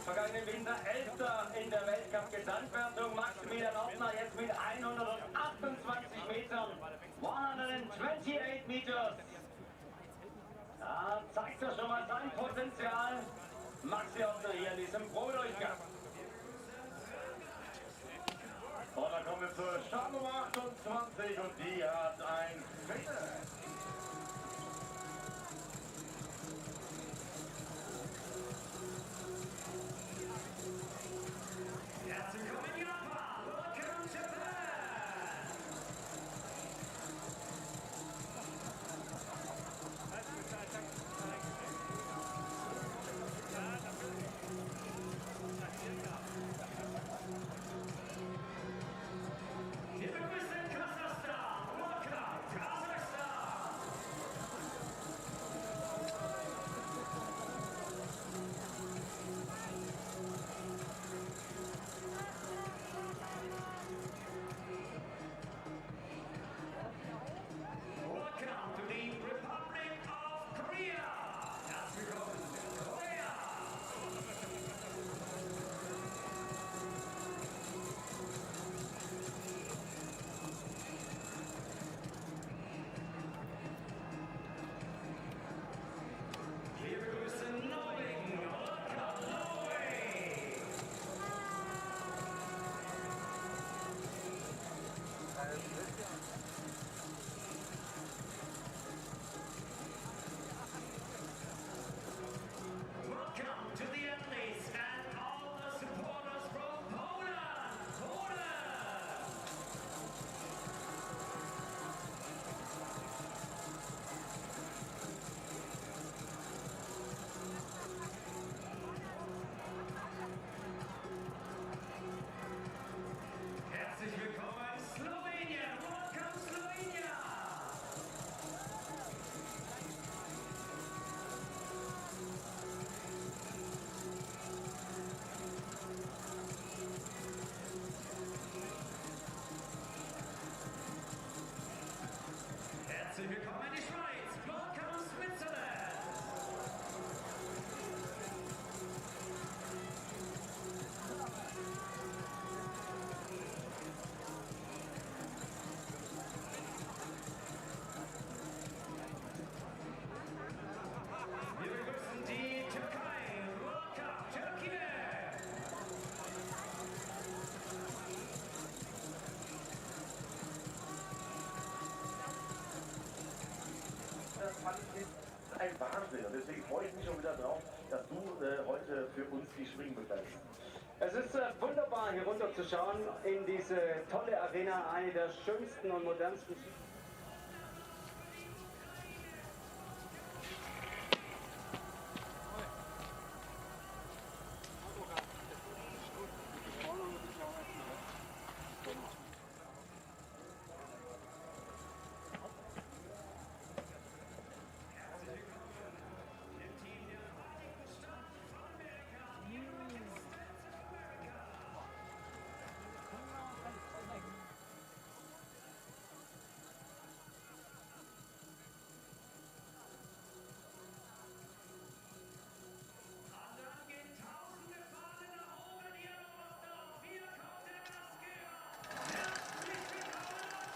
Vergangenen Winter 11. in der Weltcup-Gesamtwertung. Maximilian Ortner jetzt mit 128 Metern. 128 Meters. Da zeigt er schon mal sein Potenzial. Maxi Ortner hier in diesem Pro-Durchgang. Und dann kommen wir zur Startnummer 28 und die hat ein Fehler. Herzlich willkommen in Japan! Welcome to Japan! Wir begrüßen Kasachstan! Welcome, Kasachstan! Welcome to the Republic of Korea! Herzlich willkommen in Korea! Wir begrüßen Norwegen! Welcome, Norway! Welcome to the athletes and all the supporters from Poland! Poland! Herzlich willkommen Slowenien! Welcome Slovenia! Herzlich willkommen in die Schweiz! Welcome Switzerland! Wir begrüßen die Türkei! Welcome Türkei! Das fand ich jetzt ein Wahnsinn und deswegen freue ich mich schon wieder drauf, dass du heute für uns die Springen begleitest. Es ist wunderbar, hier runter zu schauen in diese tolle Arena, eine der schönsten und modernsten. Anderen gehen tausende Fahnen nach oben hier in Oberstdorf. Hier kommt der Gastgeber. Herzlich willkommen aus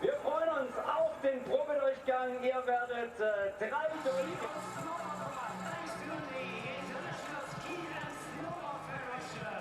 Wir freuen uns auf den Probedurchgang. Ihr werdet 3 Durchgänge. Thanks to the International Skiing and Snowboarding Federation.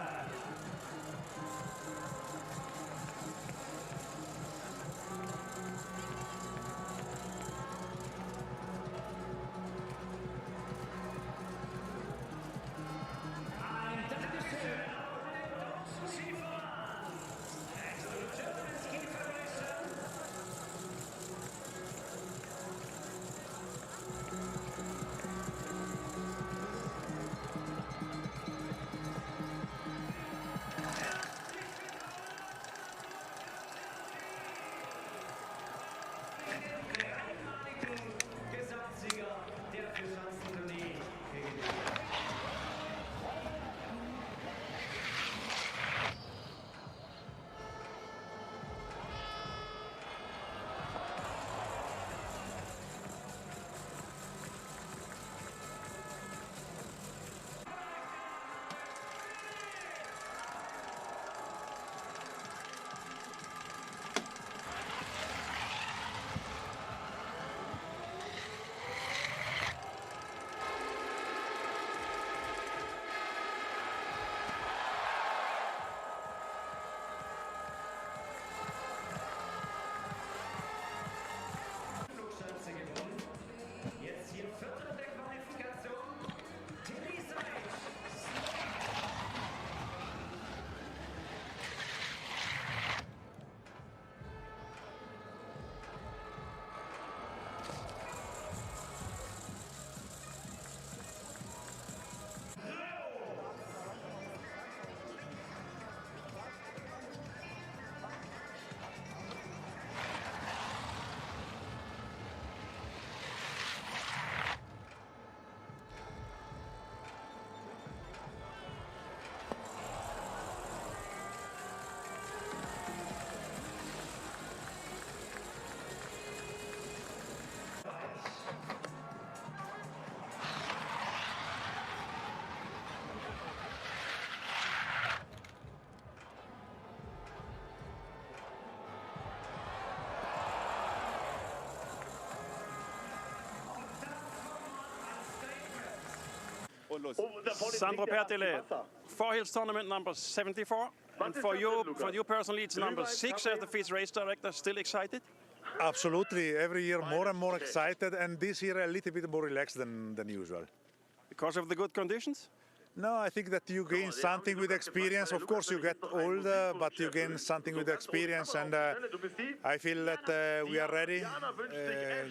Sandro Pertile, four hills tournament number 74. And for you personally, it's number 6 as the FIS race director. Still excited? Absolutely. Every year more and more excited, and this year a little bit more relaxed than usual. Because of the good conditions? No, I think that you gain something with experience. Of course, you get older, but you gain something with experience, and I feel that we are ready.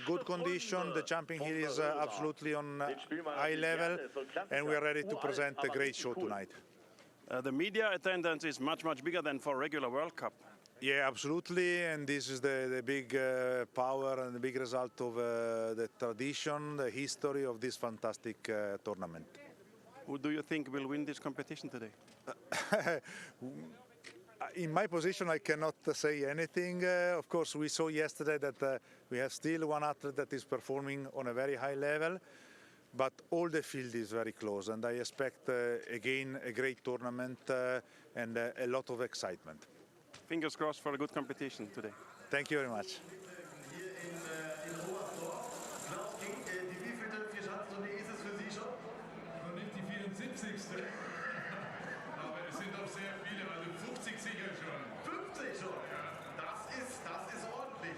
Good condition. The jumping here is absolutely on high level, and we are ready to present a great show tonight. The media attendance is much bigger than for regular World Cup. Yeah, absolutely, and this is the big power and the big result of the tradition, the history of this fantastic tournament. Who do you think will win this competition today? In my position, I cannot say anything. Of course, we saw yesterday that we have still one athlete that is performing on a very high level, but all the field is very close, and I expect, again, a great tournament and a lot of excitement. Fingers crossed for a good competition today. Thank you very much. Hier in Oberstdorf. Klaus King, die wievielte Vierschanzentournee ist es für Sie schon? Noch nicht die 74. Aber es sind doch sehr viele, also 50 sicher schon. 50 schon? Ja. Das ist ordentlich.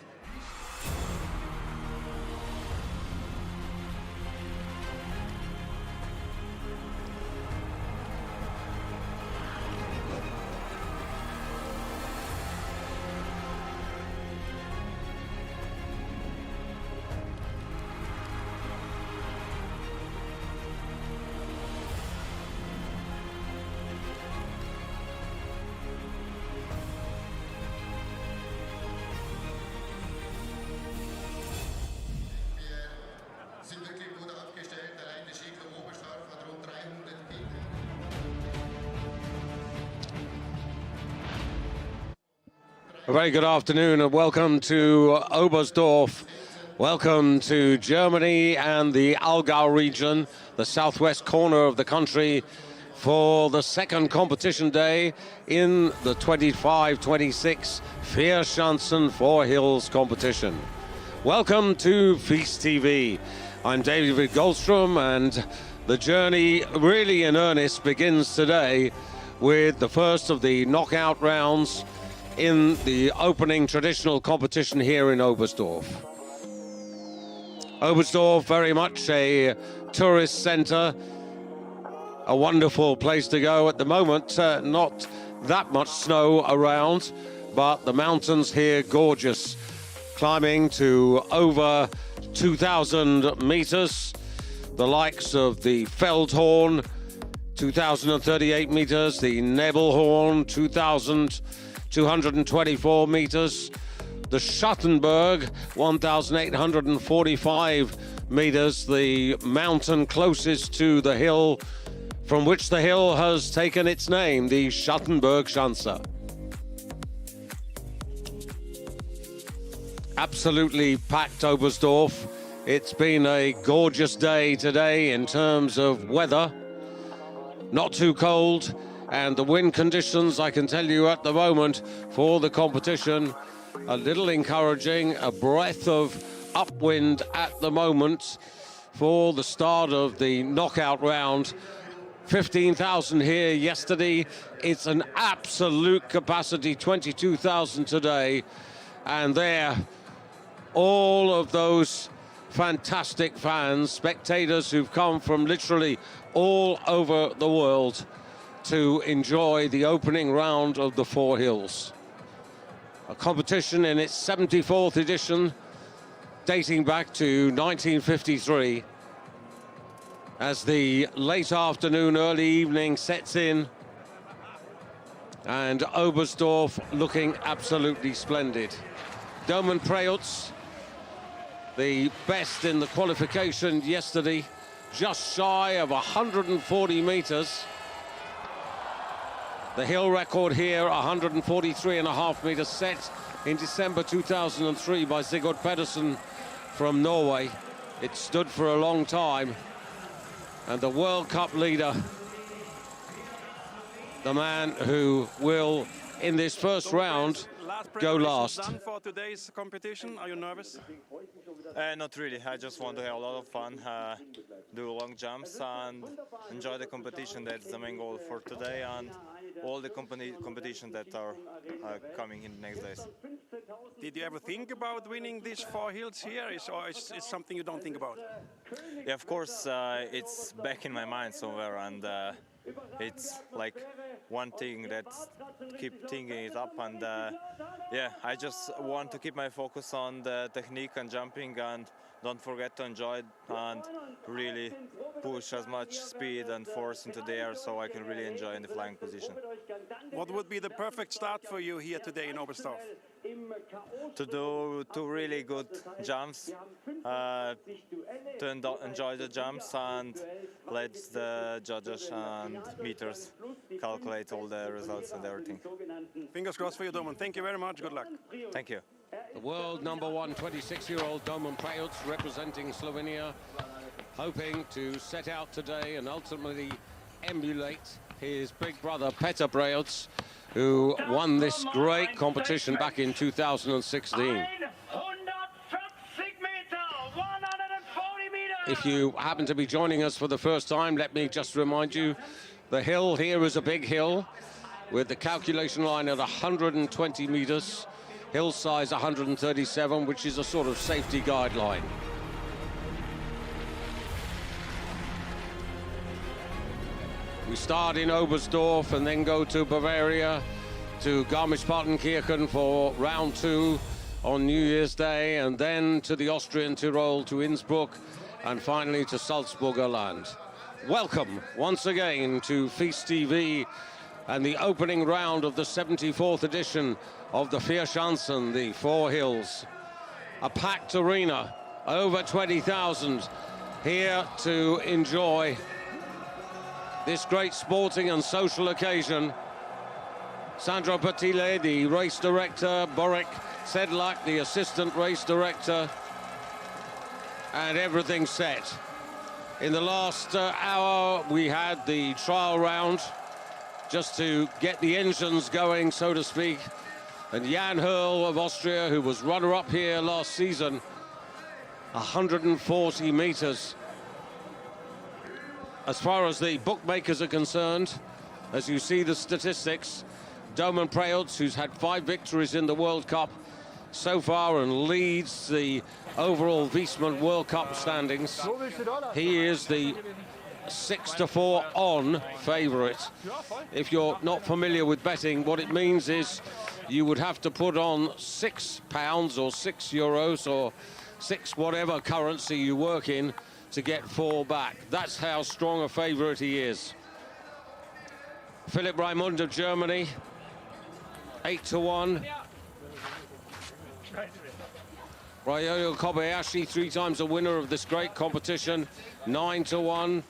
Sind wirklich gut aufgestellt. Allein der Skiclub Oberstdorf hat rund 300 Meter. A very good afternoon and welcome to Oberstdorf. Welcome to Germany and the Allgäu region, the southwest corner of the country, for the second competition day in the 25-26 Vierschanzen Four Hills competition. Welcome to FIS TV. I'm David Goldstrom, and the journey really in earnest begins today with the first of the knockout rounds in the opening traditional competition here in Oberstdorf. Oberstdorf, very much a tourist center, a wonderful place to go at the moment. Not that much snow around, but the mountains here gorgeous, climbing to over 2,000 meters. The likes of the Feldhorn, 2,038 meters, the Nebelhorn, 2,224 meters, the Schattenberg, 1,845 meters, the mountain closest to the hill from which the hill has taken its name, the Schattenberg Schanze. Absolutely packed Oberstdorf. It's been a gorgeous day today in terms of weather. Not too cold, and the wind conditions, I can tell you at the moment, for the competition, a little encouraging, a breath of upwind at the moment for the start of the knockout round. 15,000 here yesterday. It's an absolute capacity, 22,000 today. And there, all of those fantastic fans, spectators who've come from literally all over the world to enjoy the opening round of the Four Hills. A competition in its 74th edition, dating back to 1953. As the late afternoon, early evening sets in, and Oberstdorf looking absolutely splendid. Domen Preutz, the best in the qualification yesterday, just shy of 140 meters. The hill record here, 143.5 meters, set in December 2003 by Sigurd Pedersen from Norway. It stood for a long time. And the World Cup leader, the man who will, in this first round, go last. Done for today's competition. Are you nervous? Not really. I just want to have a lot of fun, do long jumps and enjoy the competition. That's the main goal for today and all the competition that are coming in the next days. Did you ever think about winning these 4 hills here, or is it something you don't think about? Yeah, of course, it's back in my mind somewhere, and it's like one thing that keep thinking it up, and yeah, I just want to keep my focus on the technique and jumping, and don't forget to enjoy it and really push as much speed and force into the air so I can really enjoy in the flying position. What would be the perfect start for you here today in Oberstdorf? To do 2 really good jumps, to enjoy the jumps and let the judges and meters calculate all the results and everything. Fingers crossed for you, Domen. Thank you very much. Good luck. Thank you. The world number 1, 26-year-old Domen Prejec representing Slovenia, hoping to set out today and ultimately emulate his big brother Petr Prejec, who won this great competition back in 2016. If you happen to be joining us for the first time, let me just remind you, the hill here is a big hill with the calculation line at 120 meters, hill size 137, which is a sort of safety guideline. We start in Oberstdorf and then go to Bavaria, to Garmisch-Partenkirchen for round 2 on New Year's Day, and then to the Austrian Tyrol, to Innsbruck, and finally to Salzburger Land. Welcome once again to FIS TV and the opening round of the 74th edition of the Vierschanzen, the 4 hills. A packed arena, over 20,000 here to enjoy this great sporting and social occasion. Sandro Patile, the race director, Borek Sedlak, the assistant race director, and everything set. In the last hour, we had the trial round just to get the engines going, so to speak. And Jan Hurl of Austria, who was runner-up here last season, 140 meters. As far as the bookmakers are concerned, as you see the statistics, Domen Prejec, who's had 5 victories in the World Cup so far and leads the overall Viessmann World Cup standings. He is the 6-4 on favourite. If you're not familiar with betting, what it means is you would have to put on £6 or €6 or 6 whatever currency you work in to get 4 back. That's how strong a favourite he is. Philipp Raimund of Germany, 8-1. Ryoyo Kobayashi, 3 times a winner of this great competition, 9-1.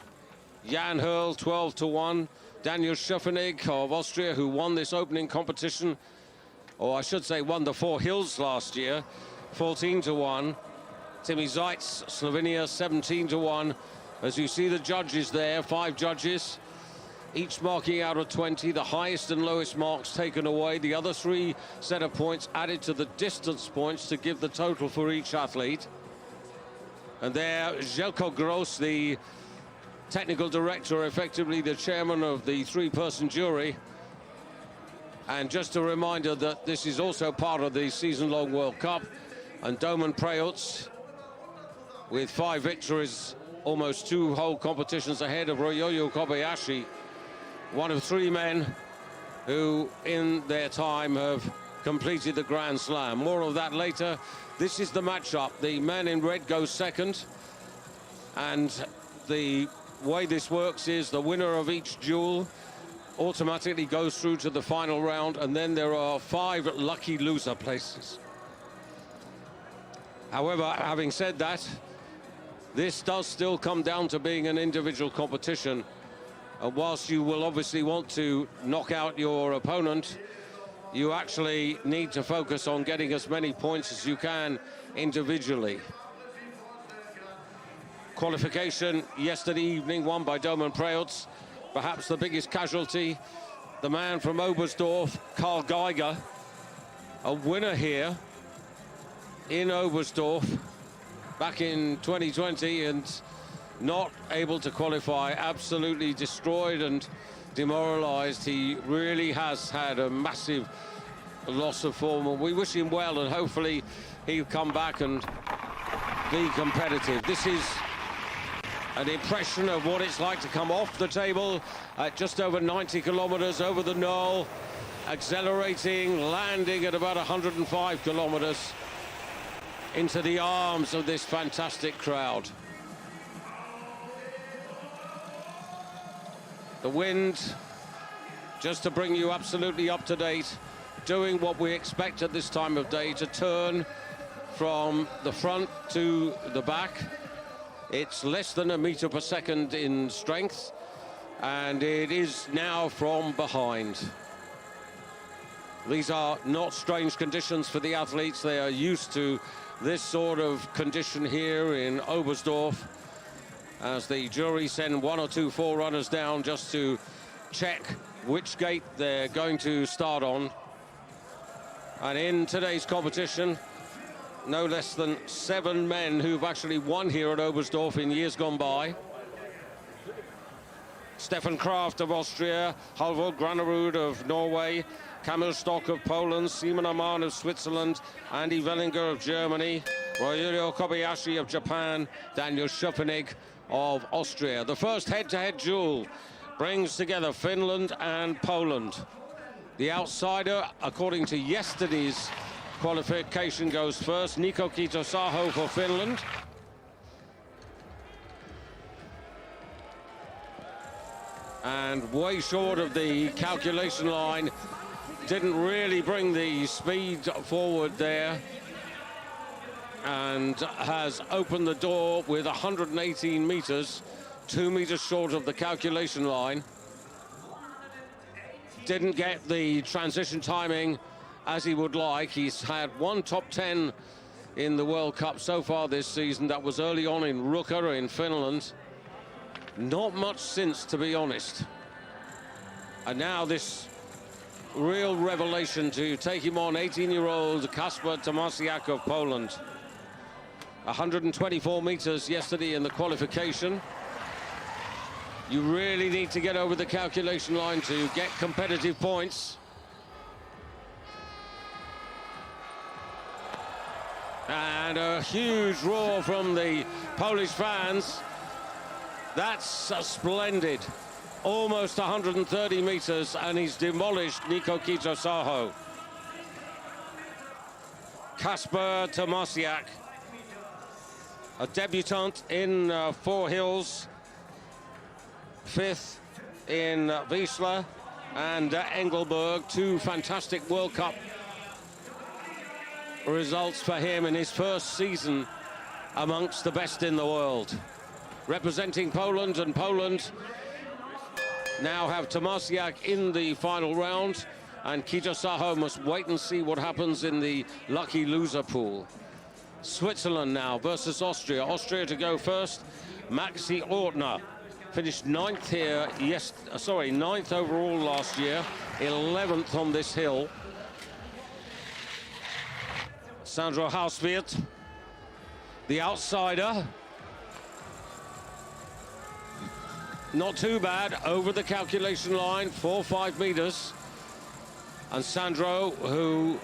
Jan Hurl, 12-1. Daniel Schöffenig of Austria, who won this opening competition, or I should say won the 4 hills last year, 14-1. Timmy Zeitz, Slovenia, 17-1. As you see the judges there, 5 judges, each marking out of 20, the highest and lowest marks taken away, the other 3 set of points added to the distance points to give the total for each athlete. And there, Željko Gross, the technical director, effectively the chairman of the 3-person jury. And just a reminder that this is also part of the season-long World Cup, and Domen Prejec, with 5 victories, almost 2 whole competitions ahead of Ryoyo Kobayashi, one of 3 men who in their time have completed the Grand Slam. More of that later. This is the matchup. The man in red goes second, and the way this works is the winner of each duel automatically goes through to the final round, and then there are 5 lucky loser places. However, having said that, this does still come down to being an individual competition. And whilst you will obviously want to knock out your opponent, you actually need to focus on getting as many points as you can individually. Qualification yesterday evening won by Domen Prejec, perhaps the biggest casualty, the man from Oberstdorf, Karl Geiger, a winner here in Oberstdorf back in 2020 and not able to qualify, absolutely destroyed and demoralized. He really has had a massive loss of form, and we wish him well, and hopefully he'll come back and be competitive. This is an impression of what it's like to come off the table at just over 90 kilometers over the knoll, accelerating, landing at about 105 kilometers into the arms of this fantastic crowd. The wind, just to bring you absolutely up to date, doing what we expect at this time of day, to turn from the front to the back. It's less than a meter per second in strength, and it is now from behind. These are not strange conditions for the athletes. They are used to this sort of condition here in Oberstdorf, as the jury send one or two forerunners down just to check which gate they're going to start on. And in today's competition, no less than 7 men who've actually won here at Oberstdorf in years gone by. Stefan Kraft of Austria, Halvor Granerud of Norway, Kamil Stock of Poland, Simon Amann of Switzerland, Andy Wellinger of Germany, Ryoyo Kobayashi of Japan, Daniel Schöpfenig of Austria. The first head-to-head duel brings together Finland and Poland. The outsider, according to yesterday's qualification, goes first. Nico Kitosaho for Finland. And way short of the calculation line, didn't really bring the speed forward there, and has opened the door with 118 meters, 2 meters short of the calculation line. Didn't get the transition timing as he would like. He's had one top 10 in the World Cup so far this season. That was early on in Ruka in Finland. Not much since, to be honest. And now this real revelation to take him on, 18-year-old Kasper Tomasiak of Poland. 124 meters yesterday in the qualification. You really need to get over the calculation line to get competitive points. And a huge roar from the Polish fans. That's splendid. Almost 130 meters, and he's demolished Nico Kitosaho. Kasper Tomasiak, a debutant in Four Hills, 5th in Wiesla and Engelberg. 2 fantastic World Cup results for him in his first season amongst the best in the world. Representing Poland, and Poland now have Tomasiak in the final round, and Kitosaho must wait and see what happens in the lucky loser pool. Switzerland now versus Austria. Austria to go first. Maxi Ortner finished 9th here, 9th overall last year, 11th on this hill. Sandro Hauswirth, the outsider. Not too bad, over the calculation line, 4-5 meters. And Sandro, who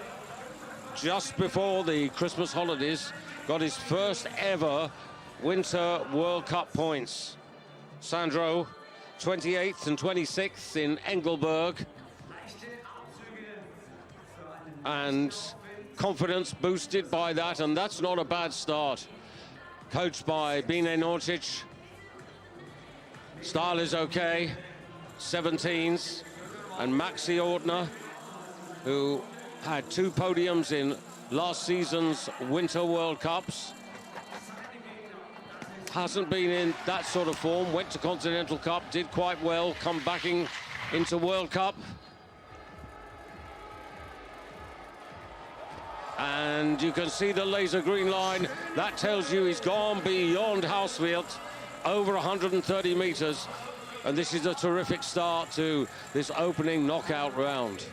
just before the Christmas holidays got his first ever Winter World Cup points. Sandro, 28th and 26th in Engelberg. And confidence boosted by that, and that's not a bad start. Coached by Bine Norcic. Style is okay, 17s, and Maxi Ortner, who had 2 podiums in last season's Winter World Cups. Hasn't been in that sort of form, went to Continental Cup, did quite well, come back into World Cup. And you can see the laser green line. That tells you he's gone beyond Hauswirth, over 130 meters. And this is a terrific start to this opening knockout round.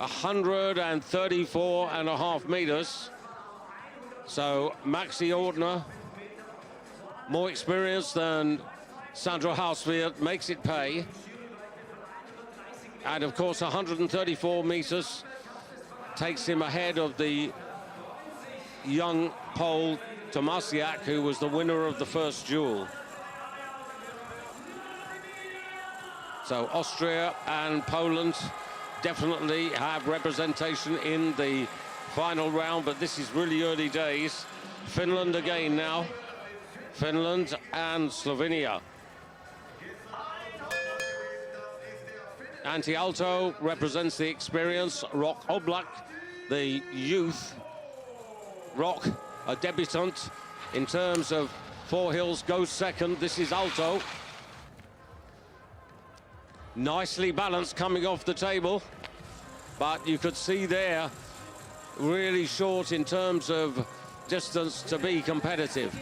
134.5 meters. So Maxi Ortner, more experienced than Sandro Hausfield, makes it pay. And of course 134 meters takes him ahead of the young Pole Tomasiak, who was the winner of the first duel. So Austria and Poland definitely have representation in the final round, but this is really early days. Finland again now. Finland and Slovenia. Anti-alto represents the experience. Rok Oblak, the youth. Rok, a debutant in terms of four hills, goes second. This is alto. Nicely balanced coming off the table, but you could see there really short in terms of distance to be competitive.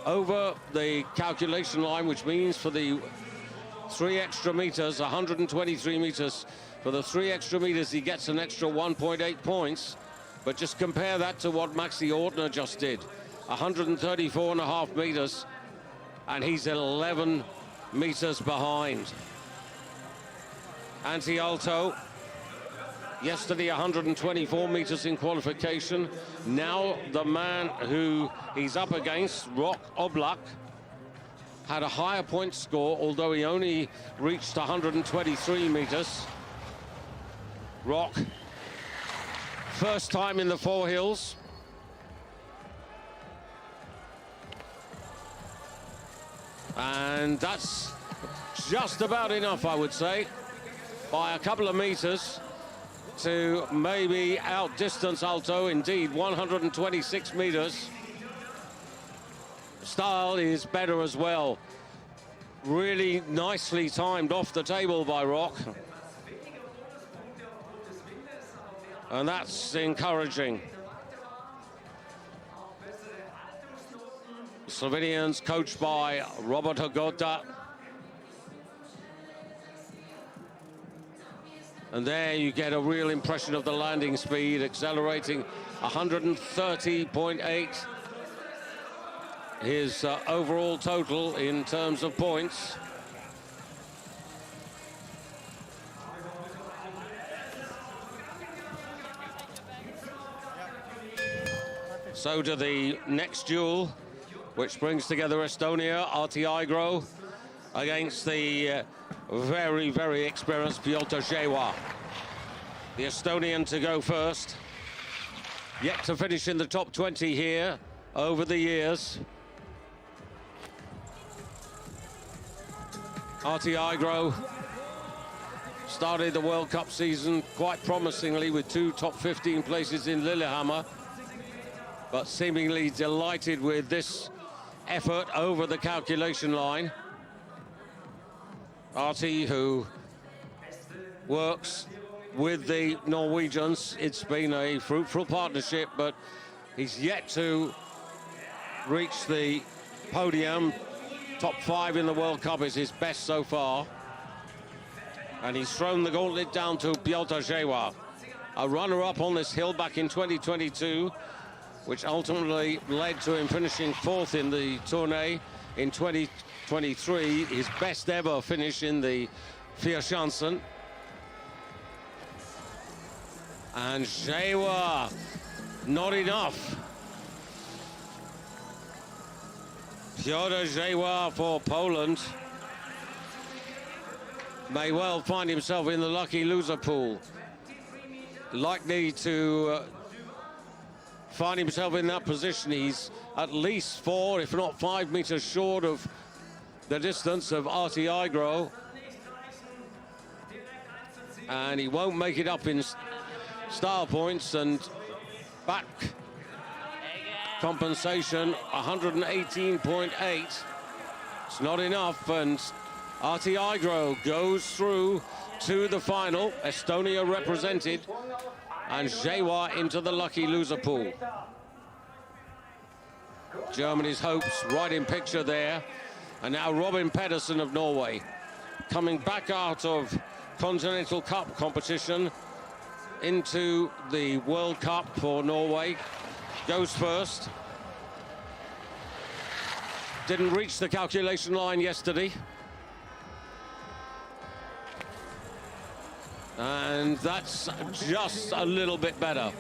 Over the calculation line, which means for the 3 extra meters, 123 meters, for the 3 extra meters he gets an extra 1.8 points. But just compare that to what Maxi Ortner just did, 134.5 meters, and he's 11 meters behind. Anti-alto, yesterday 124 meters in qualification. Now the man who he's up against, Rok Oblak, had a higher point score, although he only reached 123 meters. Rok, first time in the four hills. And that's just about enough, I would say, by a couple of meters to maybe outdistance alto. Indeed, 126 meters. Style is better as well. Really nicely timed off the table by Rok. And that's encouraging. Slovenians coached by Robert Hagota. And there you get a real impression of the landing speed, accelerating 130.8. His overall total in terms of points. So to the next duel, which brings together Estonia, Arti Aigro, against the very, very experienced Piotr Zhewa. The Estonian to go first. Yet to finish in the top 20 here over the years. Arti Aigro started the World Cup season quite promisingly with 2 top 15 places in Lillehammer, but seemingly delighted with this effort over the calculation line. Arti, who works with the Norwegians, it's been a fruitful partnership, but he's yet to reach the podium. Top 5 in the World Cup is his best so far. And he's thrown the gauntlet down to Piotr Zhewa, a runner-up on this hill back in 2022, which ultimately led to him finishing 4th in the tournée in 2023, his best ever finish in the Vierschanzen. And Zhewa, not enough. Piotr Zhewa for Poland may well find himself in the lucky loser pool. Likely to find himself in that position. He's at least 4, if not 5 meters short of the distance of Arti Aigro. And he won't make it up in style points, and back compensation 118.8. It's not enough, and Arti Aigro goes through to the final. Estonia represented, and Zhewa into the lucky loser pool. Germany's hopes right in picture there. And now Robin Pedersen of Norway, coming back out of Continental Cup competition into the World Cup for Norway, goes first. Didn't reach the calculation line yesterday. And that's just a little bit better.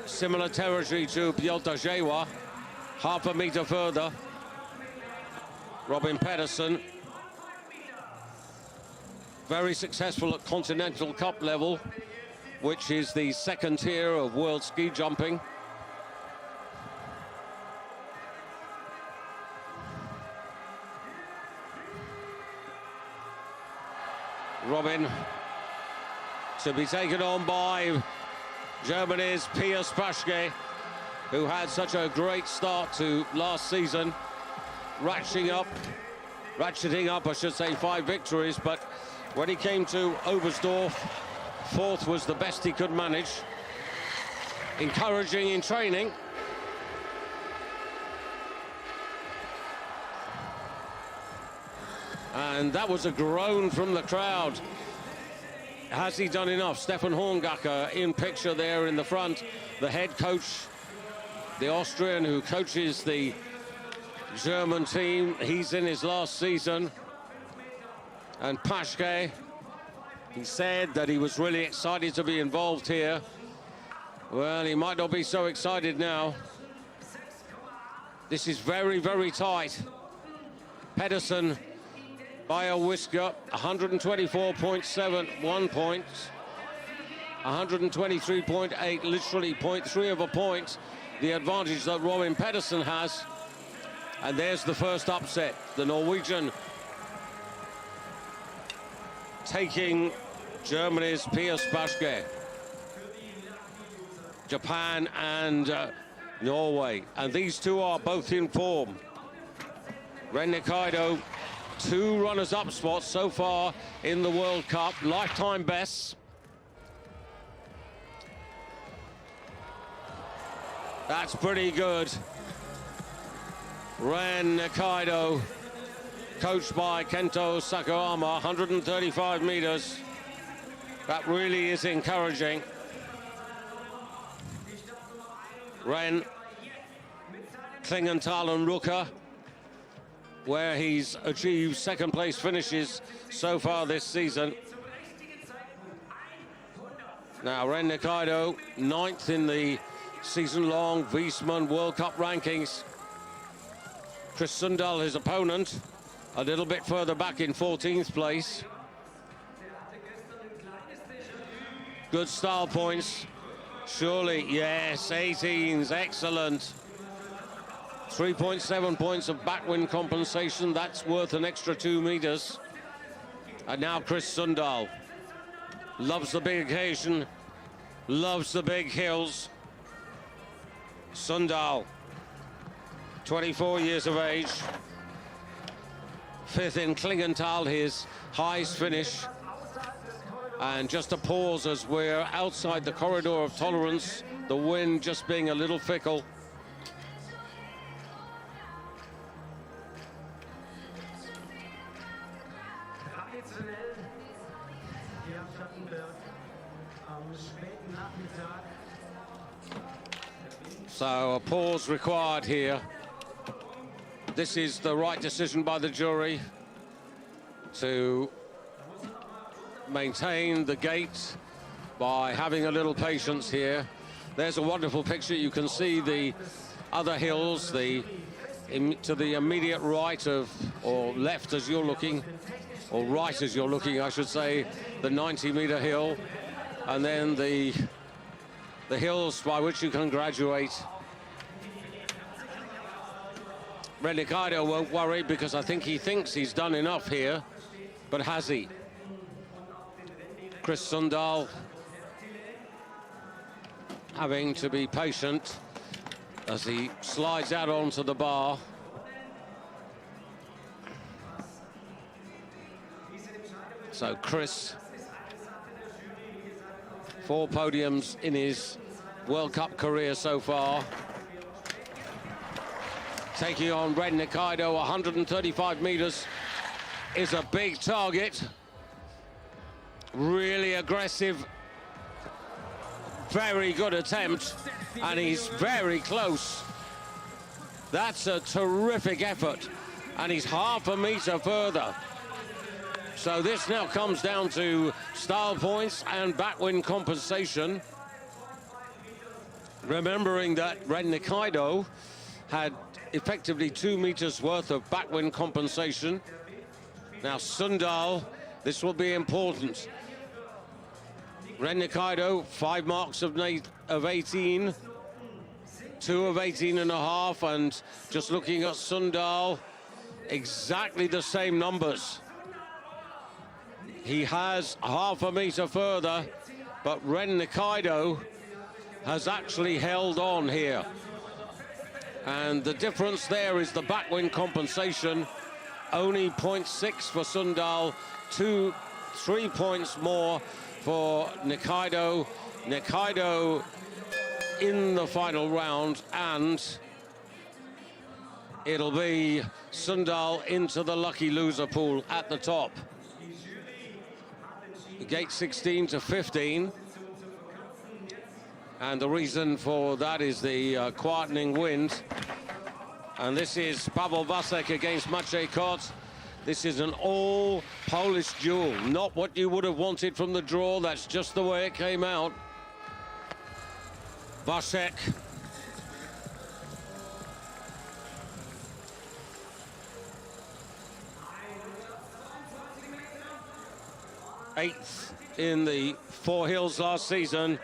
Similar territory to Piotr Jewa, half a meter further. Robin Pedersen, very successful at Continental Cup level, which is the second tier of world ski jumping. Robin to be taken on by Germany's Piers Paschke, who had such a great start to last season, ratcheting up, I should say, 5 victories, but when he came to Oberstdorf, 4th was the best he could manage. Encouraging in training. And that was a groan from the crowd. Has he done enough? Stefan Horngacher in picture there in the front. The head coach, the Austrian who coaches the German team. He's in his last season. And Paschke, he said that he was really excited to be involved here. Well, he might not be so excited now. This is very, very tight. Pedersen by a whisker, 124.71 points, 123.8, literally 0.3 of a point, the advantage that Robin Pedersen has. And there's the first upset, the Norwegian taking Germany's Piers Paschke. Japan and Norway, and these two are both in form. Ren Nikaido, 2 runners-up spots so far in the World Cup, lifetime bests. That's pretty good. Ren Nikaido, coached by Kento Sakayama, 135 meters. That really is encouraging. Ren, Klingenthal and Rucker, where he's achieved second place finishes so far this season. Now Ren Nikaido, 9th in the season-long Viessmann World Cup rankings. Chris Sundal, his opponent, a little bit further back in 14th place. Good style points. Surely, yes, 18s, excellent. 3.7 points of backwind compensation. That's worth an extra 2 meters. And now Chris Sundal. Loves the big occasion, loves the big hills. Sundal, 24 years of age. 5th in Klingenthal, his highest finish. And just a pause as we're outside the corridor of tolerance, the wind just being a little fickle. So a pause required here. This is the right decision by the jury to maintain the gate by having a little patience here. There's a wonderful picture. You can see the other hills, to the immediate right of, or left as you're looking, or right as you're looking, I should say, the 90-meter hill, and then the hills by which you can graduate. Ren Nikaido won't worry because I think he thinks he's done enough here, but has he? Chris Sundal having to be patient as he slides out onto the bar. So Chris, 4 podiums in his World Cup career so far. Taking on Ren Nikaido, 135 meters is a big target. Really aggressive, very good attempt, and he's very close. That's a terrific effort, and he's half a meter further. So this now comes down to style points and backwind compensation. Remembering that Ren Nikaido had effectively 2 meters worth of backwind compensation. Now Sundal, this will be important. Ren Nikaido, 5 marks of 18, 2 of 18 and a half, and just looking at Sundal, exactly the same numbers. He has half a meter further, but Ren Nikaido has actually held on here. And the difference there is the backwind compensation, only 0.6 for Sundal, 3 points more for Nikaido. Nikaido in the final round, and it'll be Sundal into the lucky loser pool at the top. Gate 16 to 15. And the reason for that is the quietening wind. And this is Paweł Wasek against Maciej Kot. This is an all-Polish duel. Not what you would have wanted from the draw. That's just the way it came out. Wasek. Eighth in the Four Hills last season,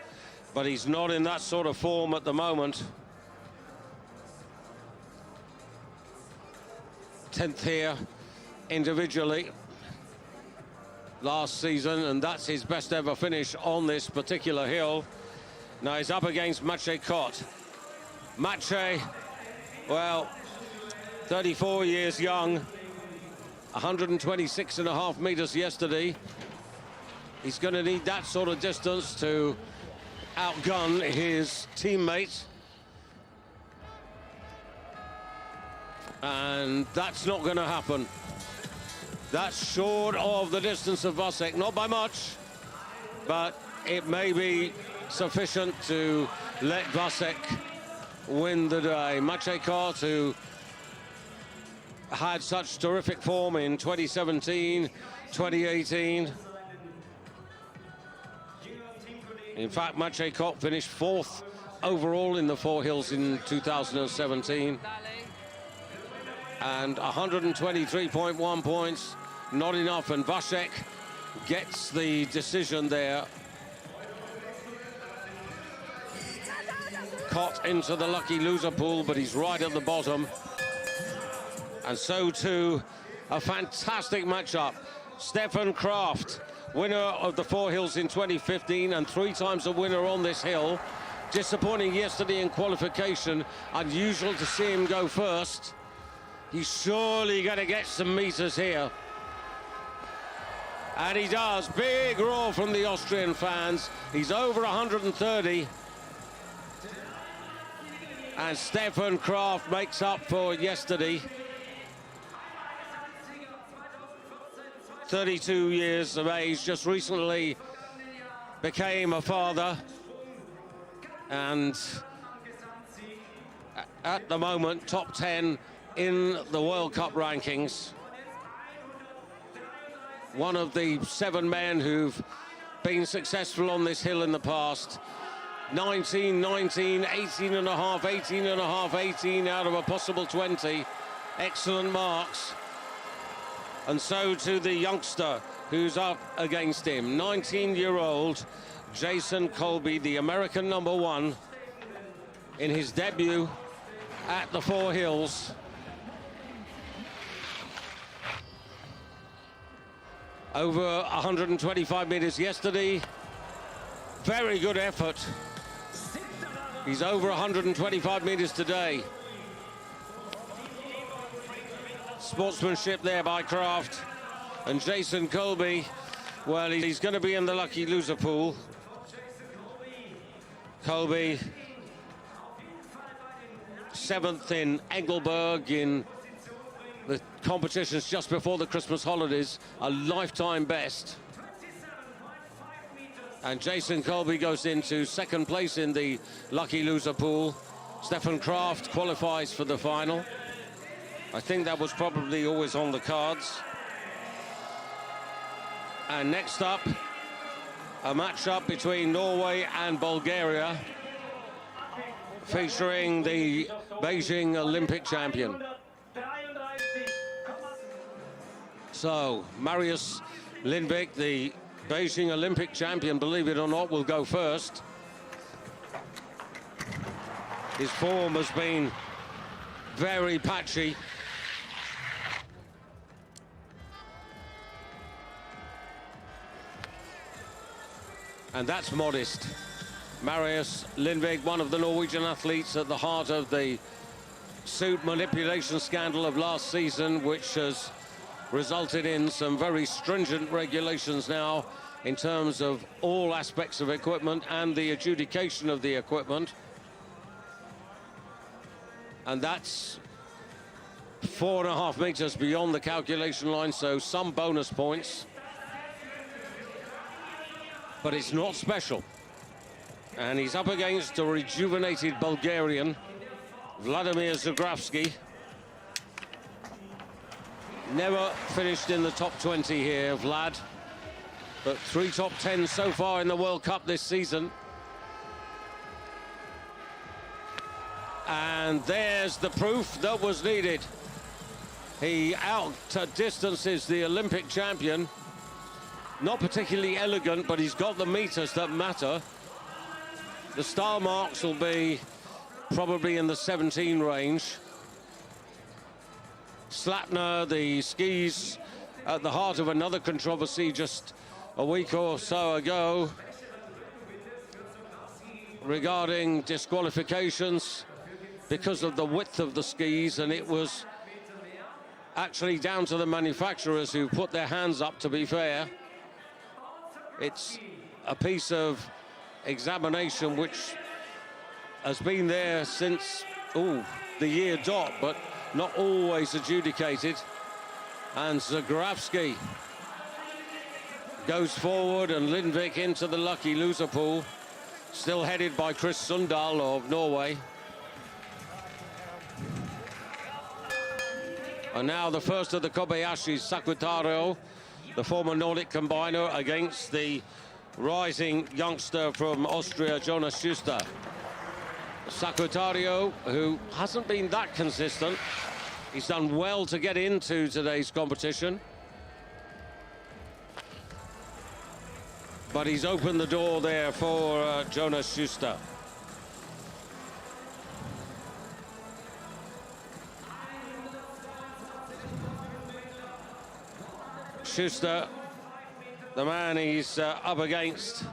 but he's not in that sort of form at the moment. 10th here individually last season, and that's his best ever finish on this particular hill. Now he's up against Maciej Kot. Maciej, well, 34 years young, 126.5 meters yesterday. He's going to need that sort of distance to outgun his teammate. And that's not going to happen. That's short of the distance of Wasek, not by much, but it may be sufficient to let Wasek win the day. Maciej Kot, who had such terrific form in 2017, 2018. In fact, Maciej Kot finished 4th overall in the Four Hills in 2017. And 123.1 points, not enough, and Wasek gets the decision there. Kot into the lucky loser pool, but he's right at the bottom. And so too, a fantastic matchup. Stefan Kraft, winner of the Four Hills in 2015 and 3 times a winner on this hill. Disappointing yesterday in qualification. Unusual to see him go first. He's surely going to get some meters here. And he does. Big roar from the Austrian fans. He's over 130. And Stefan Kraft makes up for yesterday. 32 years of age, just recently became a father. And at the moment, top 10 in the World Cup rankings. One of the 7 men who've been successful on this hill in the past. 19, 19, 18 and a half, 18 and a half, 18 out of a possible 20. Excellent marks. And so to the youngster who's up against him, 19-year-old Jason Colby, the American #1 in his debut at the Four Hills. Over 125 meters yesterday. Very good effort. He's over 125 meters today. Sportsmanship there by Kraft. And Jason Colby, well, he's going to be in the lucky loser pool. Colby, 7th in Engelberg in the competitions just before the Christmas holidays, a lifetime best. And Jason Colby goes into second place in the lucky loser pool. Stefan Kraft qualifies for the final. I think that was probably always on the cards. And next up, a matchup between Norway and Bulgaria, featuring the Beijing Olympic champion. So, Marius Lindvik, the Beijing Olympic champion, believe it or not, will go first. His form has been very patchy. And that's modest. Marius Lindvik, one of the Norwegian athletes at the heart of the suit manipulation scandal of last season, which has resulted in some very stringent regulations now in terms of all aspects of equipment and the adjudication of the equipment. And that's 4.5 meters beyond the calculation line, so some bonus points. But it's not special. And he's up against a rejuvenated Bulgarian, Vladimir Zagravsky. Never finished in the top 20 here, Vlad. But 3 top 10s so far in the World Cup this season. And there's the proof that was needed. He out-distances the Olympic champion. Not particularly elegant, but he's got the meters that matter. The star marks will be probably in the 17 range. Slapner, the skis at the heart of another controversy just a week or so ago regarding disqualifications because of the width of the skis, and it was actually down to the manufacturers who put their hands up, to be fair. It's a piece of examination which has been there since the year dot, but not always adjudicated. And Zagravsky goes forward, and Lindvik into the lucky loser pool, still headed by Chris Sundal of Norway. And now the first of the Kobayashis, Sakutaro, the former Nordic Combiner, against the rising youngster from Austria, Jonas Schuster. Sakutario, who hasn't been that consistent. He's done well to get into today's competition. But he's opened the door there for Jonas Schuster. Schuster, the man he's up against,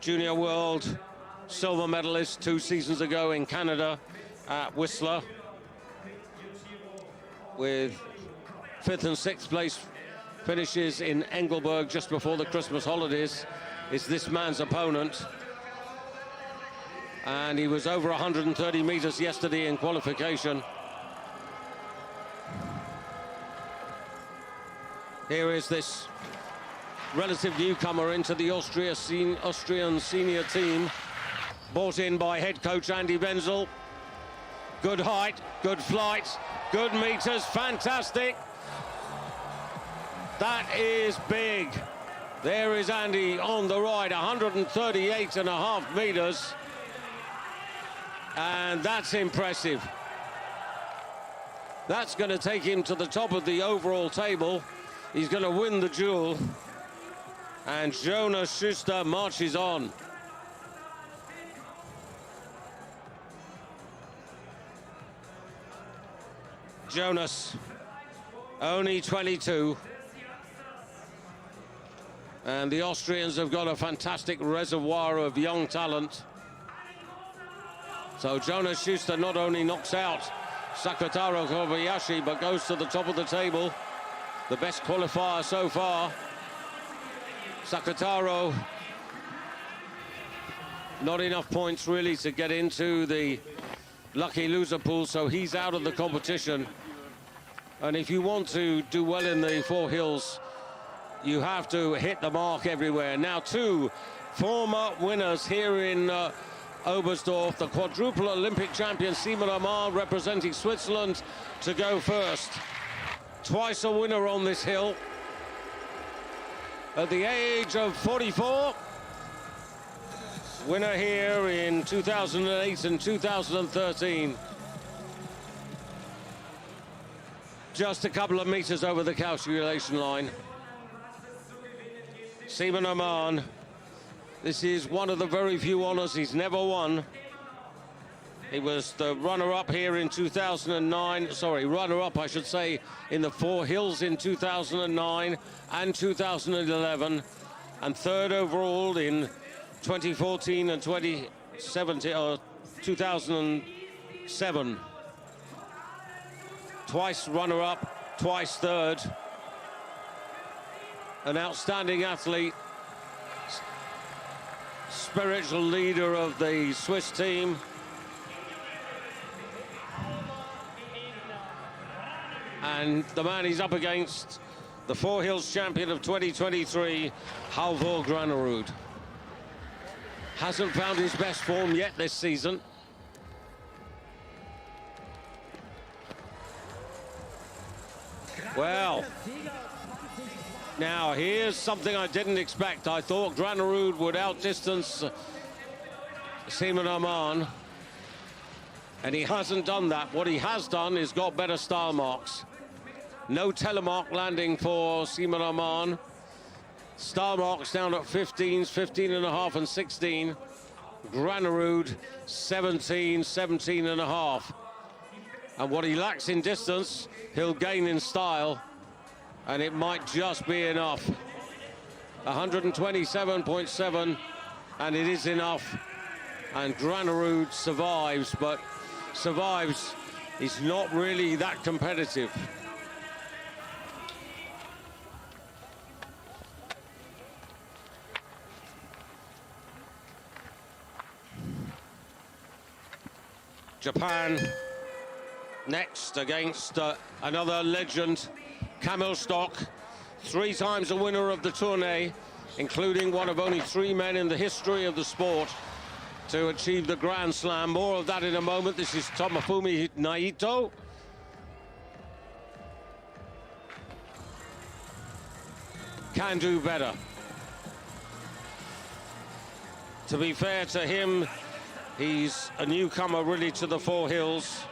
junior world silver medalist 2 seasons ago in Canada at Whistler, with 5th and 6th place finishes in Engelberg just before the Christmas holidays, is this man's opponent. And he was over 130 meters yesterday in qualification. Here is this relative newcomer into the Austrian senior team, brought in by head coach Andy Wenzel. Good height, good flight, good meters, fantastic. That is big. There is Andy on the right, 138.5 meters. And that's impressive. That's going to take him to the top of the overall table. He's going to win the duel. And Jonas Schuster marches on. Jonas, only 22. And the Austrians have got a fantastic reservoir of young talent. So Jonas Schuster not only knocks out Sakutaro Kobayashi, but goes to the top of the table. The best qualifier so far. Sakutaro, not enough points really to get into the lucky loser pool, so he's out of the competition. And if you want to do well in the Four Hills, you have to hit the mark everywhere. Now, two former winners here in Oberstdorf, the quadruple Olympic champion Viessmann representing Switzerland to go first. Twice a winner on this hill. At the age of 44, winner here in 2008 and 2013. Just a couple of meters over the calculation line. Viessmann, this is one of the very few honors he's never won. He was the runner-up here in 2009, sorry, runner-up, I should say, in the Four Hills in 2009 and 2011, and third overall in 2014 and 2017, or 2007. Twice runner-up, twice third. An outstanding athlete, spiritual leader of the Swiss team. And the man he's up against, the Four Hills champion of 2023, Halvor Granerud. Hasn't found his best form yet this season. Well, now here's something I didn't expect. I thought Granerud would outdistance Viessmann, and he hasn't done that. What he has done is got better style marks. No telemark landing for Viessmann. Star marks down at 15s, 15.5 and 16. Granerud 17, 17.5. And what he lacks in distance, he'll gain in style, and it might just be enough. 127.7, and it is enough. And Granerud survives, but survives, he's not really that competitive. Japan next against another legend, Kamil Stock, 3 times a winner of the tourney, including one of only 3 men in the history of the sport to achieve the Grand Slam. More of that in a moment. This is Tomofumi Naito. Can do better. To be fair to him, he's a newcomer really to the Four Hills.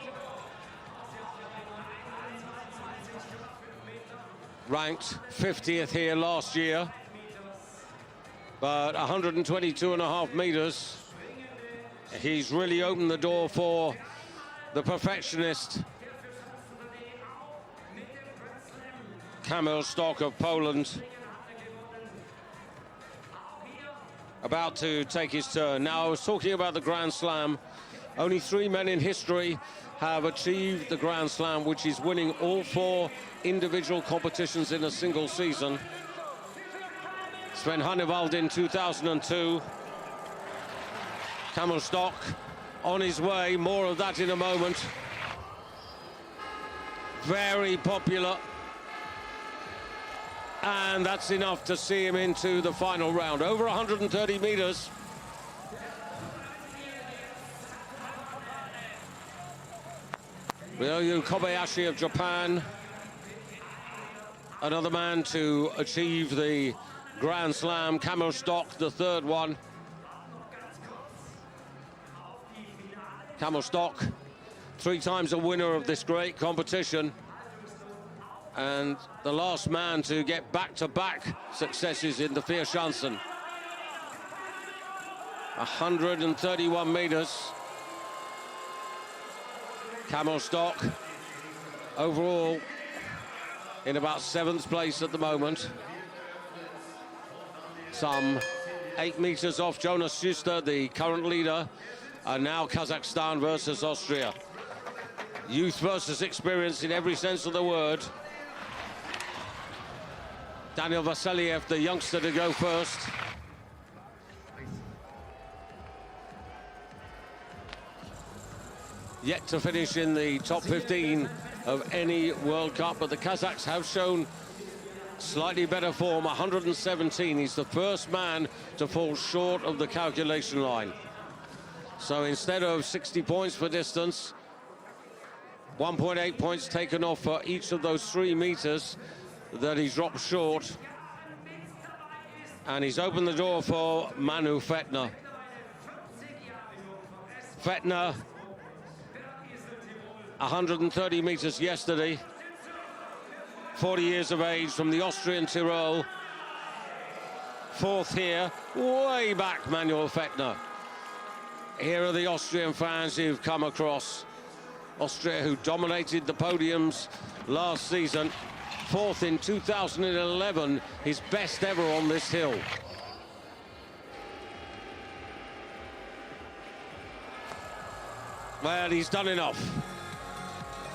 Ranked 50th here last year, but 122.5 meters. He's really opened the door for the perfectionist Kamil Stock of Poland. About to take his turn. Now, I was talking about the Grand Slam. Only 3 men in history have achieved the Grand Slam, which is winning all 4 individual competitions in a single season. Sven Hannevald in 2002. Kamil Stock on his way. More of that in a moment. Very popular. And that's enough to see him into the final round. Over 130 meters. Ryoyu Kobayashi of Japan, another man to achieve the Grand Slam. Kamil Stock, the 3rd one. Kamil Stock, 3 times a winner of this great competition, and the last man to get back-to-back successes in the Vierschanzen. 131 meters. Kamil Stock, overall, in about 7th place at the moment. Some 8 meters off Jonas Schuster, the current leader, and now Kazakhstan versus Austria. Youth versus experience in every sense of the word. Daniel Vasiliev, the youngster, to go first. Yet to finish in the top 15 of any World Cup, but the Kazakhs have shown Slightly better form, 117. He's the first man to fall short of the calculation line. So instead of 60 points for distance, 1.8 points taken off for each of those 3 meters that he's dropped short. And he's opened the door for Manu Fettner. Fettner, 130 meters yesterday. 40 years of age from the Austrian Tyrol. 4th here, way back, Manuel Fettner. Here are the Austrian fans who've come across. Austria, who dominated the podiums last season. 4th in 2011, his best ever on this hill. Well, he's done enough.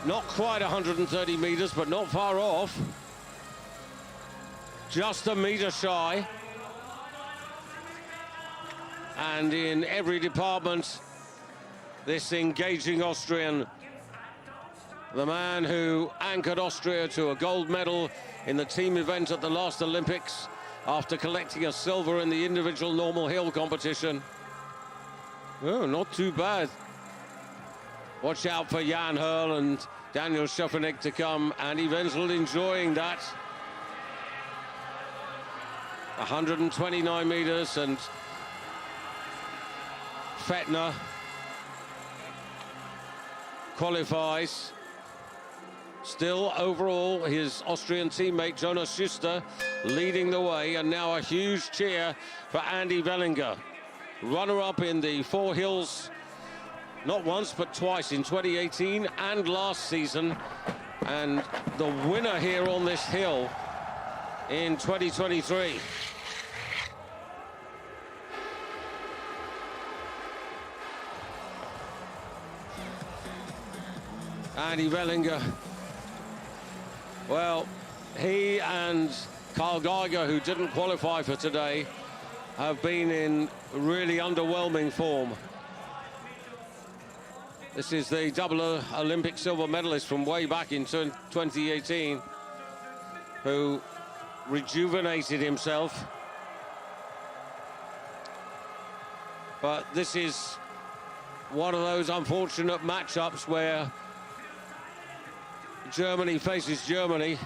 Not quite 130 meters, but not far off. Just a meter shy. And in every department, this engaging Austrian, the man who anchored Austria to a gold medal in the team event at the last Olympics after collecting a silver in the individual normal hill competition. Oh, not too bad. Watch out for Jan Hurl and Daniel Schöffenig to come. Andy Wenzel enjoying that. 129 meters, and Fettner qualifies. Still, overall, his Austrian teammate Jonas Schuster leading the way, and now a huge cheer for Andy Wellinger. Runner-up in the 4 hills, not once but twice, in 2018 and last season, and the winner here on this hill in 2023. Andy Wellinger, well, he and Karl Geiger, who didn't qualify for today, have been in really underwhelming form. This is the double Olympic silver medalist from way back in 2018, who rejuvenated himself. But this is one of those unfortunate matchups where Germany faces Germany.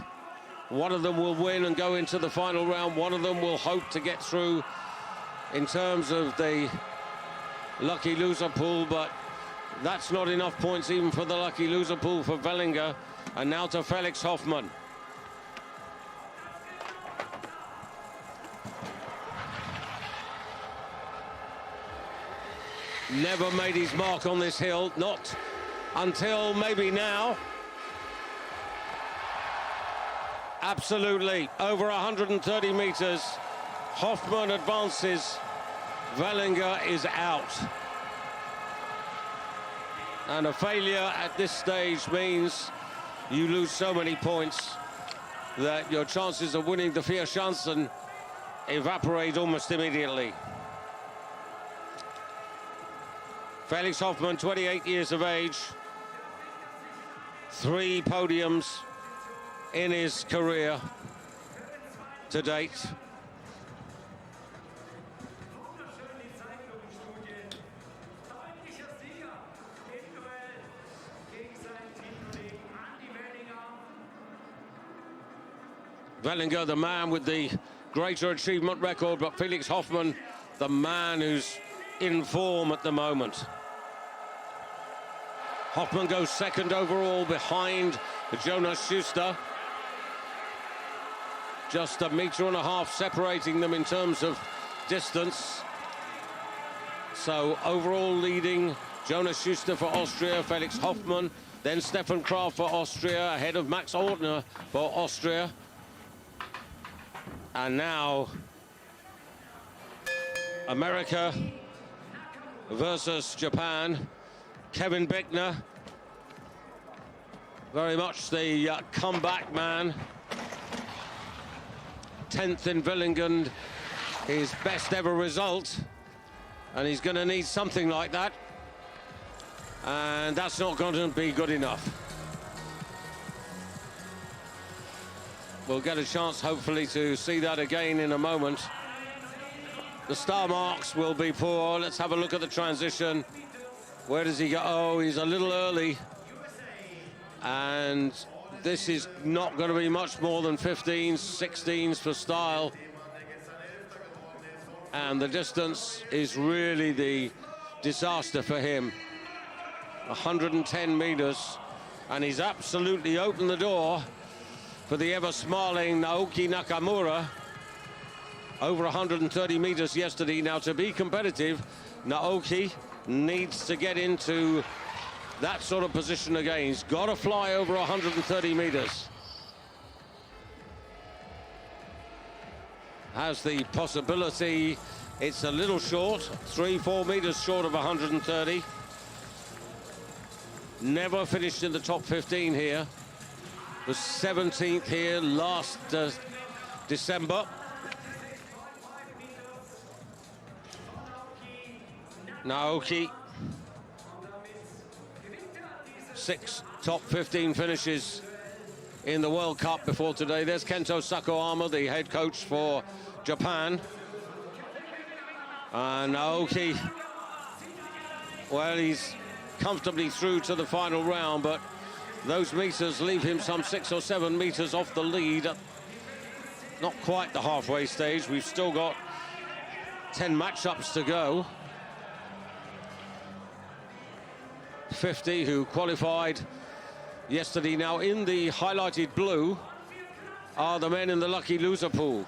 One of them will win and go into the final round. One of them will hope to get through in terms of the lucky loser pool, but that's not enough points even for the lucky loser pool for Wellinger. And now to Felix Hoffmann. Never made his mark on this hill, not until maybe now. Absolutely, over 130 meters. Hoffmann advances, Wellinger is out. And a failure at this stage means you lose so many points that your chances of winning the Vierschanzen evaporate almost immediately. Felix Hoffmann, 28 years of age, 3 podiums in his career to date. Wellinger, the man with the greater achievement record, but Felix Hoffmann, the man who's in form at the moment. Hoffmann goes second overall behind Jonas Schuster. Just 1.5 meters separating them in terms of distance. So overall leading Jonas Schuster for Austria, Felix Hoffmann, then Stefan Kraft for Austria, ahead of Max Ortner for Austria. And now America versus Japan. Kevin Bickner, very much the comeback man. 10th in Villingen, his best ever result, and he's going to need something like that, and that's not going to be good enough. We'll get a chance, hopefully, to see that again in a moment. The star marks will be poor. Let's have a look at the transition. Where does he go? Oh, he's a little early. And this is not going to be much more than 15s, 16s for style. And the distance is really the disaster for him. 110 meters. And he's absolutely opened the door for the ever-smiling Naoki Nakamura. Over 130 meters yesterday. Now, to be competitive, Naoki needs to get into that sort of position again. He's got to fly over 130 meters. Has the possibility. It's a little short, 3-4 meters short of 130. Never finished in the top 15 here. Was 17th here last December. Naoki, 6 top 15 finishes in the World Cup before today. There's Kento Sakoyama, the head coach for Japan. Naoki, well, he's comfortably through to the final round, but those meters leave him some 6 or 7 meters off the lead. Not quite the halfway stage. We've still got 10 matchups to go. 50 who qualified yesterday. Now, in the highlighted blue are the men in the lucky loser pool.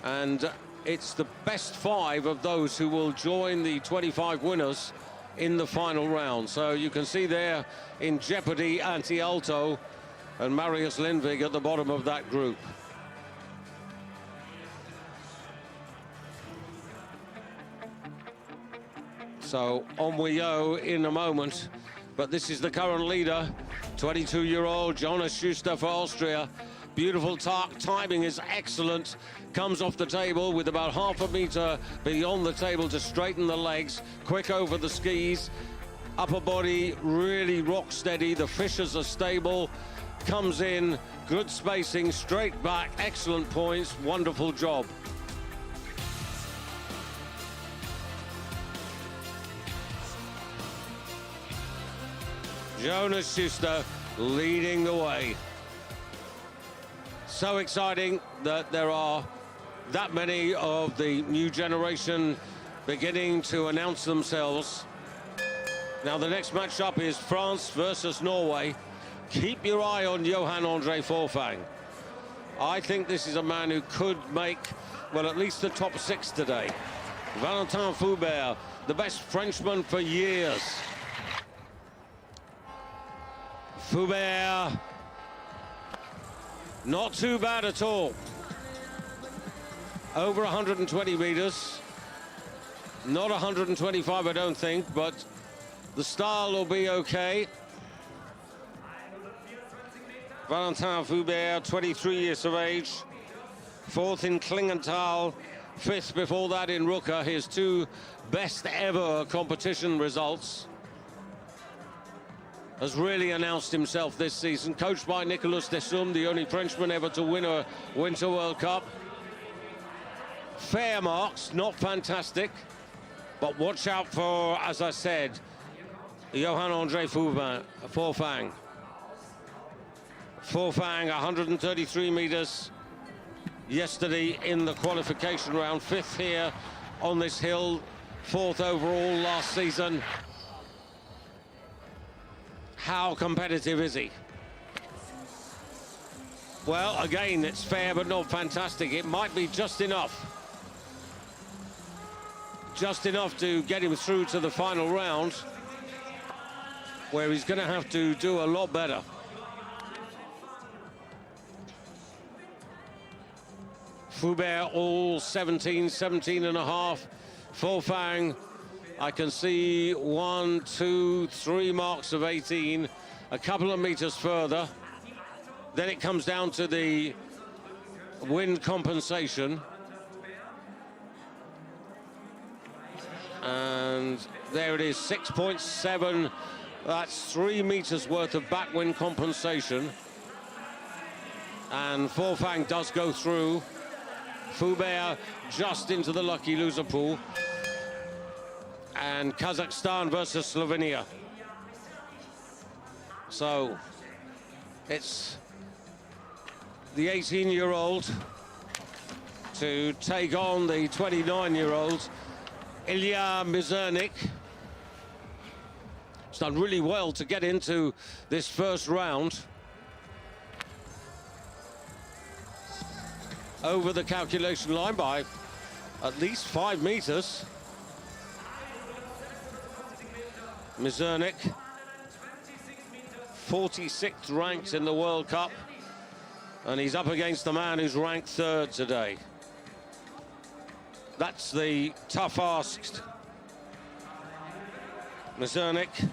And it's the best 5 of those who will join the 25 winners in the final round. So you can see there in jeopardy Antti Aalto and Marius Lindvig at the bottom of that group. So on we go in a moment, but this is the current leader, 22-year-old Jonas Schuster for Austria. Beautiful timing is excellent. Comes off the table with about half a meter beyond the table to straighten the legs. Quick over the skis. Upper body really rock steady. The fishers are stable. Comes in, good spacing, straight back, excellent points. Wonderful job. Jonas Schuster leading the way. So exciting that there are that many of the new generation beginning to announce themselves. Now the next matchup is France versus Norway. Keep your eye on Johan-Andre Forfang. I think this is a man who could make, well, at least the top 6 today. Valentin Foubert, the best Frenchman for years. Foubert, not too bad at all. Over 120 meters. Not 125, I don't think, but the style will be okay. Valentin Foubert, 23 years of age. 4th in Klingenthal, 5th before that in Ruka. His 2 best ever competition results. Has really announced himself this season. Coached by Nicolas Desum, the only Frenchman ever to win a Winter World Cup. Fair marks, not fantastic. But watch out for, as I said, Johan-Andre Forfang. Forfang, 133 meters yesterday in the qualification round. 5th here on this hill. 4th overall last season. How competitive is he? Well, again, it's fair but not fantastic. It might be just enough. Just enough to get him through to the final round, where he's going to have to do a lot better. Foubert all 17 and a half. Forfang, I can see 1, 2, 3 marks of 18, a couple of meters further. Then it comes down to the wind compensation. And there it is, 6.7. That's 3 meters worth of backwind compensation. And Forfang does go through. Foubert just into the lucky loser pool. And Kazakhstan versus Slovenia. So it's the 18-year-old to take on the 29-year-old Ilya Mizernik. He's done really well to get into this first round. Over the calculation line by at least 5 meters. Mizernik, 46th ranked in the World Cup, and he's up against the man who's ranked 3rd today. That's the tough ask. Mizernik,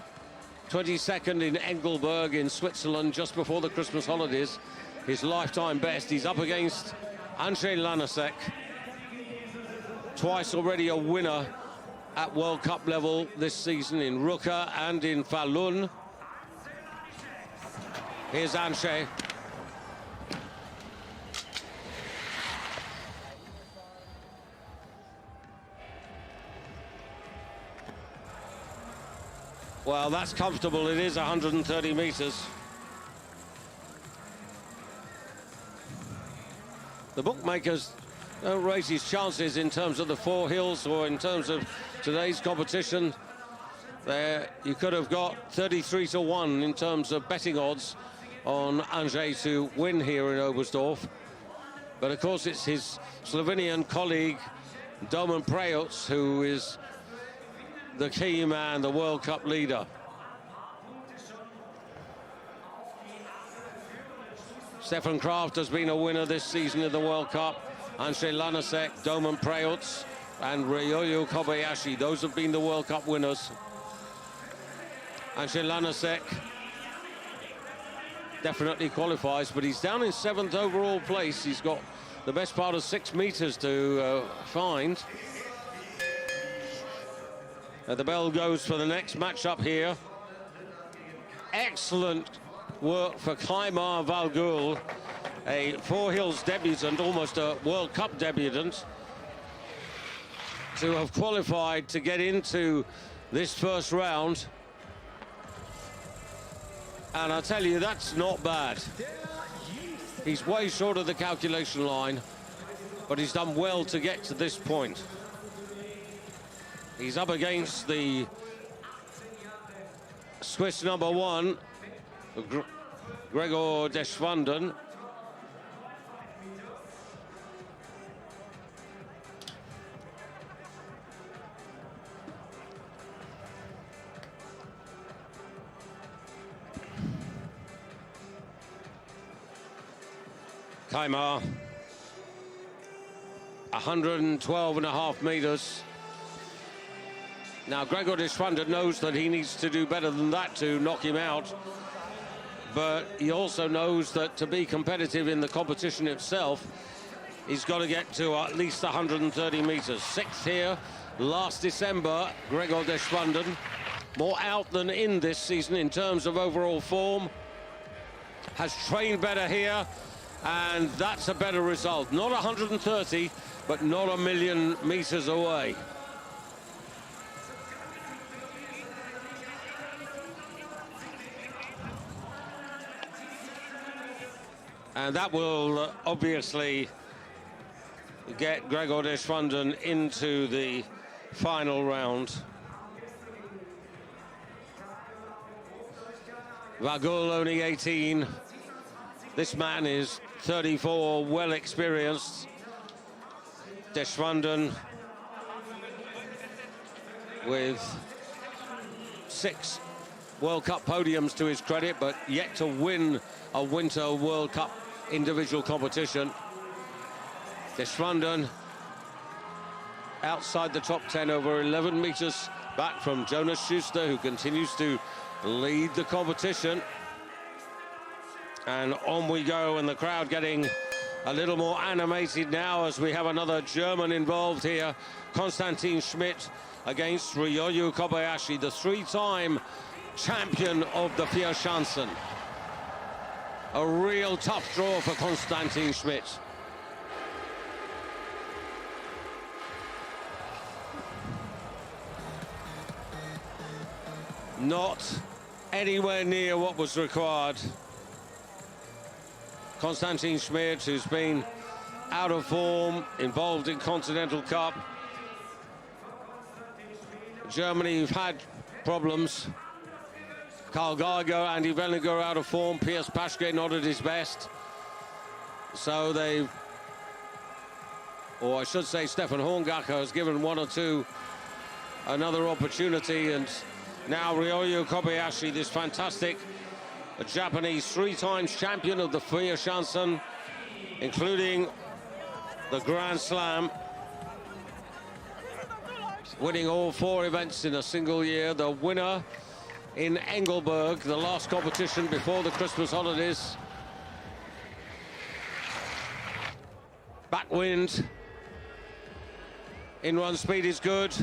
22nd in Engelberg in Switzerland just before the Christmas holidays. His lifetime best. He's up against Andrzej Lanasek, twice already a winner at World Cup level this season in Ruka and in Falun. Here's Andrzej. Well, that's comfortable. It is 130 meters. The bookmakers don't raise his chances in terms of the 4 hills or in terms of today's competition. There, you could have got 33-1 in terms of betting odds on Andrzej to win here in Oberstdorf. But of course, it's his Slovenian colleague, Domen Prejoc, who is the key man, the World Cup leader. Stefan Kraft has been a winner this season in the World Cup. Andrzej Lanasek, Domen Prejoc, and Ryoyo Kobayashi. Those have been the World Cup winners. Andrzej Lanasek definitely qualifies, but he's down in 7th overall place. He's got the best part of 6 meters to find. The bell goes for the next matchup here. Excellent work for Kaimar Valgul, a 4 hills debutant, almost a World Cup debutant, to have qualified to get into this first round. And I tell you, that's not bad. He's way short of the calculation line, but he's done well to get to this point. He's up against the Swiss #1, Gregor Deschwanden. Kaimar, 112.5 meters. Now, Gregor Deschwanden knows that he needs to do better than that to knock him out. But he also knows that to be competitive in the competition itself, he's got to get to at least 130 meters. 6th here last December, Gregor Deschwanden. More out than in this season in terms of overall form. Has trained better here, and that's a better result. Not 130, but not a million meters away. And that will obviously get Gregor Deschwanden into the final round. Valgul only 18. This man is 34, well experienced. Deschwanden with 6 World Cup podiums to his credit, but yet to win a Winter World Cup individual competition. Deschwanden outside the top 10, over 11 meters back from Jonas Schuster, who continues to lead the competition. And on we go, and the crowd getting a little more animated now as we have another German involved here. Konstantin Schmidt against Ryoyo Kobayashi, the 3-time champion of the Vierschanzen. A real tough draw for Konstantin Schmidt. Not anywhere near what was required. Konstantin Schmidt, who's been out of form, involved in Continental Cup. Germany have had problems. Karl Geiger, Andy Vennegar out of form, Piers Paschke not at his best. So they've, or I should say Stefan Horngacher has given one or two another opportunity, and now Ryoyo Kobayashi, this fantastic Japanese 3 times champion of the Viessmann, including the Grand Slam, winning all 4 events in a single year. The winner in Engelberg, the last competition before the Christmas holidays. Backwind, in-run speed is good,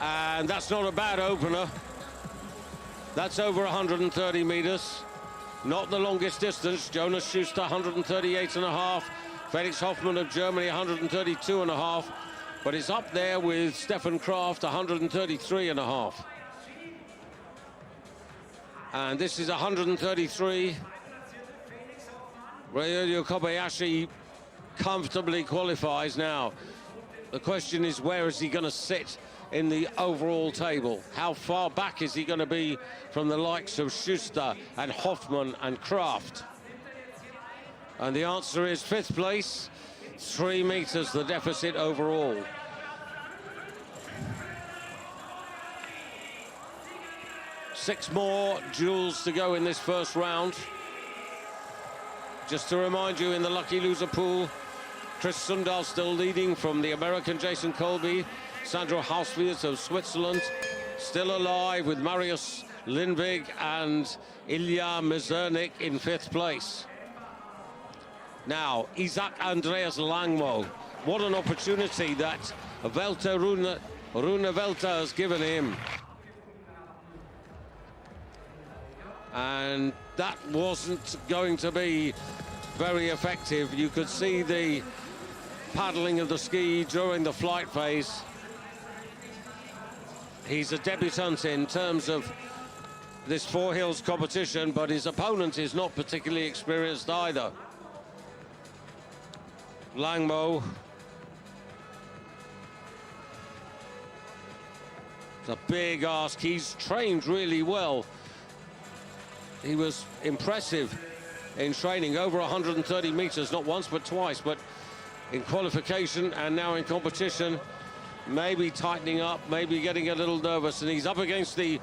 and that's not a bad opener. That's over 130 meters, not the longest distance. Jonas Schuster 138.5, Felix Hoffmann of Germany 132.5, but it's up there with Stefan Kraft 133.5. And this is 133. Ryoyo Kobayashi comfortably qualifies now. The question is, where is he going to sit in the overall table? How far back is he going to be from the likes of Schuster and Hoffmann and Kraft? And the answer is 5th place, 3 meters the deficit overall. Six more duels to go in this first round. Just to remind you, in the lucky loser pool, Chris Sundal still leading from the American Jason Colby. Sandro Hauswirt of Switzerland still alive with Marius Lindvig and Ilya Mizernik in 5th place. Now, Isaac Andreas Langmo. What an opportunity that Rune Velter has given him. And that wasn't going to be very effective. You could see the paddling of the ski during the flight phase. He's a debutant in terms of this 4 hills competition, but his opponent is not particularly experienced either. Langmo. It's a big ask. He's trained really well. He was impressive in training, over 130 meters, not once but twice, but in qualification and now in competition, maybe tightening up, maybe getting a little nervous. And he's up against the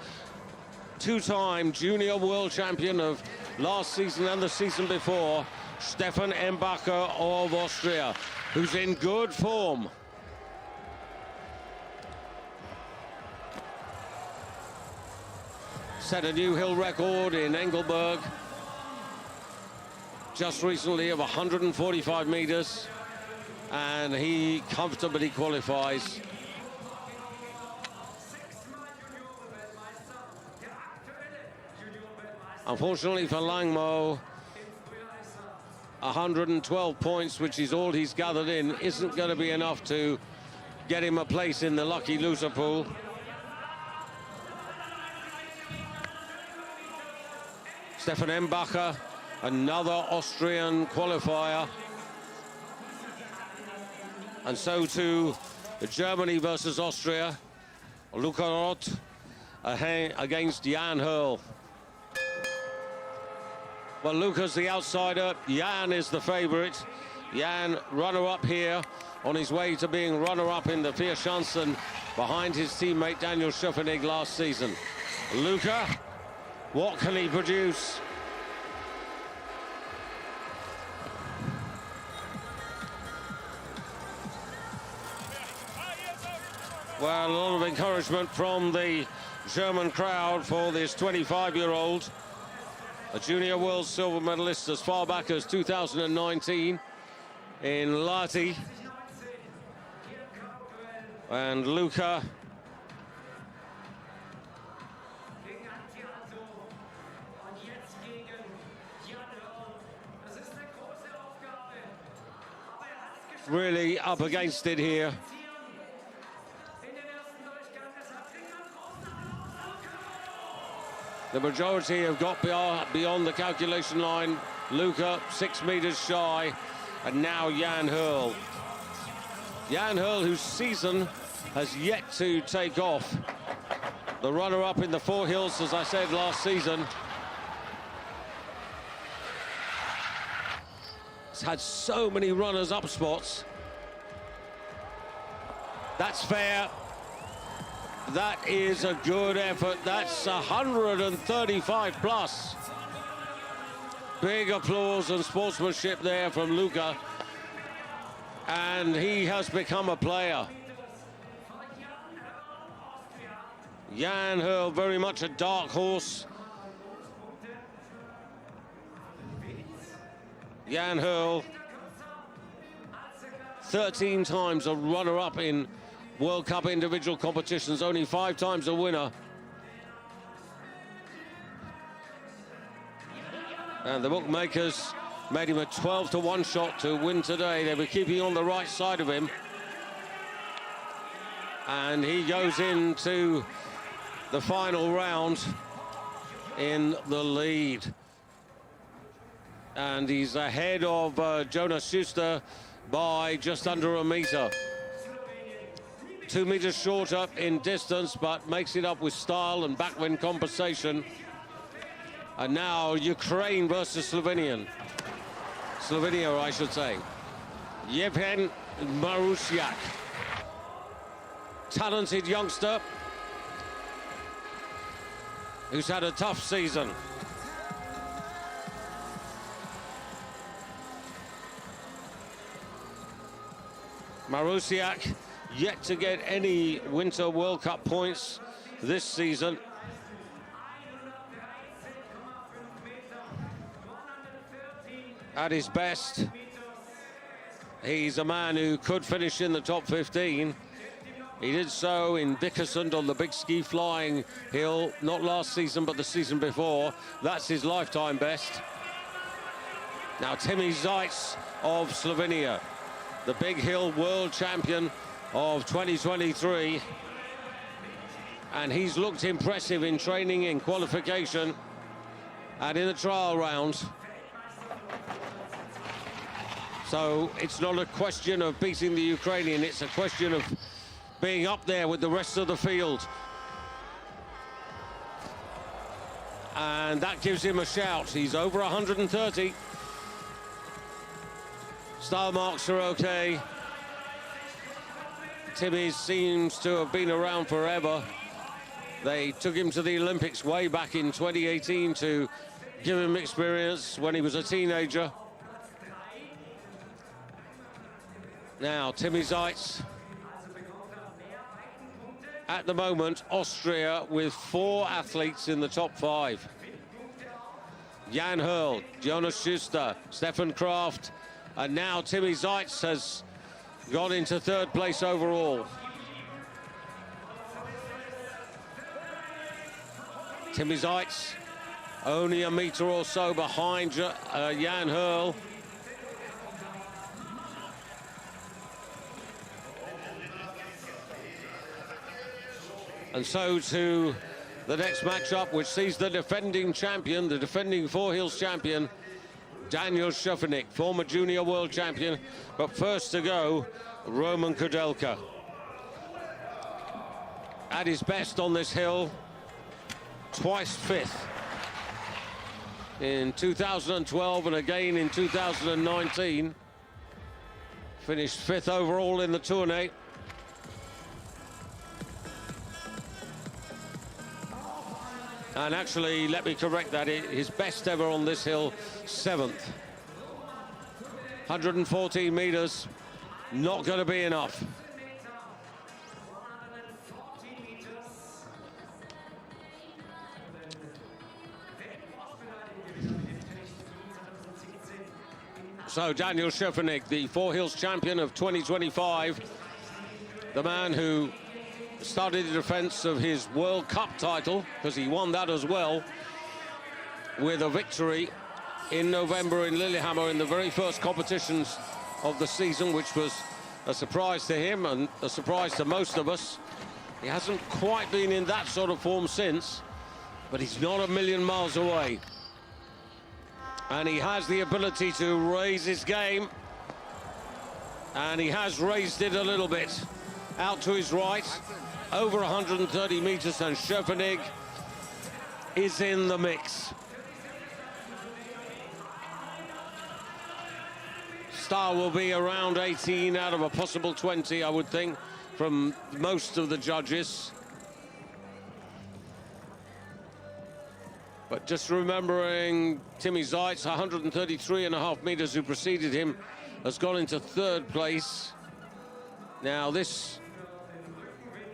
2-time junior world champion of last season and the season before, Stefan Embacher of Austria, who's in good form. Set a new hill record in Engelberg just recently of 145 meters, and he comfortably qualifies. Unfortunately for Langmo, 112 points, which is all he's gathered in, isn't going to be enough to get him a place in the lucky loser pool. Stefan Embacher, another Austrian qualifier. And so too, Germany versus Austria. Luca Roth against Jan Hurl. Well, Luca's the outsider, Jan is the favorite. Jan, runner-up here, on his way to being runner-up in the Viessmann behind his teammate Daniel Schöffenig last season. Luca, what can he produce? Well, a lot of encouragement from the German crowd for this 25-year-old, a junior world silver medalist as far back as 2019 in Lahti. And Luca Really up against it here. The majority have got beyond the calculation line. Luca 6 meters shy, and now Jan Hurl. Jan Hurl, whose season has yet to take off. The runner-up in the Four Hills, as I said last season. It's had so many runners-up spots. That's fair. That is a good effort. That's 135 plus. Big applause and sportsmanship there from Luca. And he has become a player. Jan Hurl, very much a dark horse. Jan Hurl, 13 times a runner-up in World Cup individual competitions, only 5 times a winner. And the bookmakers made him a 12-to-1 shot to win today. They were keeping on the right side of him. And he goes into the final round in the lead. And he's ahead of Jonas Schuster by just under a meter. 2 meters shorter in distance, but makes it up with style and backwind compensation. And now Ukraine versus Slovenia, I should say. Yevhen Marusiak. Talented youngster who's had a tough season. Marusiak yet to get any Winter World Cup points this season. At his best, he's a man who could finish in the top 15. He did so in Vikersund on the big ski flying hill, not last season, but the season before. That's his lifetime best. Now, Timi Zajc of Slovenia, the big hill world champion of 2023. And he's looked impressive in training, in qualification, and in the trial rounds. So it's not a question of beating the Ukrainian, it's a question of being up there with the rest of the field. And that gives him a shout. He's over 130. Style marks are okay. Timmy seems to have been around forever. They took him to the Olympics way back in 2018 to give him experience when he was a teenager. Now, Timi Zajc. At the moment, Austria with 4 athletes in the top 5. Jan Hurl, Jonas Schuster, Stefan Kraft, and now Timi Zajc has gone into 3rd place overall. Timi Zajc only a meter or so behind Jan Hurl. And so to the next matchup, which sees the defending champion, the defending Four Hills champion, Daniel Szufanik, former junior world champion. But first to go, Roman Kudelka. At his best on this hill, twice 5th. In 2012 and again in 2019. Finished 5th overall in the tourney. And actually, let me correct that, his best ever on this hill, 7th. 114 meters, not going to be enough. So Daniel Szufanik, the Four Hills champion of 2025, the man who started the defense of his World Cup title, because he won that as well, with a victory in November in Lillehammer in the very first competitions of the season, which was a surprise to him and a surprise to most of us. He hasn't quite been in that sort of form since, but he's not a million miles away. And he has the ability to raise his game, and he has raised it a little bit. Out to his right, over 130 meters, and Schöffenig is in the mix. Star will be around 18 out of a possible 20, I would think, from most of the judges. But just remembering Timmy Zeitz, 133.5 meters, who preceded him, has gone into third place. Now this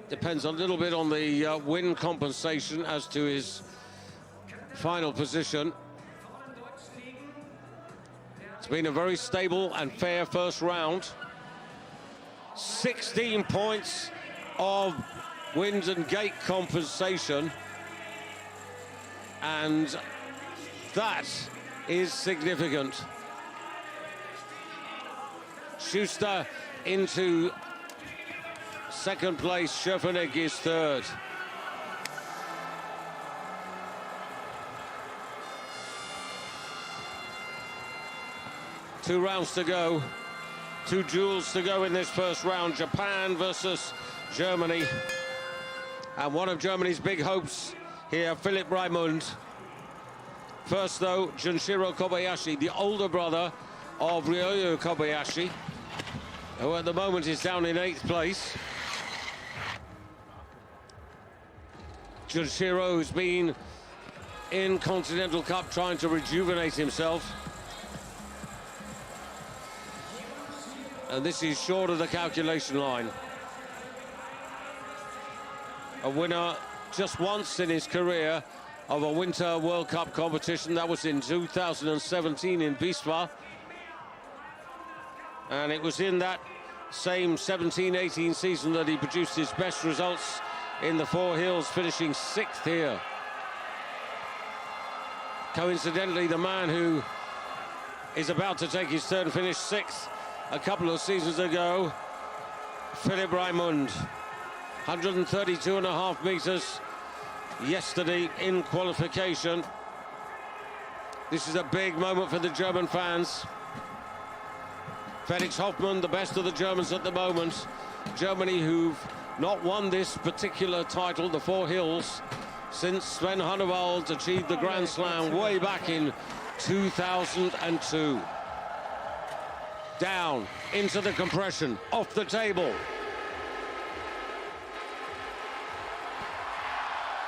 depends a little bit on the wind compensation as to his final position. It's been a very stable and fair first round. 16 points of wind and gate compensation, and that is significant. Schuster into second place, Schöffenig is third. Two rounds to go, two duels to go in this first round. Japan versus Germany. And one of Germany's big hopes here, Philipp Raimund. First though, Junshiro Kobayashi, the older brother of Ryoyo Kobayashi, who at the moment is down in 8th place. Junshiro, who's been in Continental Cup trying to rejuvenate himself. And this is short of the calculation line. A winner just once in his career of a Winter World Cup competition. That was in 2017 in Viessmann. And it was in that same 17-18 season that he produced his best results in the Four Hills, finishing 6th here. Coincidentally, the man who is about to take his turn finished 6th a couple of seasons ago, Philipp Raimund. 132.5 meters yesterday in qualification. This is a big moment for the German fans. Felix Hoffmann, the best of the Germans at the moment. Germany, who've not won this particular title, the Four Hills, since Sven Hannawald achieved the Grand Slam way back in 2002. Down into the compression, off the table.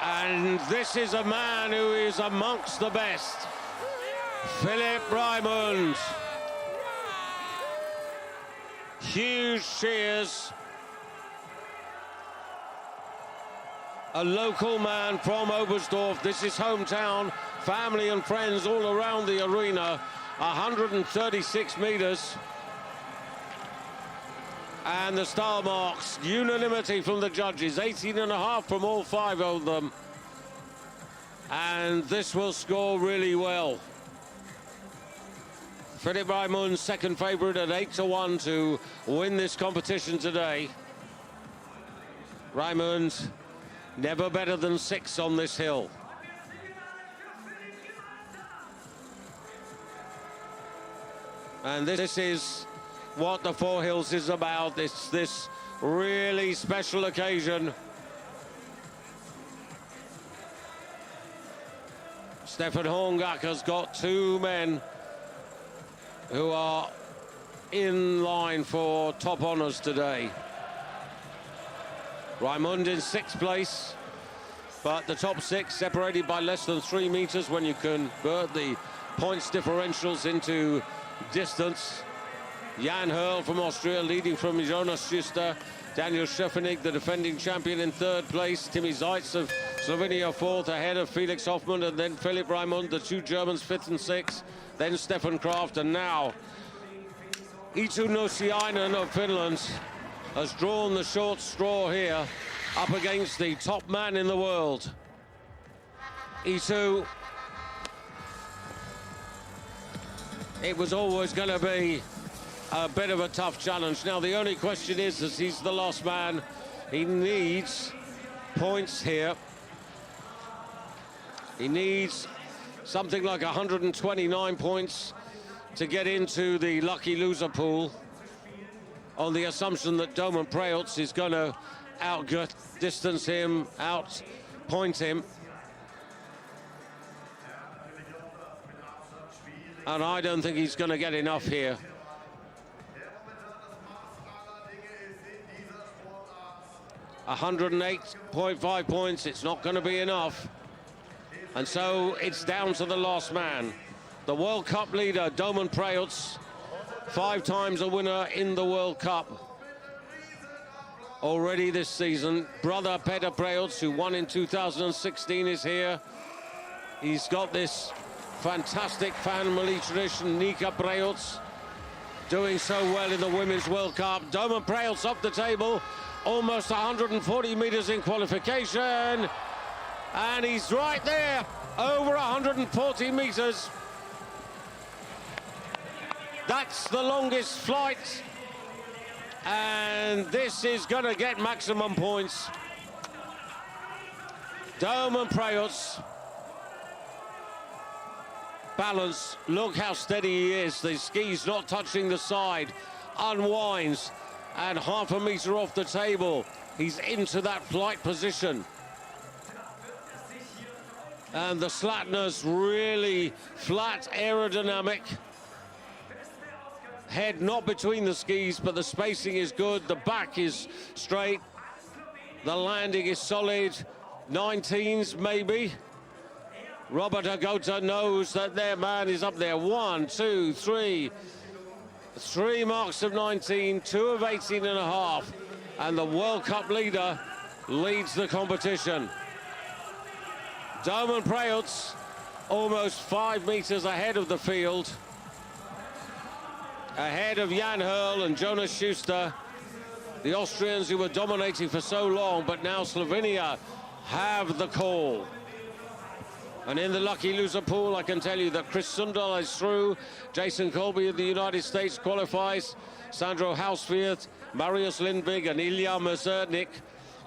And this is a man who is amongst the best. Philipp Raimund. Huge cheers. A local man from Oberstdorf. This is hometown. Family and friends all around the arena. 136 meters. And the star marks, unanimity from the judges, 18.5 from all 5 of them. And this will score really well. Philipp Raimund, second favourite at 8-1 to win this competition today. Raimund, never better than 6 on this hill. And this is what the Four Hills is about. It's this really special occasion. Stefan Horngak has got 2 men who are in line for top honours today. Raimund in 6th place, but the top 6 separated by less than 3 meters when you convert the points differentials into distance. Jan Hurl from Austria leading from Jonas Schuster. Daniel Schöffenig, the defending champion, in 3rd place. Timmy Zeitz of Slovenia 4th, ahead of Felix Hoffmann, and then Philipp Raimund, the 2 Germans 5th and 6th. Then Stefan Kraft, and now Eetu Nosiainen of Finland has drawn the short straw here up against the top man in the world. Eetu it was always going to be a bit of a tough challenge. Now, the only question is that he's the last man. He needs points here. He needs something like 129 points to get into the lucky loser pool, on the assumption that Domen Preutz is going to outdistance him, outpoint him. And I don't think he's going to get enough here. 108.5 points, it's not going to be enough. And so it's down to the last man. The World Cup leader, Domen Preutz, 5 times a winner in the World Cup already this season. Brother Peter Preutz, who won in 2016, is here. He's got this fantastic family tradition. Nika Preutz doing so well in the Women's World Cup. Domen Preutz up the table, almost 140 meters in qualification. And he's right there, over 140 meters. That's the longest flight. And this is going to get maximum points. Domen Preutz. Balance, look how steady he is. The ski's not touching the side. Unwinds, and half a meter off the table. He's into that flight position. And the Slatner's really flat, aerodynamic. Head not between the skis, but the spacing is good. The back is straight. The landing is solid. 19s maybe. Robert Agota knows that their man is up there. 1, 2, 3. 3 marks of 19, 2 of 18 and a half. And the World Cup leader leads the competition. Domen Preutz almost 5 meters ahead of the field. Ahead of Jan Hurl and Jonas Schuster, the Austrians who were dominating for so long, but now Slovenia have the call. And in the lucky loser pool, I can tell you that Chris Sundal is through. Jason Colby of the United States qualifies. Sandro Hausfeld, Marius Lindvig and Ilya Mazurnik.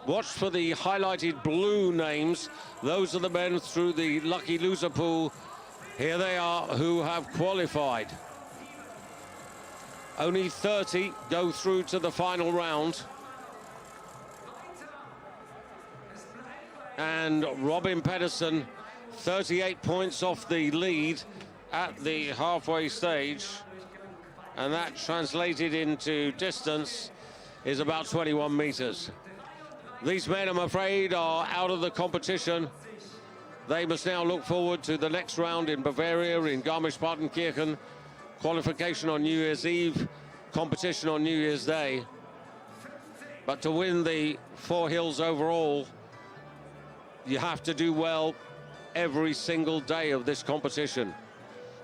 Watch for the highlighted blue names. Those are the men through the lucky loser pool. Here they are who have qualified. Only 30 go through to the final round. And Robin Pedersen, 38 points off the lead at the halfway stage. And that translated into distance is about 21 meters. These men, I'm afraid, are out of the competition. They must now look forward to the next round in Bavaria, in Garmisch-Partenkirchen. Qualification on New Year's Eve, competition on New Year's Day. But to win the 4 hills overall, you have to do well every single day of this competition.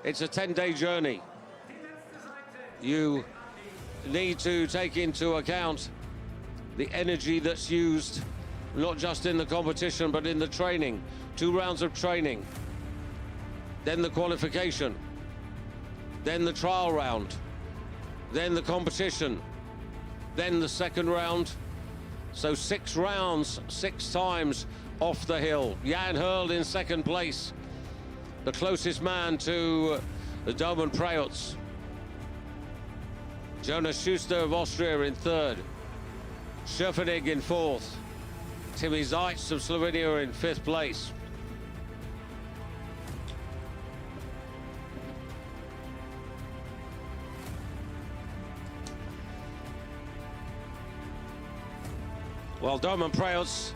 It's a 10-day journey. You need to take into account the energy that's used, not just in the competition, but in the training. 2 rounds of training, then the qualification, then the trial round, then the competition, then the second round. So 6 rounds, 6 times off the hill. Jan Hurl in second place, the closest man to Domen Preutz. Jonas Schuster of Austria in third. Schöffenig in fourth. Timmy Zeitz of Slovenia in 5th place. Well, Domen Preutz,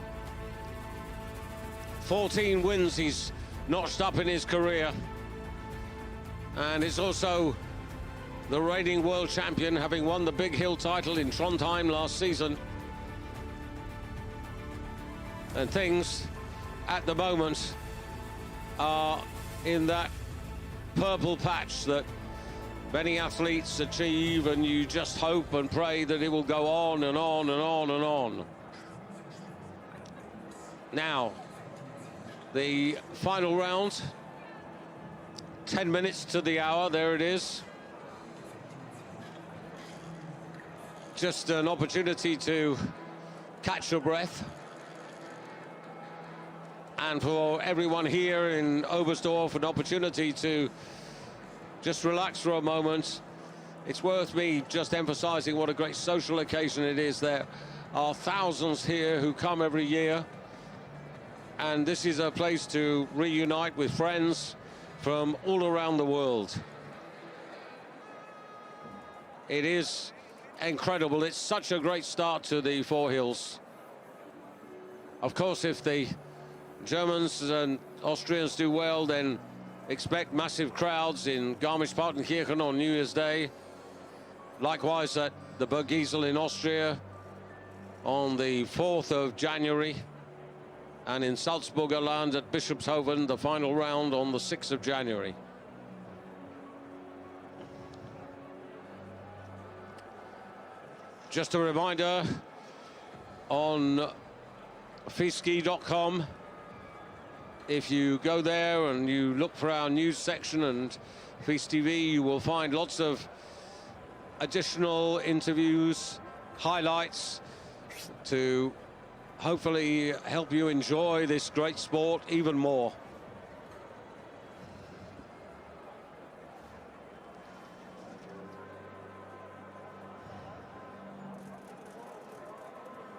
14 wins he's notched up in his career. And it's also the reigning world champion, having won the big hill title in Trondheim last season. And things at the moment are in that purple patch that many athletes achieve, and you just hope and pray that it will go on and on and on and on. Now, the final round, 10 minutes to the hour, there it is. just an opportunity to catch your breath. And for everyone here in Oberstdorf, an opportunity to just relax for a moment. It's worth me just emphasizing what a great social occasion it is. There are thousands here who come every year, and this is a place to reunite with friends from all around the world. It is incredible. It's such a great start to the Four Hills. Of course, if the Germans and Austrians do well, then expect massive crowds in Garmisch-Partenkirchen on New Year's Day. Likewise at the Bergisel in Austria on the 4th of January. And in Salzburger Land at Bischofshofen, the final round on the 6th of January. Just a reminder, on FIS.com, if you go there and you look for our news section and FIS TV, you will find lots of additional interviews, highlights to hopefully help you enjoy this great sport even more.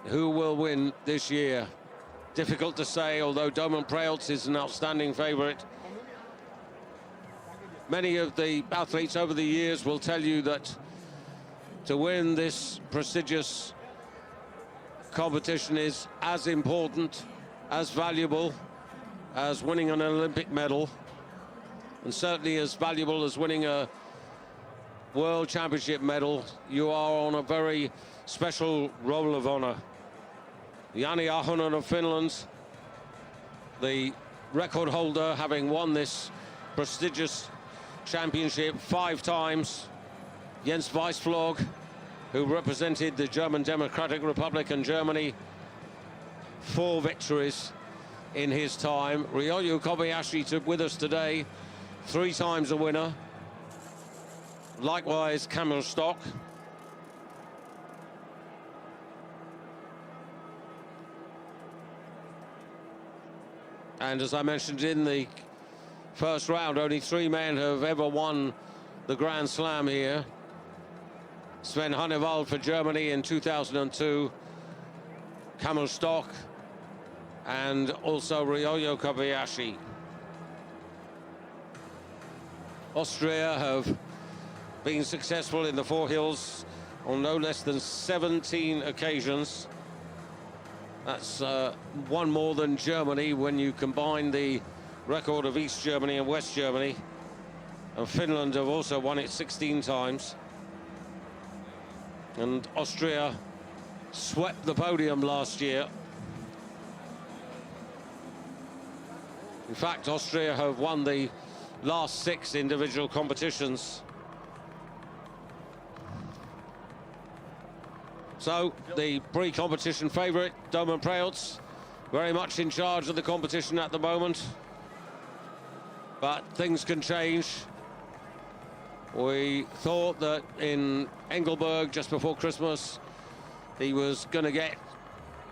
Who will win this year? Difficult to say, although Domen Preeltz is an outstanding favorite. Many of the athletes over the years will tell you that to win this prestigious competition is as important, as valuable as winning an Olympic medal, and certainly as valuable as winning a World Championship medal. You are on a very special roll of honor. Jani Ahonen of Finland, the record holder, having won this prestigious championship 5 times. Jens Weissflog, who represented the German Democratic Republic and Germany, 4 victories in his time. Ryoyu Kobayashi with us today, 3 times a winner. Likewise, Camille Stock. And as I mentioned in the first round, only 3 men have ever won the Grand Slam here. Sven Hannevald for Germany in 2002, Camille Stock, and also Ryoyu Kobayashi. Austria have been successful in the Four Hills on no less than 17 occasions. That's 1 more than Germany when you combine the record of East Germany and West Germany. And Finland have also won it 16 times. And Austria swept the podium last year. In fact, Austria have won the last 6 individual competitions. So the pre-competition favourite, Domen Preeltz, very much in charge of the competition at the moment. But things can change. We thought that in Engelberg just before Christmas he was going to get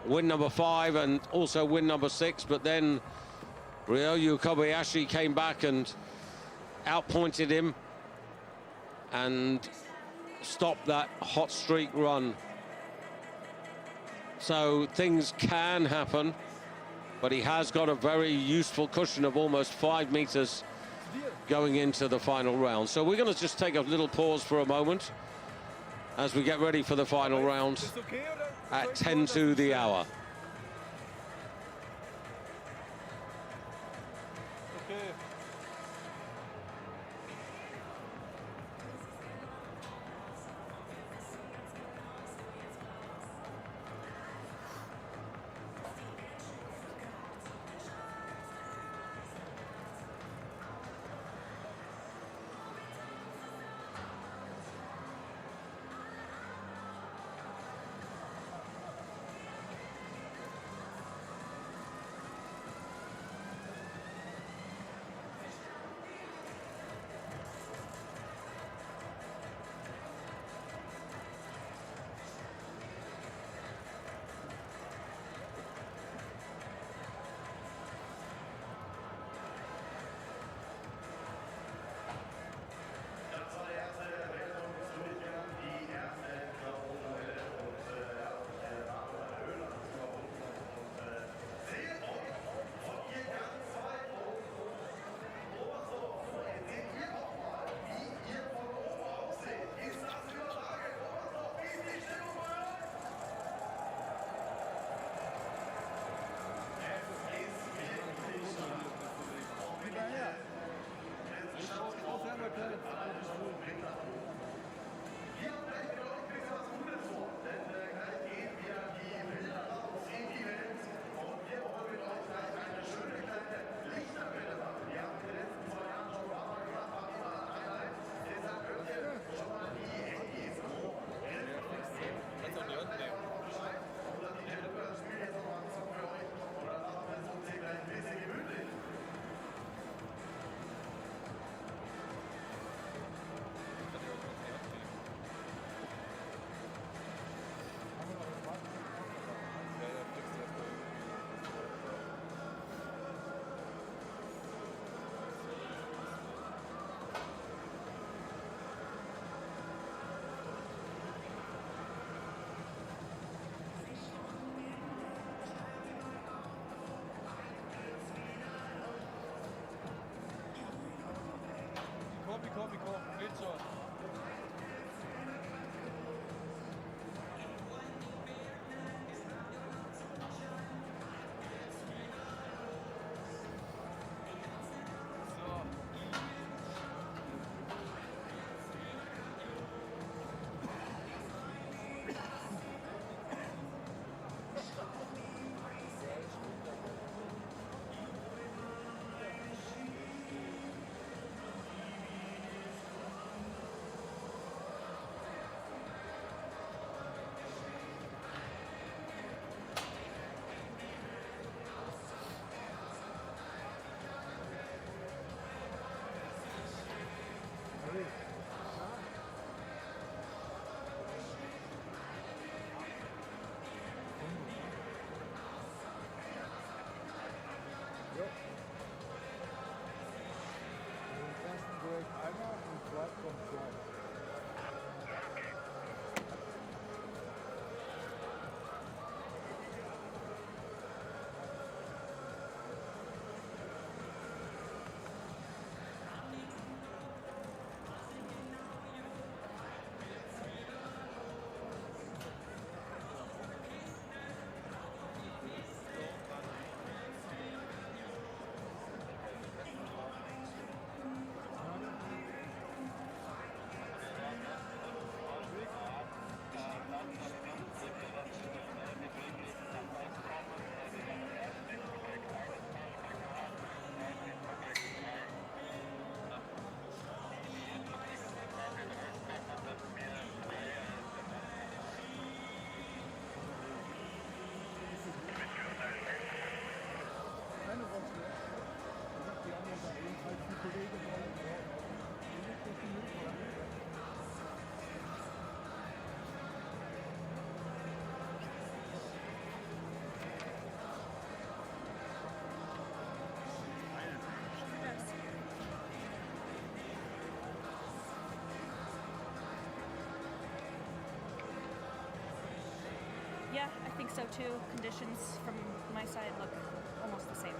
win number 5 and also win number 6, but then Ryoyu Kobayashi came back and outpointed him and stopped that hot streak run. So things can happen, but he has got a very useful cushion of almost 5 meters going into the final round. So we're going to just take a little pause for a moment as we get ready for the final round at 10 to the hour. so too. Conditions from my side look almost the same.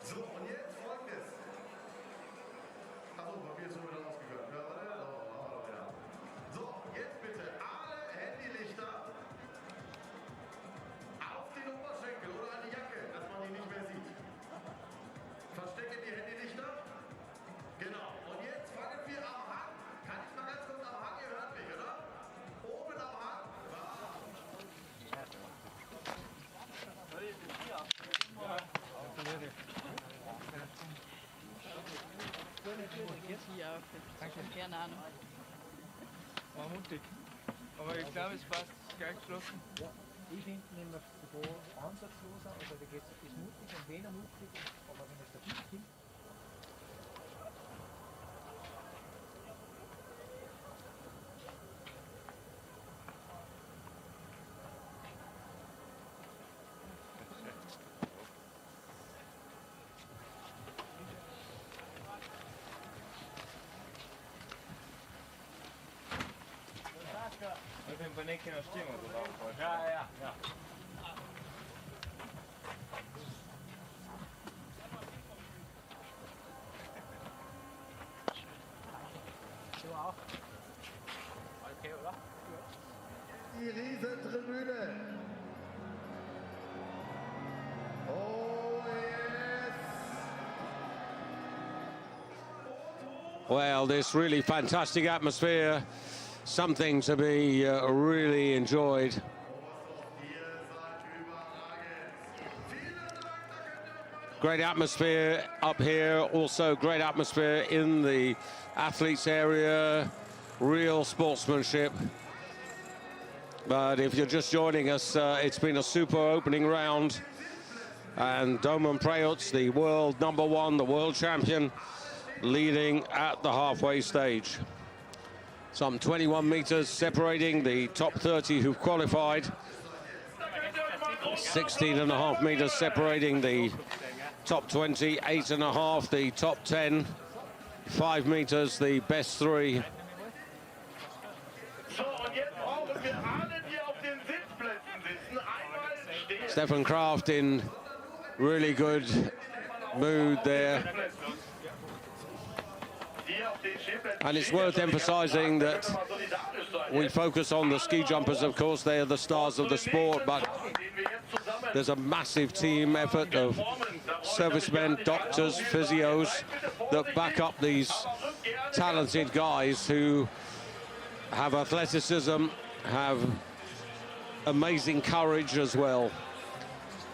So, und jetzt folgendes. Achso, bei mir ist schon wieder ausgegangen. Ja, warte, ja. So, jetzt bitte alle Handylichter auf den Oberschenkel oder an die Jacke, dass man die nicht mehr sieht. Verstecken die Handylichter. Genau. Und jetzt fangen wir am Hang. Kann ich mal ganz kurz am Hang? Ihr hört mich, oder? Oben am Hang. Keine Ahnung. War mutig. Aber ich glaube, es passt gleich geschlossen. Ja, ich finde nämlich da ansatzloser, also da geht es mutig und weniger mutig, aber wenn es da gut gibt. Ich bin bei Nick in der Stimme drauf. Ja. Du auch. Okay, oder? Die Riesentribüne. Oh yes. Well, this really fantastic atmosphere, something to be really enjoyed. Great atmosphere up here, also great atmosphere in the athletes area, real sportsmanship. But if you're just joining us, it's been a super opening round. And Domen Preutz, the world #1, the world champion, leading at the halfway stage. Some 21 meters separating the top 30 who've qualified. 16.5 meters separating the top 20, 8.5 the top 10, 5 meters the best 3, Stefan Kraft in really good mood there. And it's worth emphasizing that we focus on the ski jumpers, of course, they are the stars of the sport, but there's a massive team effort of servicemen, doctors, physios that back up these talented guys who have athleticism, have amazing courage as well.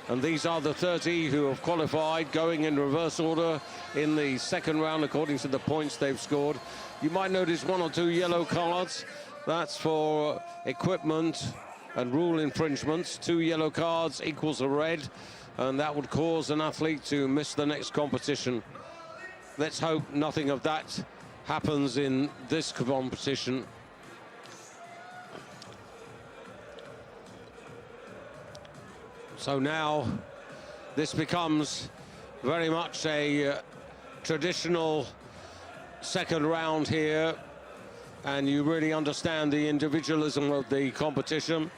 And these are the 30 who have qualified, going in reverse order in the second round according to the points they've scored. You might notice 1 or 2 yellow cards. That's for equipment and rule infringements. 2 yellow cards equals a red, and that would cause an athlete to miss the next competition. Let's hope nothing of that happens in this competition. So now this becomes very much a traditional second round here, and you really understand the individualism of the competition.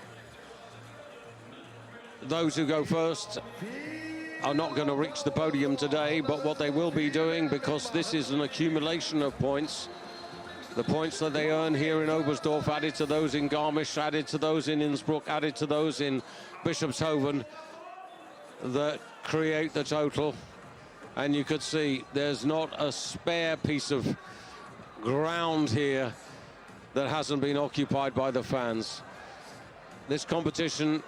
Those who go first are not going to reach the podium today, but what they will be doing, because this is an accumulation of points, the points that they earn here in Oberstdorf, added to those in Garmisch, added to those in Innsbruck, added to those in Bischofshofen, that create the total. And you could see there's not a spare piece of ground here that hasn't been occupied by the fans. This competition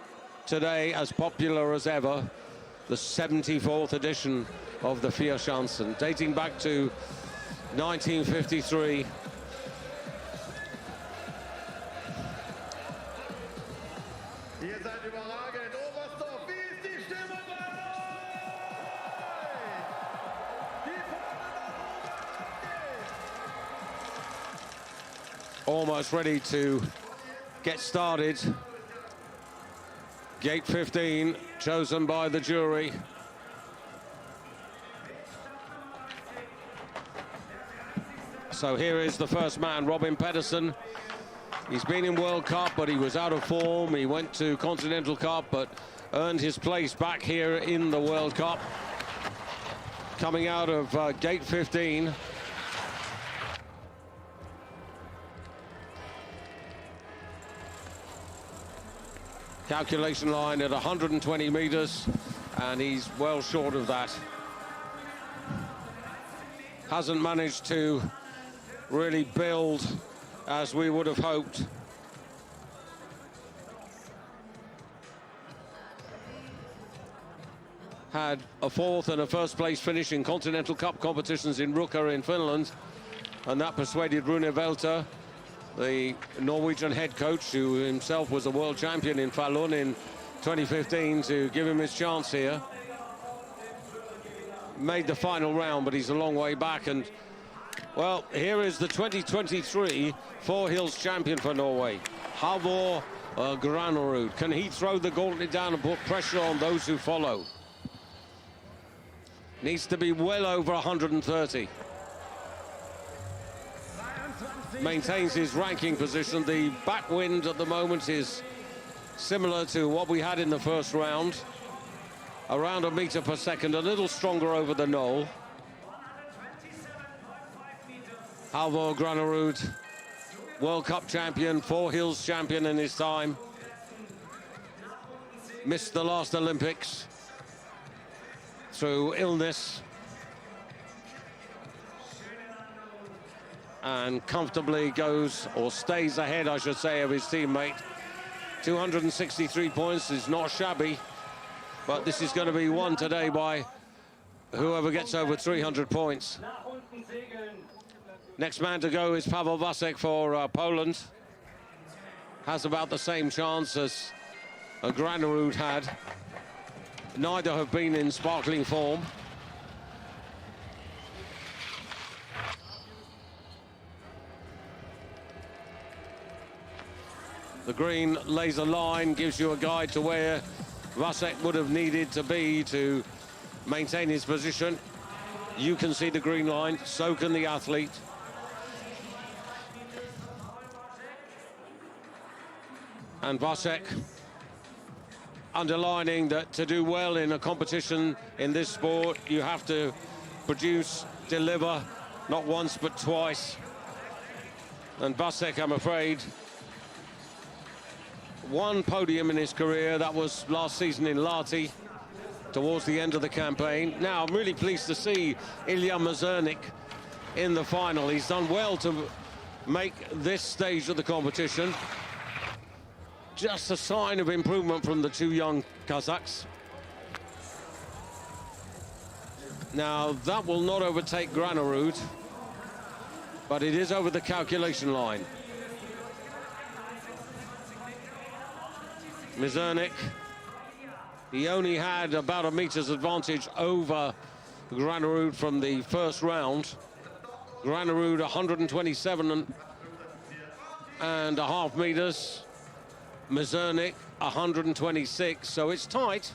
today, as popular as ever, the 74th edition of the Vierschanzen, dating back to 1953. Ihr seid überragend. Oberstdorf, wie ist die Stimmung bei euch? Die Fahne nach oben, Almost ready to get started. Gate 15, chosen by the jury. So here is the first man, Robin Pedersen. He's been in World Cup, but he was out of form. He went to Continental Cup, but earned his place back here in the World Cup. Coming out of gate 15. Calculation line at 120 meters, and he's well short of that. Hasn't managed to really build as we would have hoped. Had a 4th and a 1st place finish in Continental Cup competitions in Ruka in Finland, and that persuaded Rune Velter, the Norwegian head coach, who himself was a world champion in Falun in 2015, to give him his chance here. Made the final round, but he's a long way back. And well, here is the 2023 Four Hills champion for Norway, Halvor Granerud. Can he throw the gauntlet down and put pressure on those who follow? Needs to be well over 130. Maintains his ranking position. The backwind at the moment is similar to what we had in the first round, around a meter per second, a little stronger over the knoll. Halvor Granerud, World Cup champion, Four Hills champion in his time. Missed the last Olympics through illness, and comfortably goes, or stays ahead, I should say, of his teammate. 263 points is not shabby, but this is going to be won today by whoever gets over 300 points. Next man to go is Pavel Vasek for Poland. Has about the same chance as Granerud had. Neither have been in sparkling form. The green laser line gives you a guide to where Vasek would have needed to be to maintain his position. You can see the green line, so can the athlete. And Vasek underlining that to do well in a competition in this sport, you have to produce, deliver, not once but twice. And Vasek, I'm afraid, one podium in his career. That was last season in Lahti, towards the end of the campaign. Now, I'm really pleased to see Ilya Mazurnik in the final. He's done well to make this stage of the competition. Just a sign of improvement from the two young Kazakhs. Now, that will not overtake Granerud, but it is over the calculation line. Mazurnik, he only had about a meter's advantage over Granerud from the first round. Granerud 127.5 meters. Mazurnik 126, so it's tight.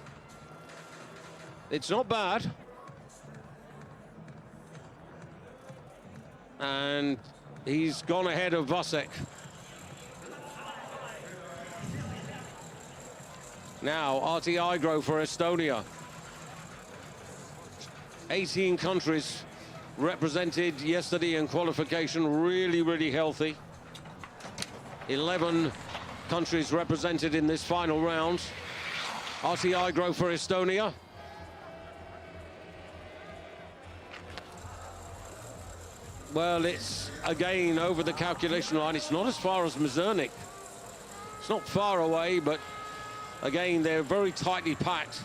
It's not bad. And he's gone ahead of Vasek. Now, Arti Igro for Estonia. 18 countries represented yesterday in qualification, really, really healthy. 11 countries represented in this final round. Arti Igro for Estonia. Well, it's again over the calculation line. It's not as far as Mazurnik. It's not far away, but again, they're very tightly packed.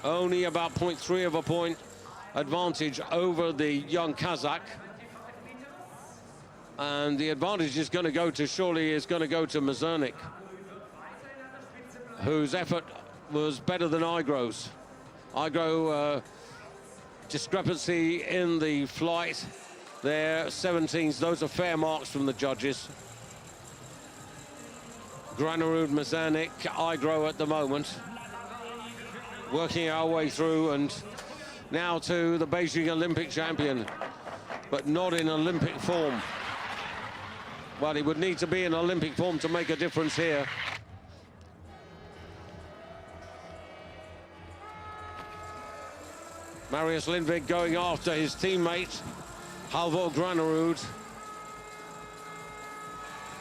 Only about 0.3 of a point advantage over the young Kazakh. And the advantage is going to go to, surely is going to go to Mazurnik, whose effort was better than Igro's. Igro, discrepancy in the flight there, 17s. Those are fair marks from the judges. Granerud, Mazurnik, Igro at the moment. Working our way through, and now to the Beijing Olympic champion, but not in Olympic form. Well, he would need to be in Olympic form to make a difference here. Marius Lindvig going after his teammate, Halvor Granerud.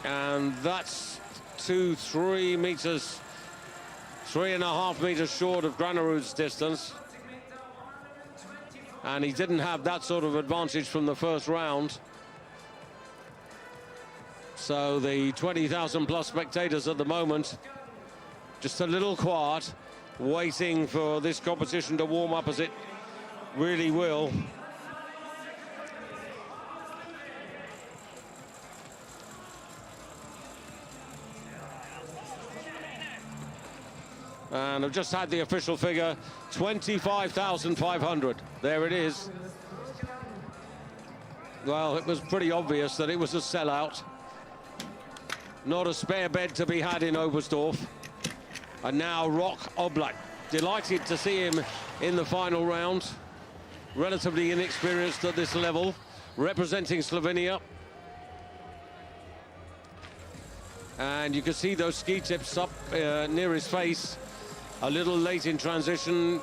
And that's 3 meters, 3.5 meters short of Granerud's distance. And he didn't have that sort of advantage from the first round. So the 20,000 plus spectators at the moment, just a little quiet, waiting for this competition to warm up, as it really will. And I've just had the official figure, 25,500. There it is. Well, it was pretty obvious that it was a sellout. Not a spare bed to be had in Oberstdorf. And now Rok Oblak. Delighted to see him in the final round. Relatively inexperienced at this level, representing Slovenia. And you can see those ski tips up near his face. A little late in transition,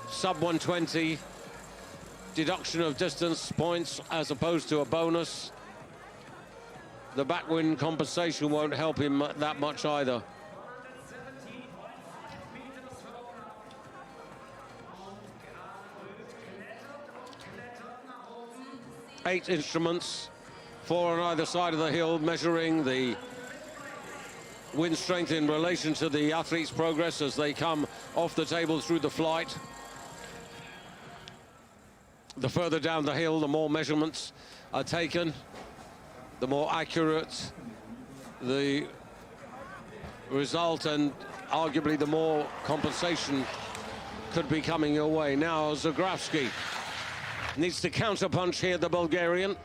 sub 120. Deduction of distance points as opposed to a bonus. The backwind compensation won't help him that much either. Eight instruments, 4 on either side of the hill, measuring the wind strength in relation to the athletes' progress as they come off the table through the flight. The further down the hill, the more measurements are taken, the more accurate the result, and arguably the more compensation could be coming your way. Now Zagravsky needs to counterpunch here, the Bulgarian.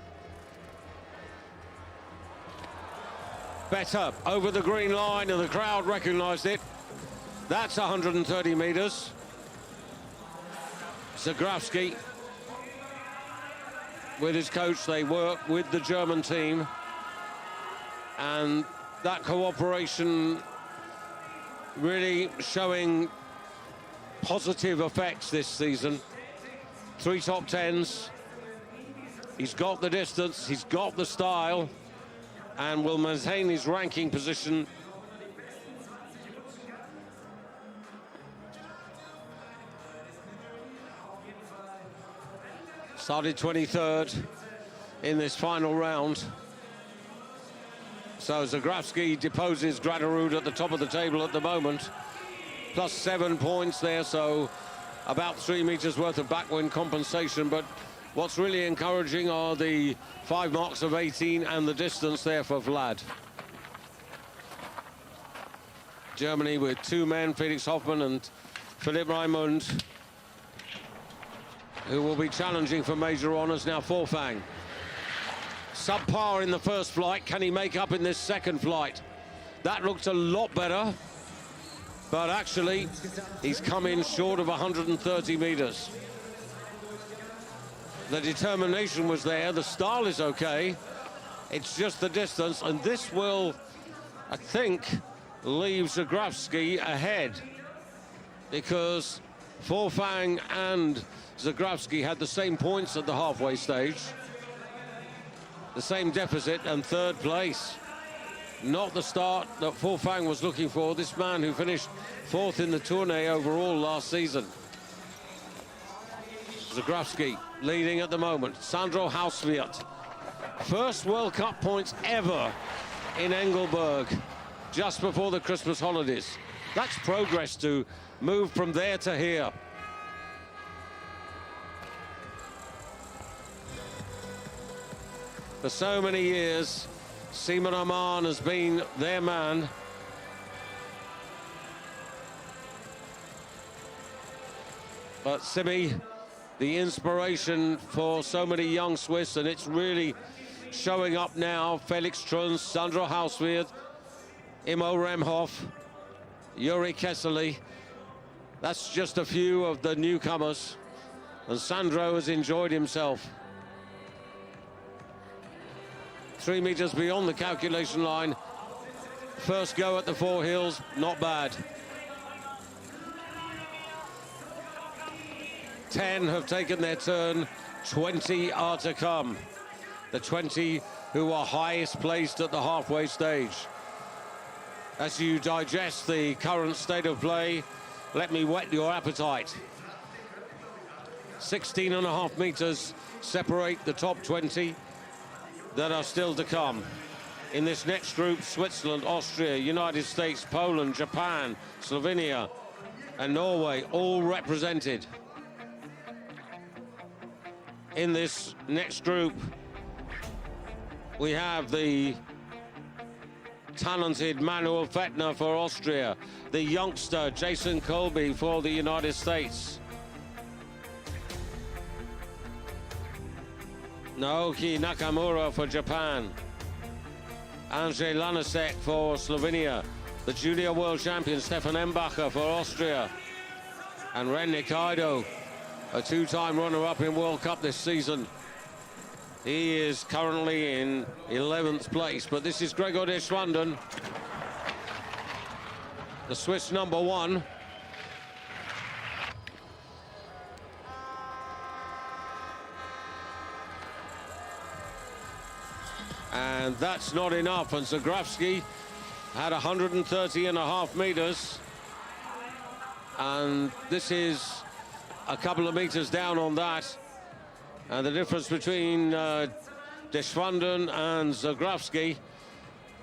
Better over the green line, and the crowd recognized it. That's 130 meters. Zagravsky with his coach, they work with the German team, and that cooperation really showing positive effects this season. 3 top 10s. He's got the distance, he's got the style, and will maintain his ranking position. Started 23rd in this final round. So Zagrawski deposes Granerud at the top of the table at the moment. Plus 7 points there, so about 3 meters worth of backwind compensation. But what's really encouraging are the 5 marks of 18 and the distance there for Vlad. Germany with 2 men, Felix Hoffmann and Philipp Raimund, who will be challenging for major honours. Now Forfang. Subpar in the first flight. Can he make up in this second flight? That looked a lot better. But actually, he's come in short of 130 meters. The determination was there. The style is okay. It's just the distance. And this will, I think, leave Zagrawski ahead, because Forfang and Zagrawski had the same points at the halfway stage, the same deficit, and 3rd place. Not the start that Forfang was looking for, this man who finished 4th in the tournée overall last season. Zagrawski leading at the moment. Sandro Hauswirth. First World Cup points ever in Engelberg just before the Christmas holidays. That's progress to move from there to here. For so many years, Simon Aman has been their man. But Simi, the inspiration for so many young Swiss, and it's really showing up now. Felix Truns, Sandro Hauswirth, Immo Remhoff, Yuri Kessely. That's just a few of the newcomers, and Sandro has enjoyed himself. 3 meters beyond the calculation line. First go at the 4 hills, not bad. 10 have taken their turn, 20 are to come. The 20 who are highest placed at the halfway stage. As you digest the current state of play, let me whet your appetite. 16.5 meters separate the top 20 that are still to come. In this next group, Switzerland, Austria, United States, Poland, Japan, Slovenia, and Norway, all represented. In this next group, we have the talented Manuel Fettner for Austria, the youngster Jason Colby for the United States, Naoki Nakamura for Japan, Andrzej Lanasek for Slovenia, the junior world champion Stefan Embacher for Austria, and Ren Nikaido, a 2-time runner-up in World Cup this season. He is currently in 11th place, but this is Gregor Deschwanden, the Swiss number 1. And that's not enough, and Zagrawski had 130.5 meters, and this is a couple of meters down on that, and the difference between Deschwanden and Zagrawski,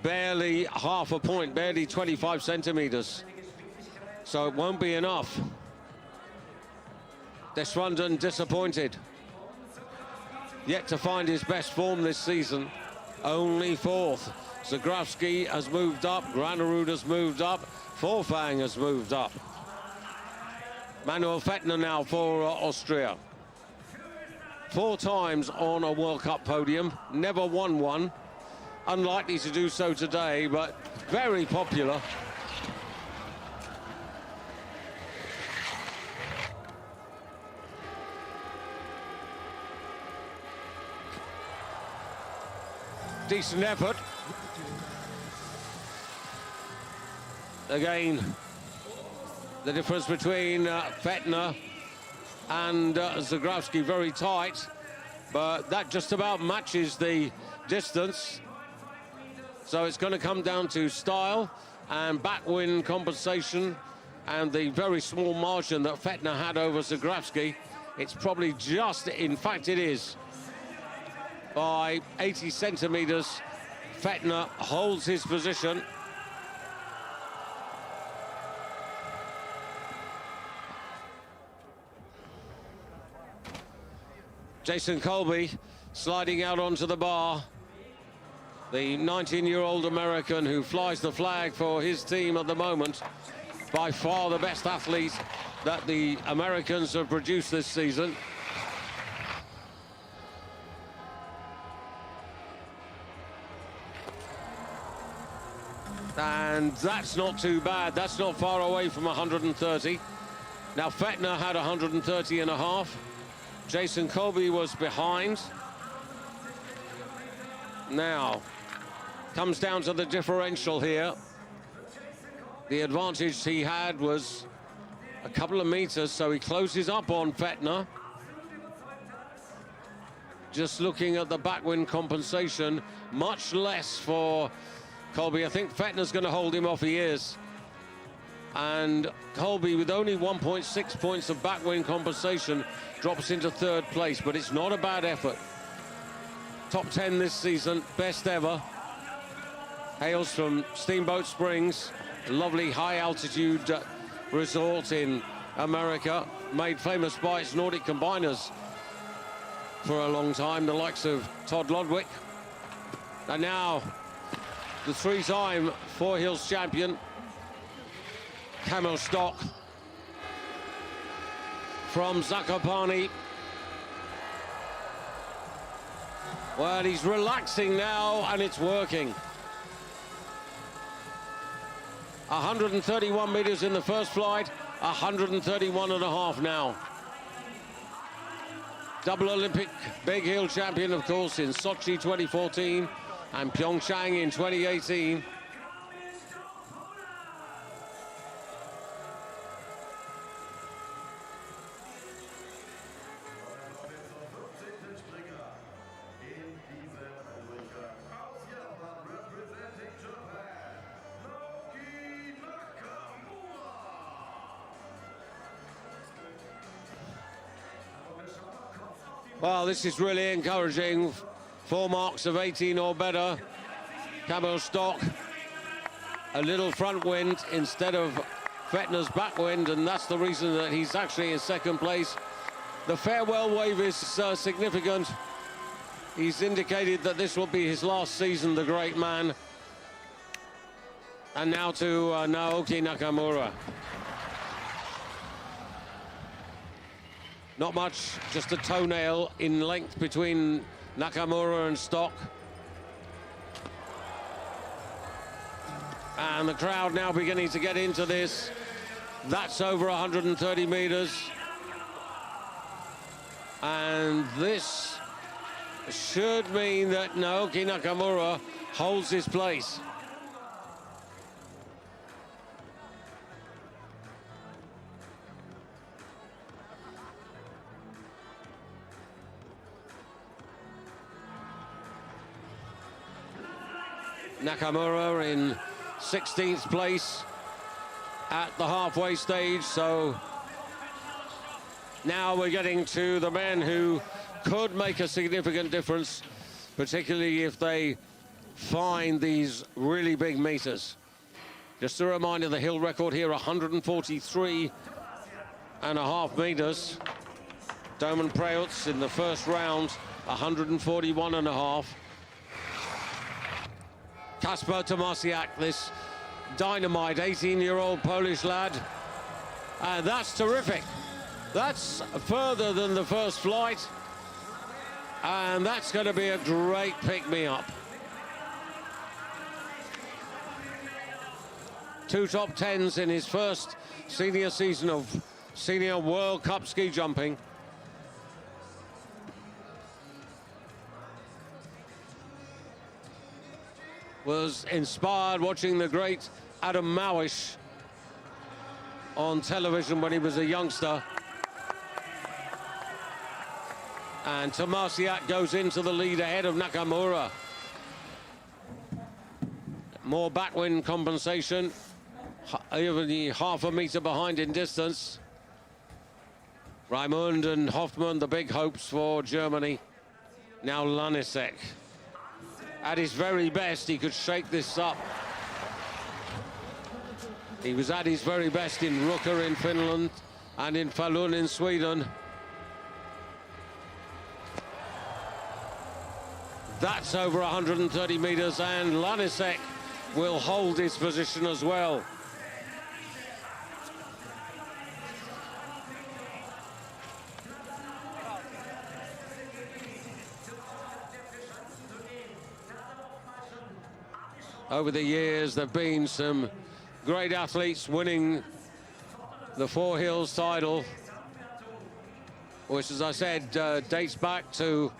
barely half a point, barely 25 centimeters, so it won't be enough. Deschwanden disappointed, yet to find his best form this season. Only 4th. Zagrawski has moved up, Granerud has moved up, Forfang has moved up. Manuel Fettner now for Austria. 4 times on a World Cup podium, never won one. Unlikely to do so today, but very popular. Decent effort. Again, The difference between Fettner and Zagrawski very tight, but that just about matches the distance. So it's going to come down to style and backwind compensation and the very small margin that Fettner had over Zagrawski. It's probably just, in fact it is, by 80 centimeters. Fettner holds his position. Jason Colby sliding out onto the bar. The 19-year-old American who flies the flag for his team at the moment. By far the best athlete that the Americans have produced this season. And that's not too bad. That's not far away from 130. Now Fettner had 130 and a half. Jason Colby was behind. Now, comes down to the differential here. The advantage he had was a couple of meters, so he closes up on Fettner. Just looking at the backwind compensation, much less for Colby. I think Fettner's going to hold him off, he is. And Colby, with only 1.6 points of backwind compensation, drops into third place, but it's not a bad effort. Top 10 this season, best ever. Hails from Steamboat Springs, a lovely high-altitude resort in America, made famous by its Nordic Combiners for a long time, the likes of Todd Lodwick. And now, the three-time Four Hills champion, Kamil Stock from Zakopane. Well, he's relaxing now, and it's working. 131 meters in the first flight, 131 and a half now. Double Olympic big hill champion, of course, in Sochi 2014 and Pyeongchang in 2018. Well, this is really encouraging. 4 marks of 18 or better. Kamil Stock, a little front wind instead of Fettner's backwind, and that's the reason that he's actually in second place. The farewell wave is significant. He's indicated that this will be his last season, the great man. And now to Naoki Nakamura. Not much, just a toenail in length between Nakamura and Stock. And the crowd now beginning to get into this. That's over 130 meters. And this should mean that Naoki Nakamura holds his place. Nakamura in 16th place at the halfway stage, so now we're getting to the men who could make a significant difference, particularly if they find these really big meters. Just a reminder, the hill record here, 143.5 meters. Doman Preutz in the first round, 141.5. Kasper Tomasiak, this dynamite 18-year-old Polish lad. And that's terrific. That's further than the first flight. And that's going to be a great pick-me-up. 2 top 10s in his first senior season of Senior World Cup ski jumping. Was inspired watching the great Adam Małysz on television when he was a youngster. And Tomasiak goes into the lead ahead of Nakamura. More backwind compensation, even half a meter behind in distance. Raimund and Hoffmann, the big hopes for Germany. Now Lanisek. At his very best, he could shake this up. He was at his very best in Ruka in Finland and in Falun in Sweden. That's over 130 meters, and Lanisek will hold his position as well. Over the years, there have been some great athletes winning the Four Hills title, which, as I said, dates back to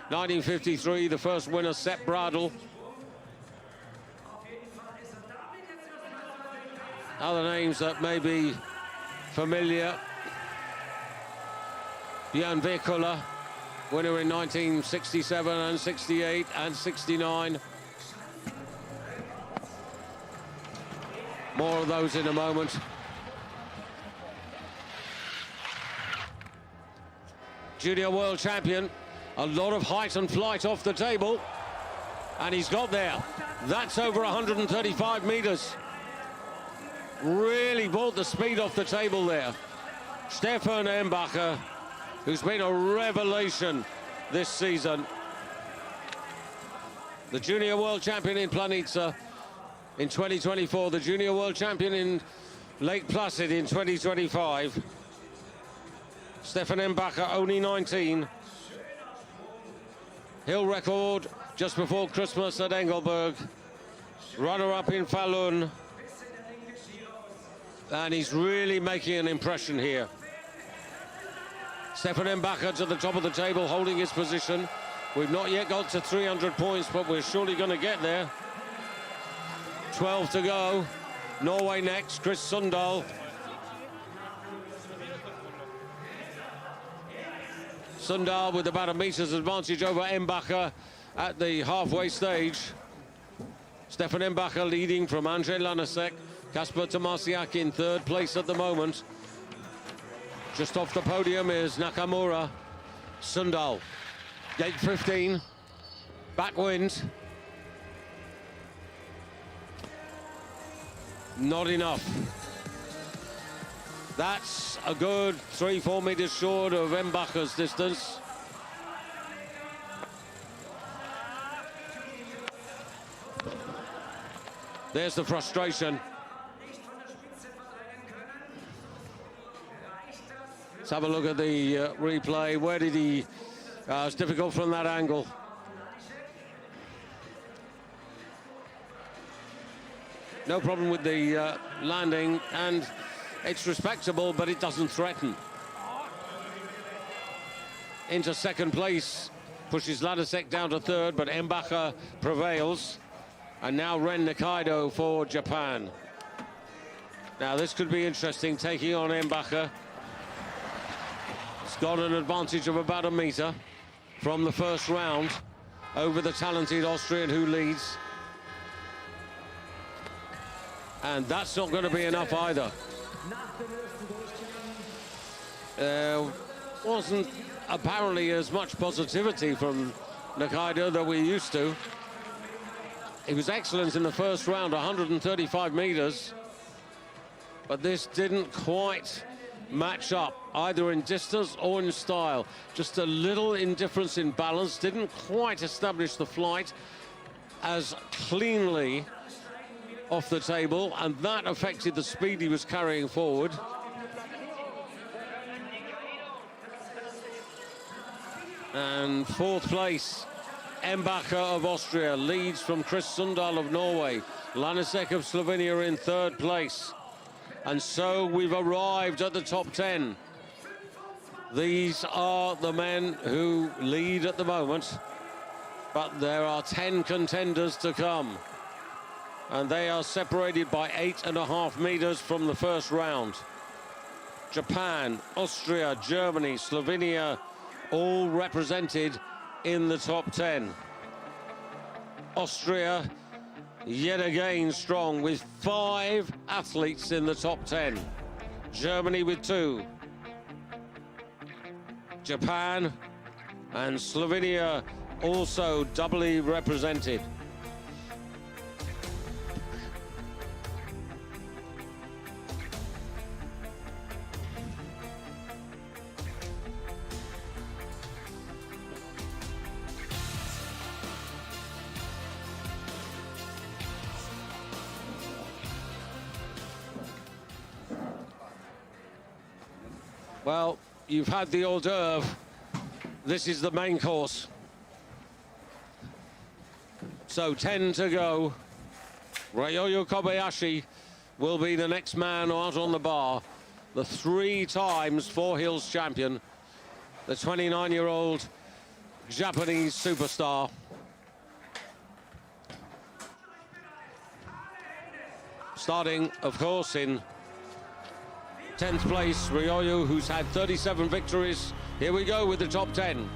1953, the first winner, Sepp Bradl. Other names that may be familiar: Björn Vekula, winner in 1967 and 68 and 69. More of those in a moment. Junior world champion. A lot of height and flight off the table. And he's got there. That's over 135 meters. Really brought the speed off the table there. Stefan Embacher, who's been a revelation this season. The junior world champion in Planica in 2024, the junior world champion in Lake Placid in 2025. Stefan Embacher, only 19. Hill record just before Christmas at Engelberg. Runner-up in Falun. And he's really making an impression here. Stefan Embacher to the top of the table, holding his position. We've not yet got to 300 points, but we're surely going to get there. 12 to go. Norway next, Chris Sundal. Sundal with about a meter's advantage over Embacher at the halfway stage. Stefan Embacher leading from Andrzej Lanisek. Kasper Tomasiak in third place at the moment. Just off the podium is Nakamura. Sundal, gate 15, backwind. Not enough. That's a good 3-4 meters short of Embacher's distance. There's the frustration. Let's have a look at the replay. Where did he... it's difficult from that angle. No problem with the landing, and it's respectable, but it doesn't threaten. Into second place, pushes Lanisek down to third, but Embacher prevails. And now Ren Nikaido for Japan. Now this could be interesting, taking on Embacher. He's got an advantage of about a meter from the first round over the talented Austrian who leads. And that's not going to be enough either. Wasn't apparently as much positivity from Nikaido that we're used to. He was excellent in the first round, 135 meters. But this didn't quite match up, either in distance or in style. Just a little indifference in balance, didn't quite establish the flight as cleanly off the table, and that affected the speed he was carrying forward. And fourth place, Embacher of Austria leads from Chris Sundal of Norway. Lanisek of Slovenia in third place. And so we've arrived at the top 10. These are the men who lead at the moment, but there are 10 contenders to come. And they are separated by 8.5 meters from the first round. Japan, Austria, Germany, Slovenia, all represented in the top 10. Austria, yet again strong, with 5 athletes in the top 10. Germany with 2. Japan and Slovenia also doubly represented. Well, you've had the hors d'oeuvre. This is the main course. So 10 to go. Ryoyo Kobayashi will be the next man out on the bar. The 3 times Four Hills champion. The 29-year-old Japanese superstar. Starting, of course, in 10th place, Ryoyo, who's had 37 victories. Here we go with the top 10.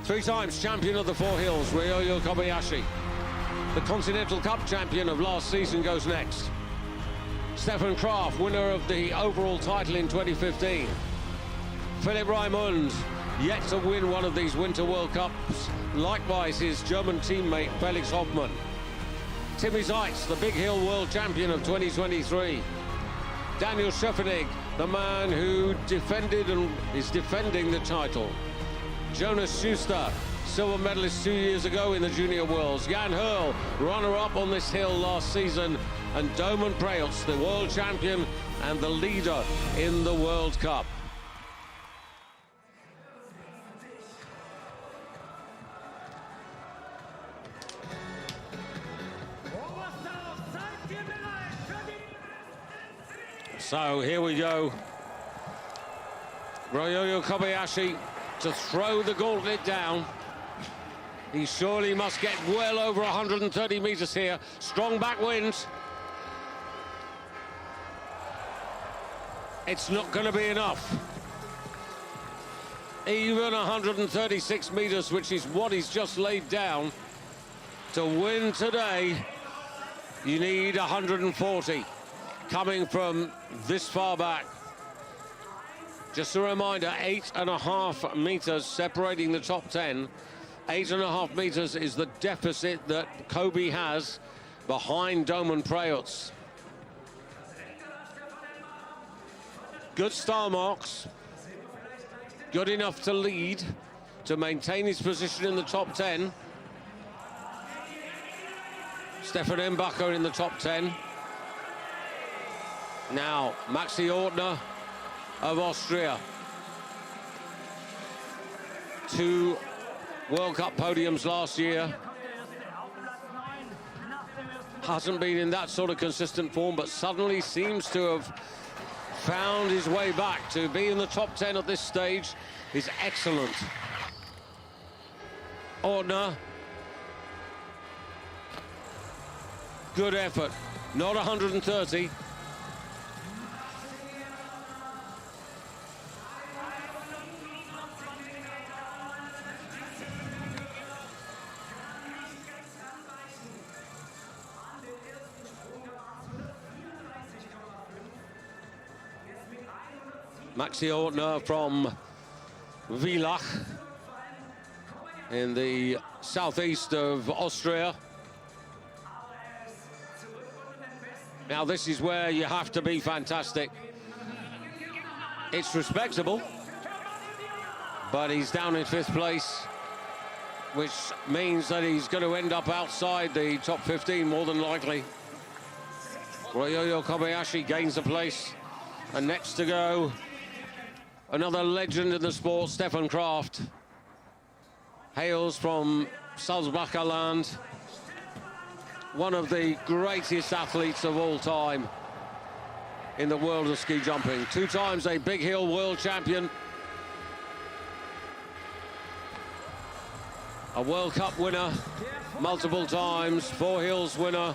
3 times champion of the Four Hills, Ryoyo Kobayashi. The Continental Cup champion of last season goes next. Stefan Kraft, winner of the overall title in 2015. Philipp Raimund, yet to win one of these Winter World Cups. Likewise, his German teammate, Felix Hoffmann. Timmy Zeitz, the Big Hill World Champion of 2023. Daniel Schöffenig, the man who defended and is defending the title. Jonas Schuster, silver medalist 2 years ago in the Junior Worlds. Jan Hurl, runner-up on this hill last season. And Domen Preutz, the world champion and the leader in the World Cup. So here we go. Ryoyo Kobayashi to throw the gauntlet down. He surely must get well over 130 meters here. Strong backwind. It's not going to be enough. Even 136 meters, which is what he's just laid down. To win today, you need 140. Coming from this far back. Just a reminder, 8.5 meters separating the top 10. 8.5 meters is the deficit that Kobe has behind Domen Preutz. Good star marks. Good enough to lead, to maintain his position in the top 10. Stefan Embacher in the top 10. Now, Maxi Ortner of Austria. 2 World Cup podiums last year. Hasn't been in that sort of consistent form, but suddenly seems to have found his way back. To be in the top 10 at this stage is excellent. Ortner. Good effort. Not 130. Maxi Ortner from Villach in the southeast of Austria. Now this is where you have to be fantastic. It's respectable, but he's down in 5th place, which means that he's going to end up outside the top 15 more than likely. Ryoyo Kobayashi gains a place, and next to go, another legend in the sport, Stefan Kraft. Hails from Salzbacher land. One of the greatest athletes of all time in the world of ski jumping. 2 times a Big Hill world champion. A World Cup winner multiple times, Four Hills winner.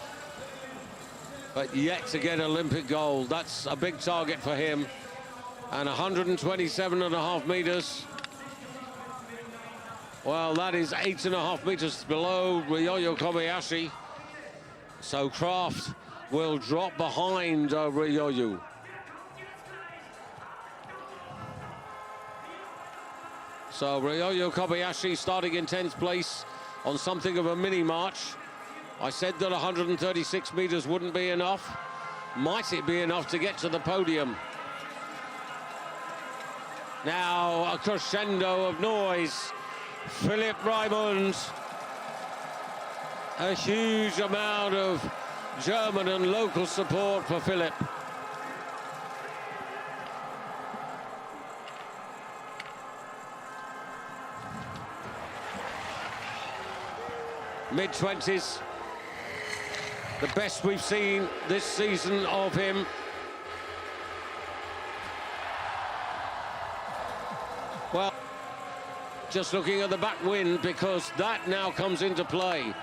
but yet to get Olympic gold. That's a big target for him. And 127.5 meters. Well, that is 8.5 meters below Ryoyo Kobayashi. So Kraft will drop behind Ryoyo. So Ryoyo Kobayashi starting in 10th place on something of a mini march. I said that 136 meters wouldn't be enough. Might it be enough to get to the podium? Now a crescendo of noise. Philipp Raimund. A huge amount of German and local support for Philipp. Mid-20s. The best we've seen this season of him. Well, just looking at the back wind, because that now comes into play.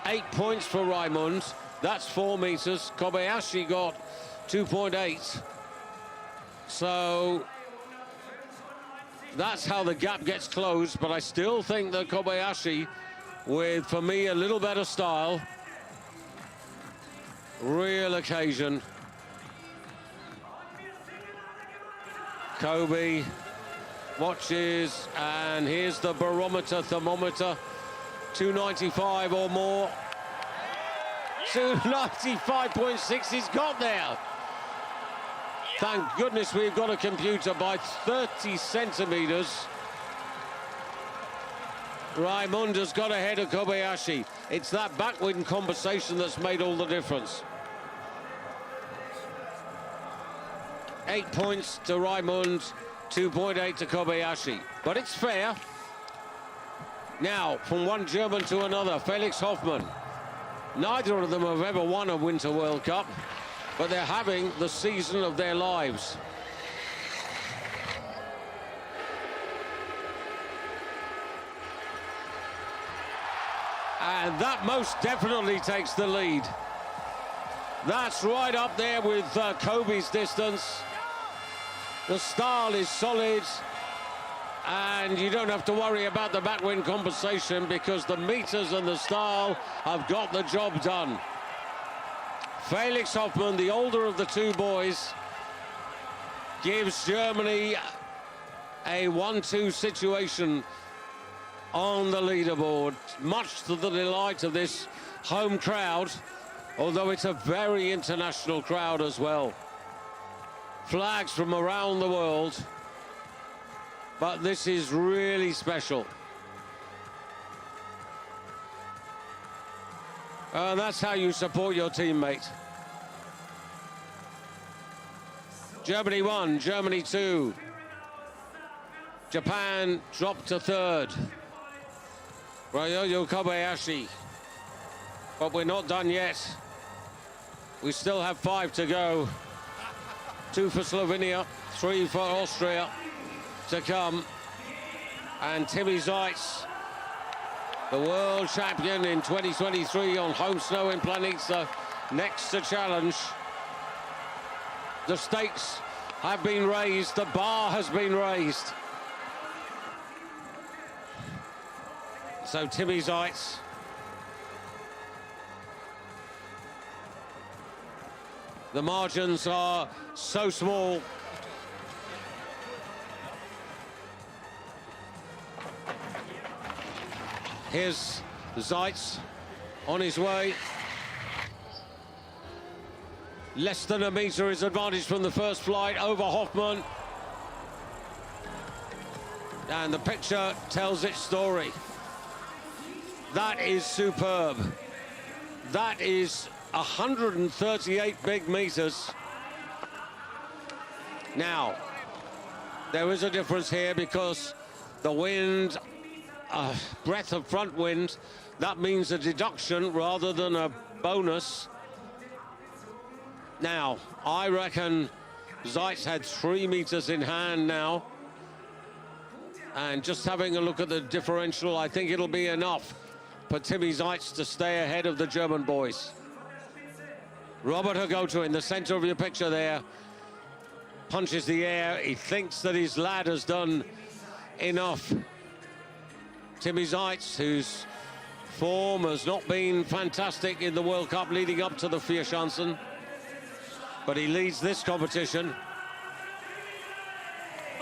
8 points for Raimund. That's 4 meters. Kobayashi got 2.8. So that's how the gap gets closed. But I still think that Kobayashi, with, for me, a little better style, real occasion. Kobe watches, and here's the barometer, thermometer, 295 or more. 295.6 he's got there. Thank goodness we've got a computer. By 30 centimeters. Raimund has got ahead of Kobayashi. It's that backwind compensation that's made all the difference. 8 points to Raimund, 2.8 to Kobayashi. But it's fair. Now, from one German to another, Felix Hoffmann. Neither of them have ever won a Winter World Cup, but they're having the season of their lives. And that most definitely takes the lead. That's right up there with Kobe's distance. The style is solid, and you don't have to worry about the backwind compensation because the meters and the style have got the job done. Felix Hoffmann, the older of the two boys, gives Germany a 1-2 situation on the leaderboard, much to the delight of this home crowd, although it's a very international crowd as well. Flags from around the world, but this is really special. And that's how you support your teammate. Germany 1, Germany 2. Japan dropped to 3rd. Ryoyo Kobayashi. But we're not done yet. We still have 5 to go. 2 for Slovenia, 3 for Austria to come. And Timmy Zeitz, the world champion in 2023 on home snow in Planica, next to challenge. The stakes have been raised, the bar has been raised. So Timmy Zeitz. The margins are so small. Here's Zeitz on his way. Less than a meter is advantage from the first flight over Hoffmann. And the picture tells its story. That is superb. That is 138 big meters. Now, there is a difference here because the wind, breath of front wind, that means a deduction rather than a bonus. Now, I reckon Zeitz had 3 meters in hand now. And just having a look at the differential, I think it'll be enough for Timmy Zeitz to stay ahead of the German boys. Robert Hagoto in the center of your picture there. Punches the air. He thinks that his lad has done enough. Timmy Zeitz, whose form has not been fantastic in the World Cup leading up to the Viessmann, but he leads this competition.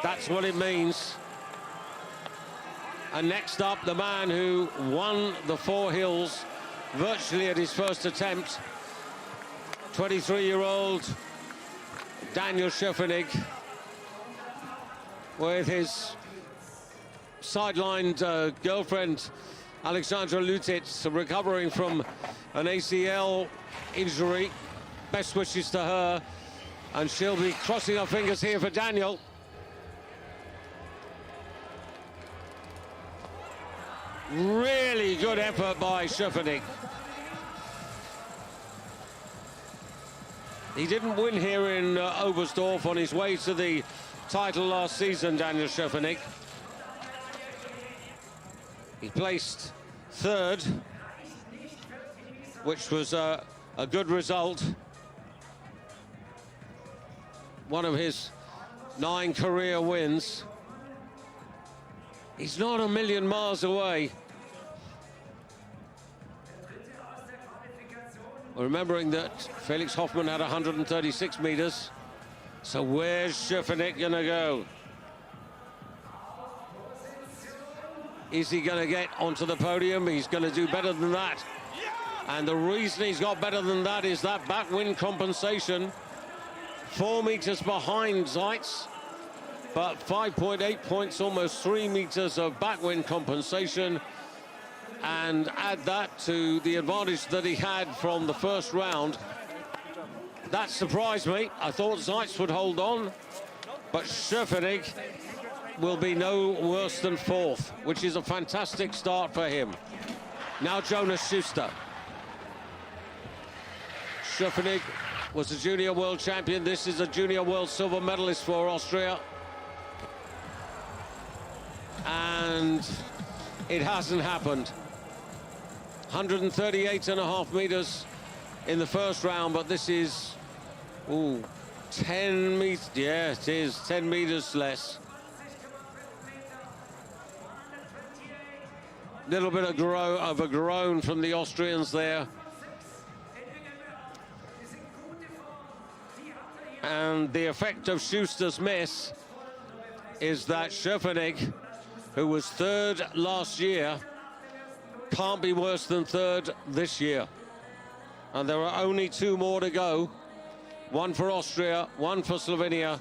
That's what it means. And next up, the man who won the 4 hills virtually at his first attempt, 23-year-old Daniel Schöffenig, with his sidelined girlfriend Alexandra Lutitz recovering from an ACL injury. Best wishes to her, and she'll be crossing her fingers here for Daniel. Really good effort by Schöffenig. He didn't win here in Oberstdorf on his way to the title last season, Daniel Schöffenig. He placed 3rd, which was a good result. One of his 9 career wins. He's not a million miles away. Remembering that Felix Hoffmann had 136 meters. So where's Schöffenig gonna go? Is he gonna get onto the podium? He's gonna do better than that. And the reason he's got better than that is that backwind compensation. 4 meters behind Zeitz, but 5.8 points, almost 3 meters of backwind compensation. And add that to the advantage that he had from the first round. That surprised me. I thought Zeitz would hold on, but Schöffenig will be no worse than 4th, which is a fantastic start for him. Now Jonas Schuster. Schöffenig was a junior world champion. This is a junior world silver medalist for Austria. And it hasn't happened. 138.5 meters in the first round, but this is 10 meters. Yeah, it is 10 meters less. Little bit of a groan from the Austrians there. And the effect of Schuster's miss is that Schöffenig, who was 3rd last year, can't be worse than 3rd this year. And there are only 2 more to go. 1 for Austria, 1 for Slovenia.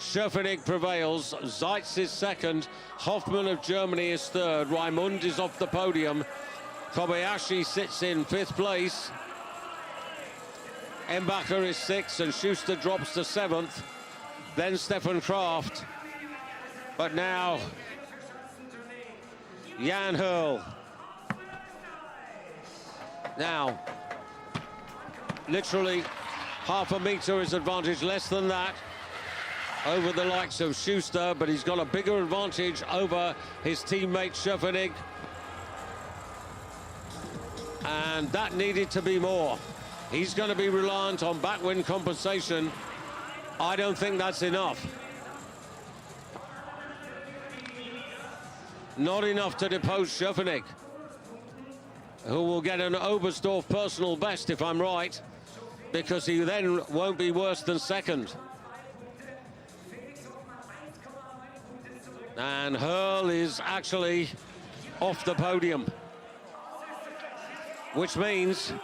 Schöffenig prevails. Zeitz is 2nd. Hoffmann of Germany is 3rd. Raimund is off the podium. Kobayashi sits in 5th place. Embacher is 6th, and Schuster drops to 7th. Then Stefan Kraft. But now Jan Hurl. Now, literally half a meter is advantage, less than that, over the likes of Schuster, but he's got a bigger advantage over his teammate Schöffenig. And that needed to be more. He's going to be reliant on backwind compensation. I don't think that's enough. Not enough to depose Schöffenig, who will get an Oberstdorf personal best, if I'm right, because he then won't be worse than 2nd. And Hurl is actually off the podium, which means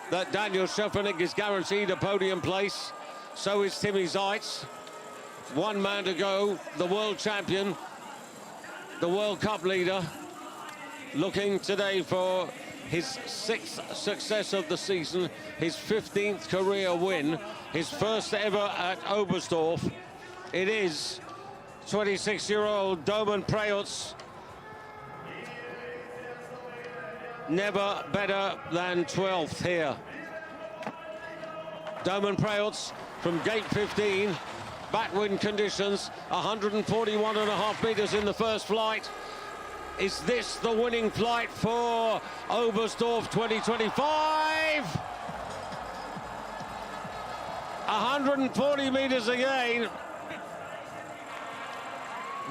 that Daniel Schöffenig is guaranteed a podium place. So is Timmy Zeitz. 1 man to go, the world champion, the World Cup leader, looking today for his 6th success of the season, his 15th career win, his first ever at Oberstdorf. It is 26-year-old Domen Preutz. Never better than 12th here. Domen Preutz from gate 15, backwind conditions, 141.5 meters in the first flight. Is this the winning flight for Oberstdorf 2025? 140 meters again.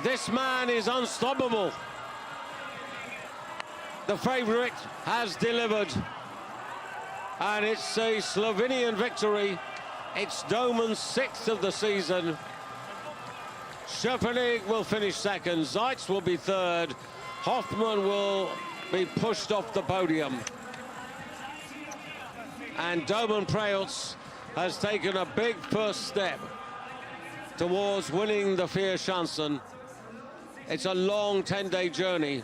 This man is unstoppable. The favorite has delivered. And it's a Slovenian victory. It's Doman's 6th of the season. Schöpfernig will finish second. Zeitz will be third. Hoffmann will be pushed off the podium. And Doman Preutz has taken a big first step towards winning the Viessmann. It's a long 10-day journey,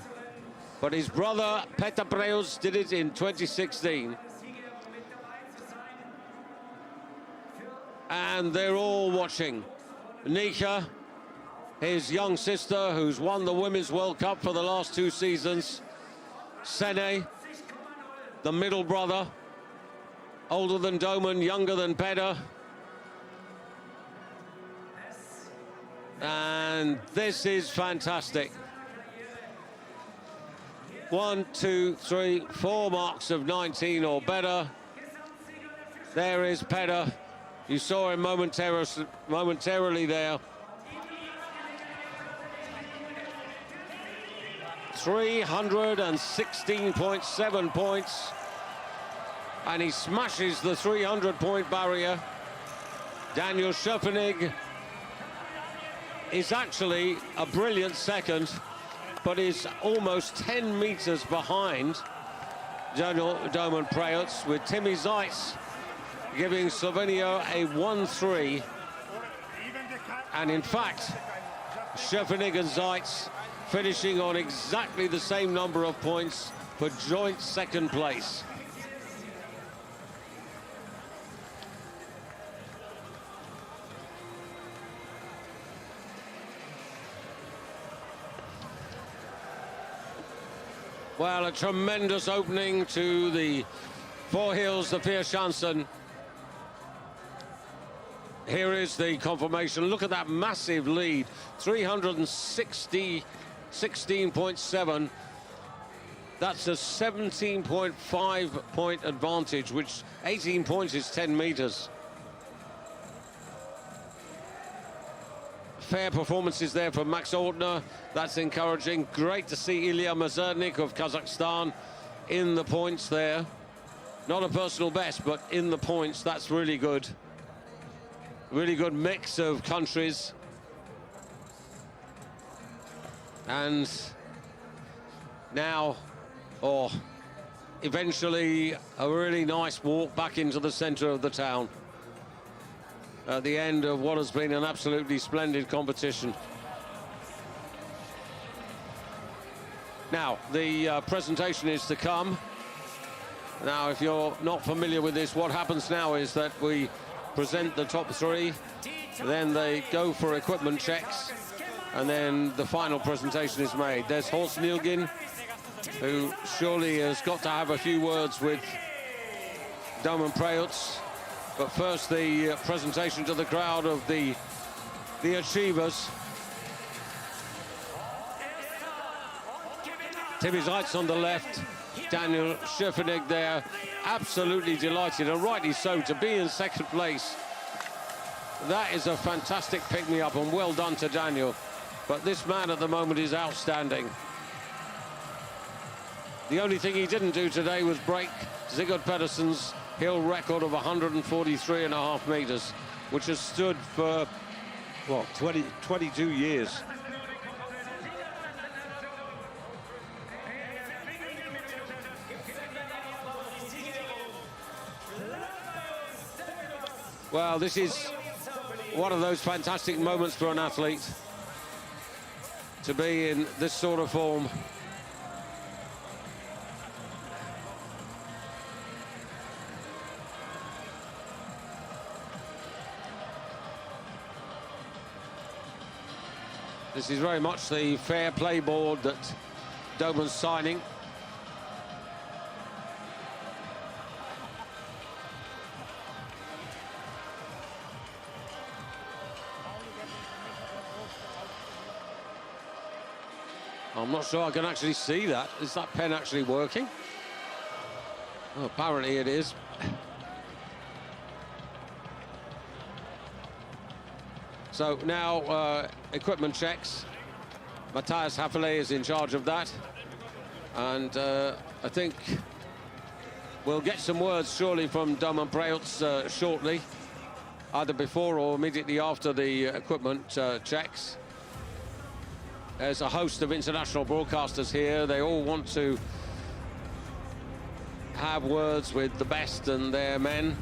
but his brother Peter Preutz did it in 2016. And they're all watching. Nika, his young sister, who's won the Women's World Cup for the last 2 seasons. Sene, the middle brother, older than Doman, younger than Peter. And this is fantastic. 1, 2, 3, 4 marks of 19 or better. There is Peter. You saw him momentarily there. 316.7 points. And he smashes the 300-point barrier. Daniel Schöpfernig is actually a brilliant second, but is almost 10 meters behind Doman Preutz, with Timmy Zeitz giving Slovenia a 1-3. And in fact, Schöpfernig and Zeitz finishing on exactly the same number of points for joint second place. Well, a tremendous opening to the Four Hills, the Viessmann. Here is the confirmation. Look at that massive lead, 316.7. That's a 17.5 point advantage, which 18 points is 10 meters. Fair performances there from Max Ordner. That's encouraging. Great to see Ilya Mazurnik of Kazakhstan in the points there. Not a personal best, but in the points. That's really good. Really good mix of countries. And now, or eventually, a really nice walk back into the center of the town at the end of what has been an absolutely splendid competition. Now, the presentation is to come. Now, if you're not familiar with this, what happens now is that we present the top 3, then they go for equipment checks, and then the final presentation is made. There's Horst Nielgin, who surely has got to have a few words with Doman Preutz. But first, the presentation to the crowd of the achievers. Timmy Zeitz on the left, Daniel Schöpfernig there, absolutely delighted, and rightly so, to be in second place. That is a fantastic pick-me-up, and well done to Daniel. But this man at the moment is outstanding. The only thing he didn't do today was break Sigurd Pedersen's hill record of 143.5 meters, which has stood for, what, 22 years. Well, this is one of those fantastic moments for an athlete, to be in this sort of form. This is very much the fair play board that Doman's signing. I'm not sure I can actually see that. Is that pen actually working? Well, apparently it is. So now equipment checks. Matthias Haffele is in charge of that. And I think we'll get some words surely from Domen Preutz shortly, either before or immediately after the equipment checks. There's a host of international broadcasters here. They all want to have words with the best and their men.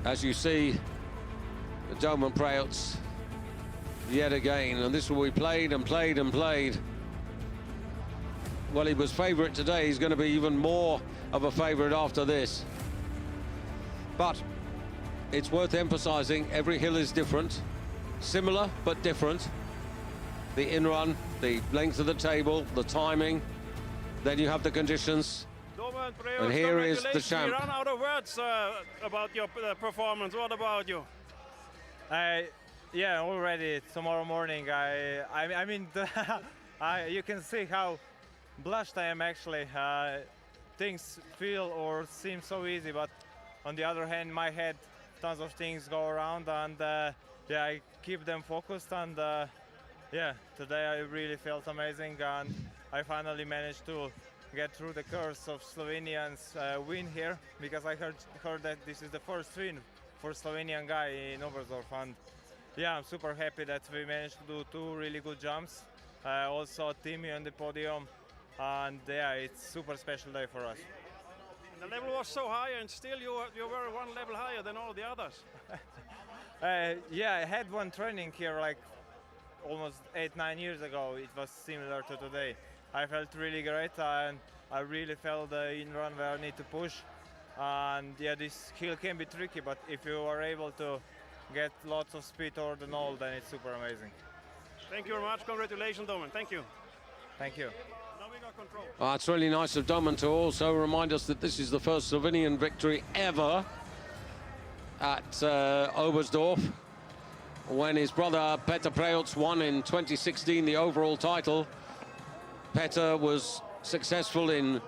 As you see, Domen Preutz yet again, and this will be played and played and played. Well, he was favourite today. He's going to be even more of a favourite after this. But it's worth emphasising, every hill is different. Similar, but different. The in-run, the length of the table, the timing. Then you have the conditions. And here is the champ. We ran out of words about your performance. What about you? Yeah, already tomorrow morning. I mean, you can see how blushed I am actually. Things feel or seem so easy, but on the other hand, in my head, tons of things go around, and yeah, I keep them focused. And yeah, today I really felt amazing, and I finally managed to get through the curse of Slovenians win here, because I heard that this is the first win for Slovenian guy in Oberstdorf, and yeah, I'm super happy that we managed to do 2 really good jumps. Also Timmy on the podium, and yeah, it's super special day for us. The level was so high, and still you were 1 level higher than all the others. Yeah, I had one training here like almost 8-9 years ago. It was similar to today. I felt really great, and I really felt the in-run where I need to push. And yeah, this hill can be tricky, but if you are able to get lots of speed toward the knoll, then it's super amazing. Thank you very much. Congratulations, Domen. Thank you. Thank you. Now we got control. It's really nice of Domen to also remind us that this is the first Slovenian victory ever at Oberstdorf, when his brother Peter Preutz won in 2016 the overall title. Peter was successful in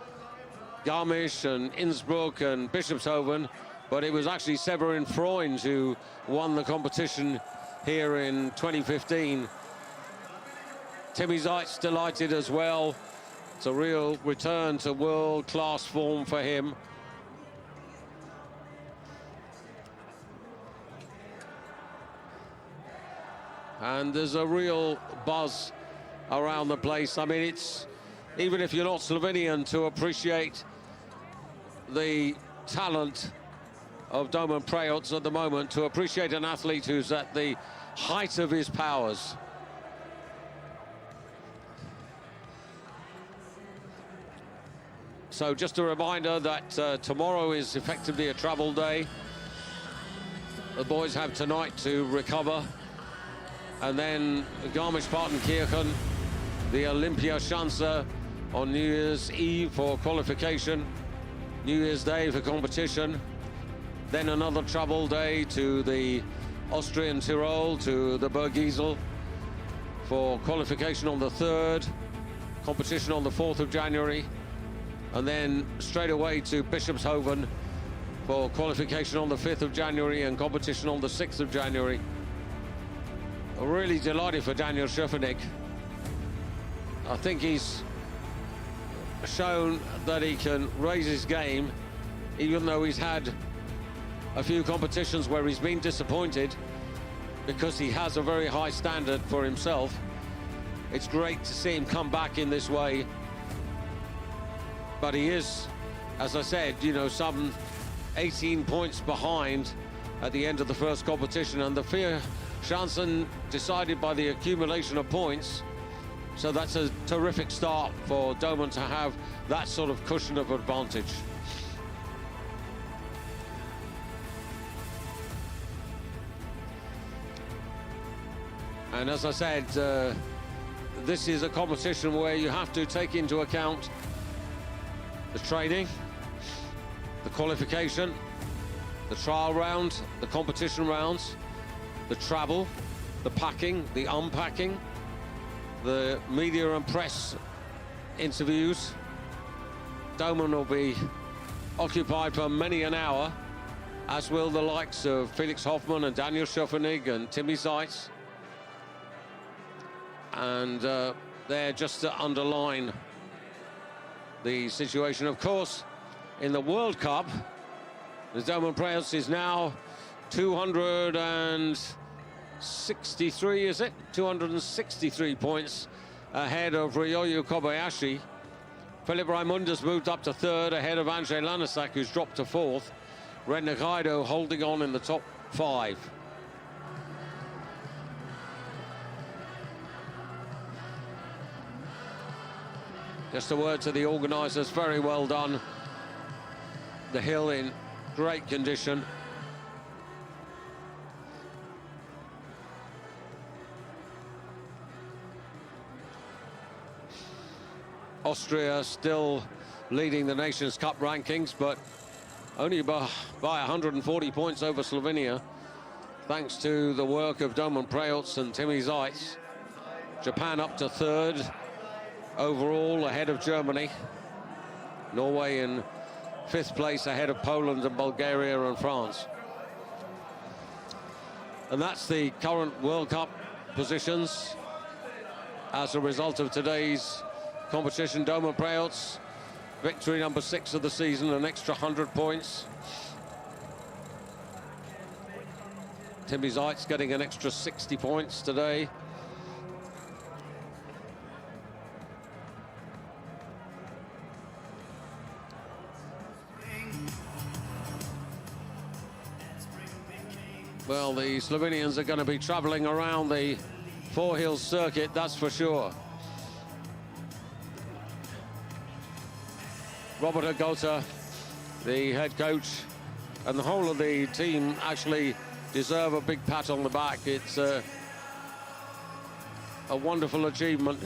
Garmisch and Innsbruck and Bischofshofen, but it was actually Severin Freund who won the competition here in 2015. Timmy Zeitz delighted as well. It's a real return to world-class form for him. And there's a real buzz around the place. I mean, it's, even if you're not Slovenian, to appreciate the talent of Domen Preutz at the moment, to appreciate an athlete who's at the height of his powers. So just a reminder that tomorrow is effectively a travel day. The boys have tonight to recover. And then Garmisch-Partenkirchen, the Olympia Schanze on New Year's Eve for qualification, New Year's Day for competition, then another travel day to the Austrian Tyrol, to the Bergisel for qualification on the 3rd, competition on the 4th of January, and then straight away to Bischofshofen for qualification on the 5th of January and competition on the 6th of January. Really delighted for Daniel Schöffenig. I think he's shown that he can raise his game, even though he's had a few competitions where he's been disappointed, because he has a very high standard for himself. It's great to see him come back in this way. But he is, as I said, you know, some 18 points behind at the end of the first competition, and the FIS Schanzen decided by the accumulation of points. So that's a terrific start for Domen to have that sort of cushion of advantage. And as I said, this is a competition where you have to take into account the training, the qualification, the trial round, the competition rounds, the travel, the packing, the unpacking, the media and press interviews. Domen will be occupied for many an hour, as will the likes of Felix Hoffmann and Daniel Schöffenig and Timmy Zeitz. And there, just to underline the situation, of course, in the World Cup, the Domen Preutz is now 263, is it? 263 points ahead of Ryoyu Kobayashi. Philipp Raimunder's moved up to third ahead of Andrzej Lanasak, who's dropped to fourth. Ren Nakaido holding on in the top 5. Just a word to the organisers, very well done. The hill in great condition. Austria still leading the Nations Cup rankings, but only by 140 points over Slovenia, thanks to the work of Domen Preutz and Timmy Zeitz. Japan up to third overall, ahead of Germany. Norway in 5th place, ahead of Poland and Bulgaria and France. And that's the current World Cup positions as a result of today's competition. Domen Preutz, victory number 6 of the season, an extra 100 points. Timmy Zeitz getting an extra 60 points today. Well, the Slovenians are going to be travelling around the Four Hills circuit, that's for sure. Robert Agota, the head coach, and the whole of the team actually deserve a big pat on the back. It's a wonderful achievement.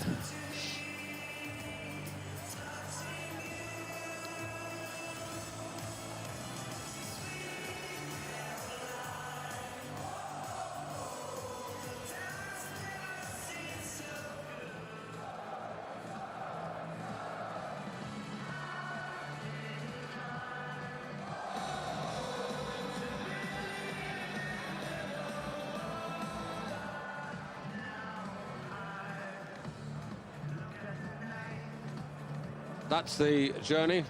That's the journey.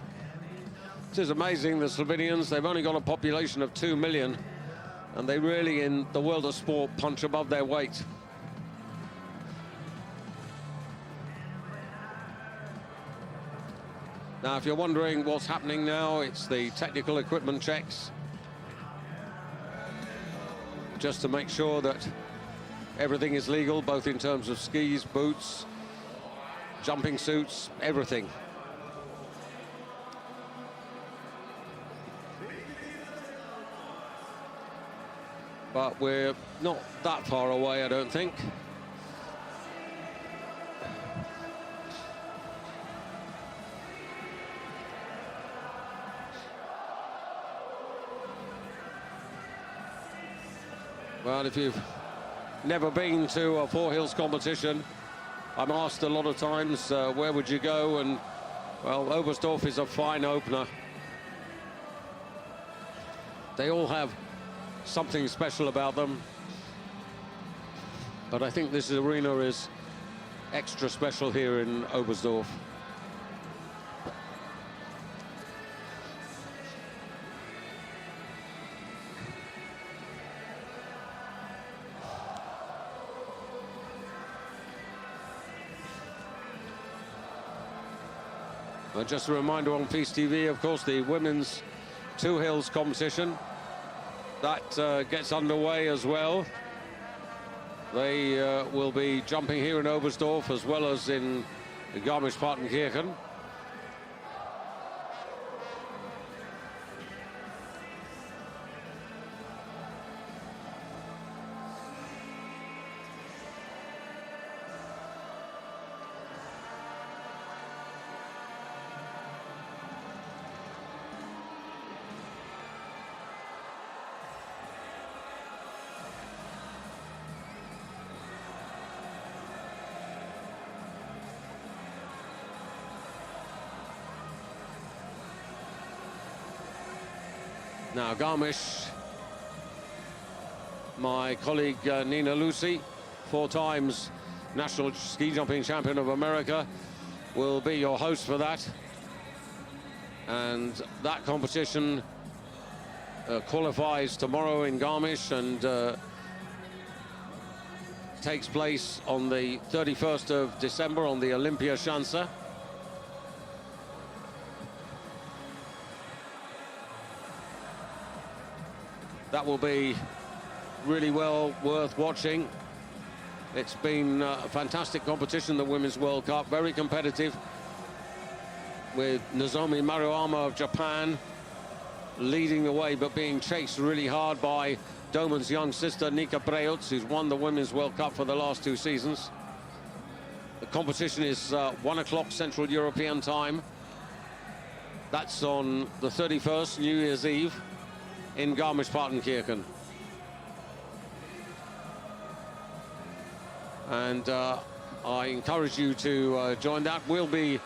It is amazing, the Slovenians, they've only got a population of 2 million, and they really, in the world of sport, punch above their weight. Now, if you're wondering what's happening now, it's the technical equipment checks, just to make sure that everything is legal, both in terms of skis, boots, jumping suits, everything. But we're not that far away, I don't think. Well, if you've never been to a Four Hills competition, I'm asked a lot of times, where would you go? And, well, Oberstdorf is a fine opener. They all have something special about them, but I think this arena is extra special here in Oberstdorf. Well, just a reminder on FIS TV, of course, the women's Two Hills competition that gets underway as well. They will be jumping here in Oberstdorf as well as in Garmisch-Partenkirchen. Now Garmisch, my colleague Nina Lucy, 4 times national ski jumping champion of America, will be your host for that. And that competition qualifies tomorrow in Garmisch and takes place on the 31st of December on the Olympia Schanze. That will be really well worth watching. It's been a fantastic competition, the Women's World Cup, very competitive, with Nozomi Maruyama of Japan leading the way, but being chased really hard by Domen's young sister, Nika Breutz, who's won the Women's World Cup for the last 2 seasons. The competition is 1 o'clock Central European time. That's on the 31st, New Year's Eve, in Garmisch-Partenkirchen. And I encourage you to join that. We'll be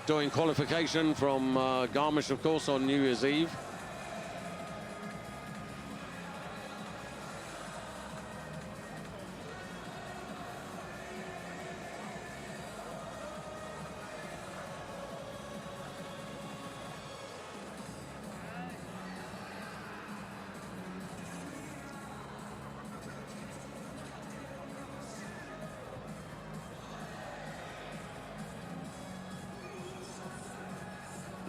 doing qualification from Garmisch, of course, on New Year's Eve.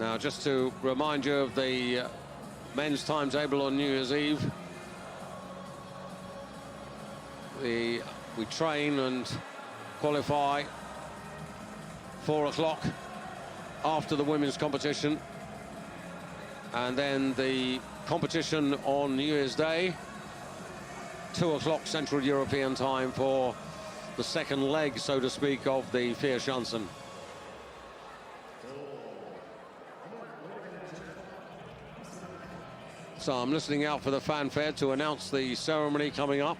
Now, just to remind you of the men's timetable on New Year's Eve. We train and qualify 4 o'clock after the women's competition. And then the competition on New Year's Day, 2 o'clock Central European time for the second leg, so to speak, of the FIS Schanzen. So I'm listening out for the fanfare to announce the ceremony coming up.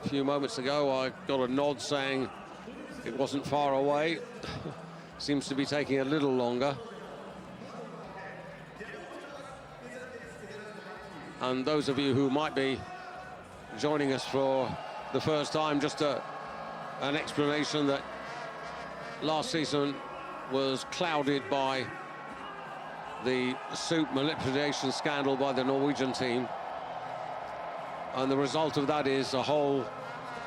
A few moments ago, I got a nod saying it wasn't far away. Seems to be taking a little longer. And those of you who might be joining us for the first time, just an explanation that last season was clouded by the suit manipulation scandal by the Norwegian team, and the result of that is a whole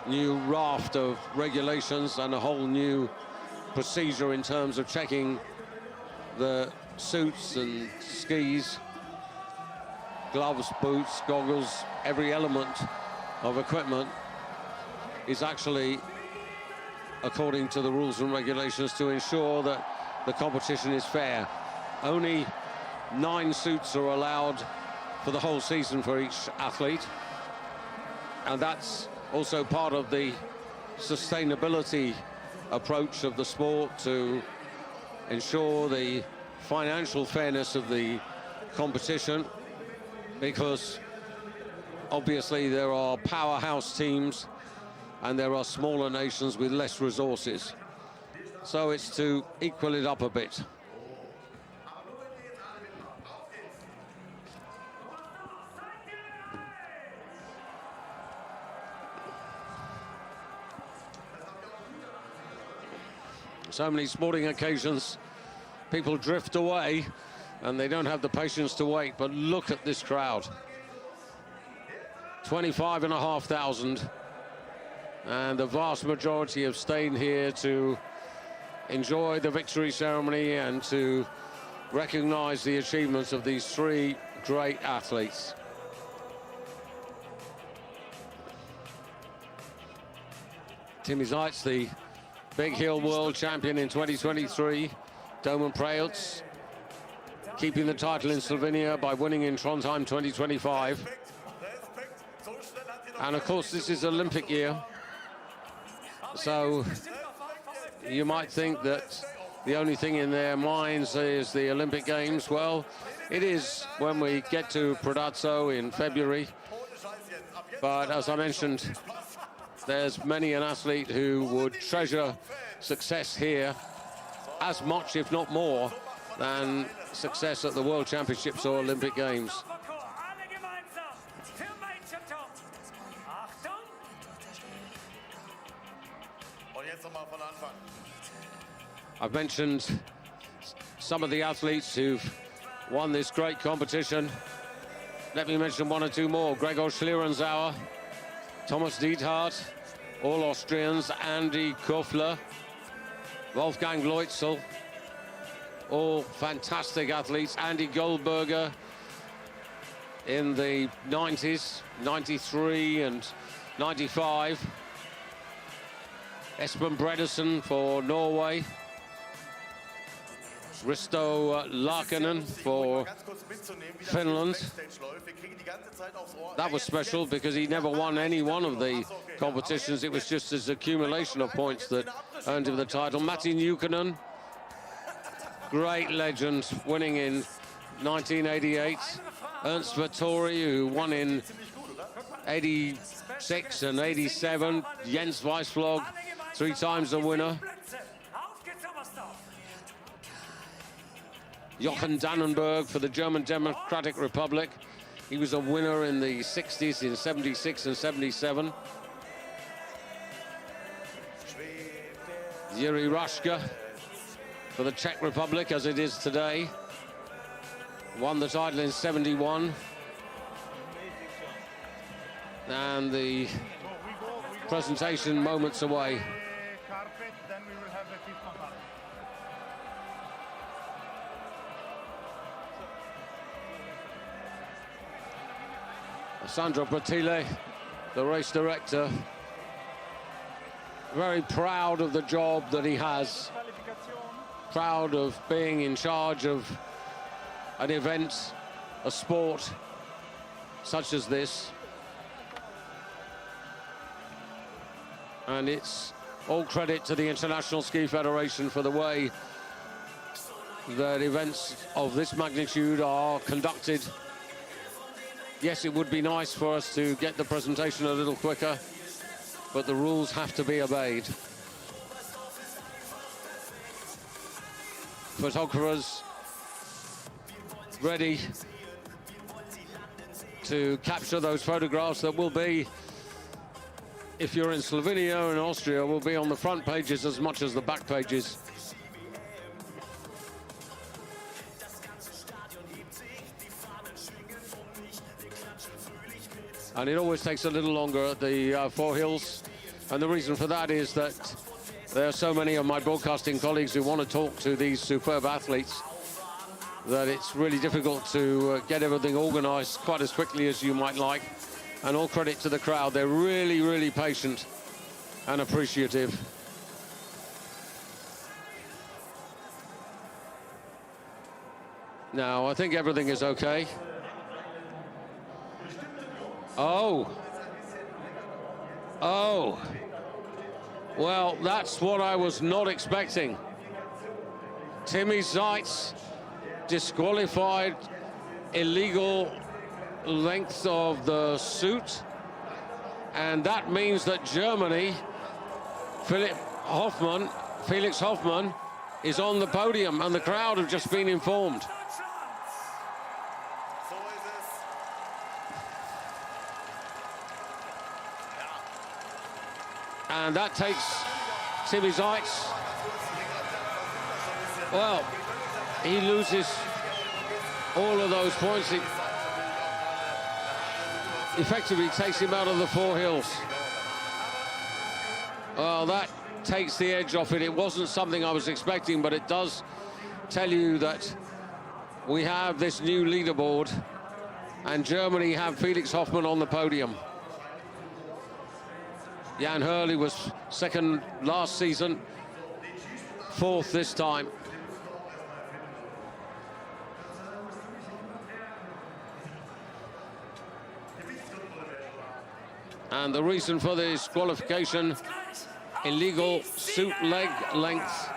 new raft of regulations and a whole new procedure in terms of checking the suits and skis, gloves, boots, goggles. Every element of equipment is actually according to the rules and regulations to ensure that the competition is fair. Only 9 suits are allowed for the whole season for each athlete, and that's also part of the sustainability approach of the sport to ensure the financial fairness of the competition, because obviously there are powerhouse teams and there are smaller nations with less resources, so it's to equal it up a bit. So many sporting occasions, people drift away and they don't have the patience to wait, but look at this crowd. 25,500, and the vast majority have stayed here to enjoy the victory ceremony and to recognize the achievements of these 3 great athletes. Timmy Zeitz, the Big Hill World Champion in 2023. Domen Breutz keeping the title in Slovenia by winning in Trondheim 2025. And of course, this is Olympic year. So you might think that the only thing in their minds is the Olympic Games. Well, it is when we get to Predazzo in February. But as I mentioned, there's many an athlete who would treasure success here as much, if not more, than success at the World Championships or Olympic Games. Alle gemeinsam für Mädchentum. Achtung! Und jetzt nochmal von Anfang. I've mentioned some of the athletes who've won this great competition. Let me mention one or two more. Gregor Schlierenzauer, Thomas Diethardt, all Austrians, Andy Kofler, Wolfgang Leutzel, all fantastic athletes. Andy Goldberger in the 90s, 93 and 95. Espen Bredesen for Norway. Risto Laakkonen for Finland. That was special because he never won any one of the competitions. It was just his accumulation of points that earned him the title. Matti Nykänen, great legend, winning in 1988. Ernst Vettori, who won in 86 and 87. Jens Weisflog, 3 times the winner. Jochen Dannenberg for the German Democratic Republic. He was a winner in the 60s, in 76 and 77. Jiří Raška for the Czech Republic, as it is today. Won the title in 71. And the presentation moments away. Sandro Bertile, the race director, very proud of the job that he has, proud of being in charge of an event, a sport such as this. And it's all credit to the International Ski Federation for the way that events of this magnitude are conducted. Yes, it would be nice for us to get the presentation a little quicker, but the rules have to be obeyed. Photographers ready to capture those photographs that will be, if you're in Slovenia and Austria, will be on the front pages as much as the back pages. And it always takes a little longer at the Four Hills. And the reason for that is that there are so many of my broadcasting colleagues who want to talk to these superb athletes that it's really difficult to get everything organized quite as quickly as you might like. And all credit to the crowd. They're really, really patient and appreciative. Now, I think everything is okay. Oh. Well, that's what I was not expecting. Timmy Zeitz disqualified, illegal length of the suit, and that means that Germany, Felix Hoffmann is on the podium, and the crowd have just been informed. And that takes Timmy Zeitz. Well, he loses all of those points. It effectively takes him out of the Four Hills. Well, that takes the edge off it. It wasn't something I was expecting, but it does tell you that we have this new leaderboard, and Germany have Felix Hoffmann on the podium. Jan Hurley was second last season, fourth this time. And the reason for the disqualification, illegal suit leg length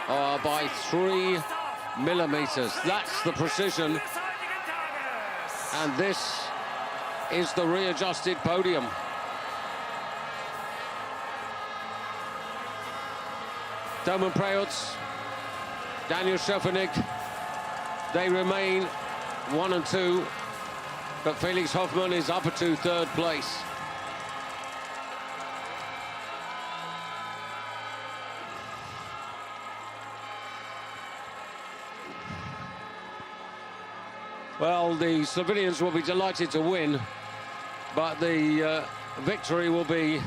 by 3 millimeters. That's the precision. And this is the readjusted podium. Domen Preutz, Daniel Schöffenig, they remain 1 and 2, but Felix Hoffmann is up to 3rd place. Well, the Slovenians will be delighted to win, but the victory will be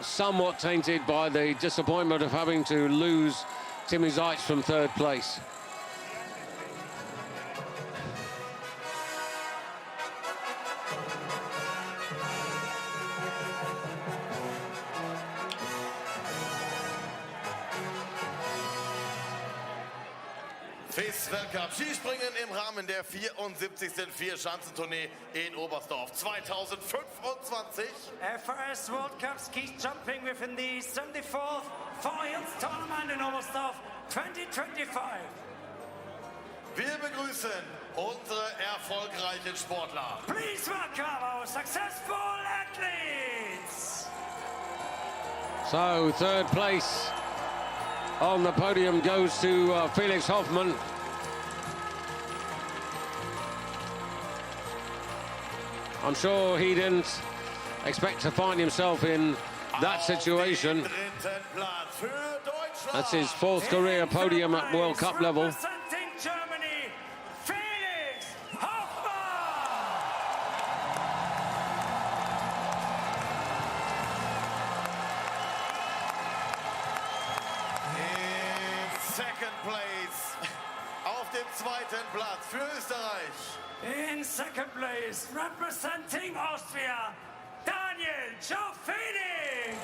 somewhat tainted by the disappointment of having to lose Timmy Zeitz from 3rd place. FIS Weltcup Skispringen im Rahmen der 74. Vierschanzentournee in Oberstdorf 2025. FIS World Cup Ski Jumping within the 74th Four-Hills Tournament in Oberstdorf 2025. Wir begrüßen unsere erfolgreichen Sportler. Please welcome our successful athletes. So 3rd place on the podium goes to Felix Hoffmann. I'm sure he didn't expect to find himself in that situation. That's his 4th career podium at World Cup level. Representing Germany, Felix Hoffmann. In 2nd place, auf dem 2. Platz für Österreich. In 2nd place, representing Austria, Daniel Schöffenig.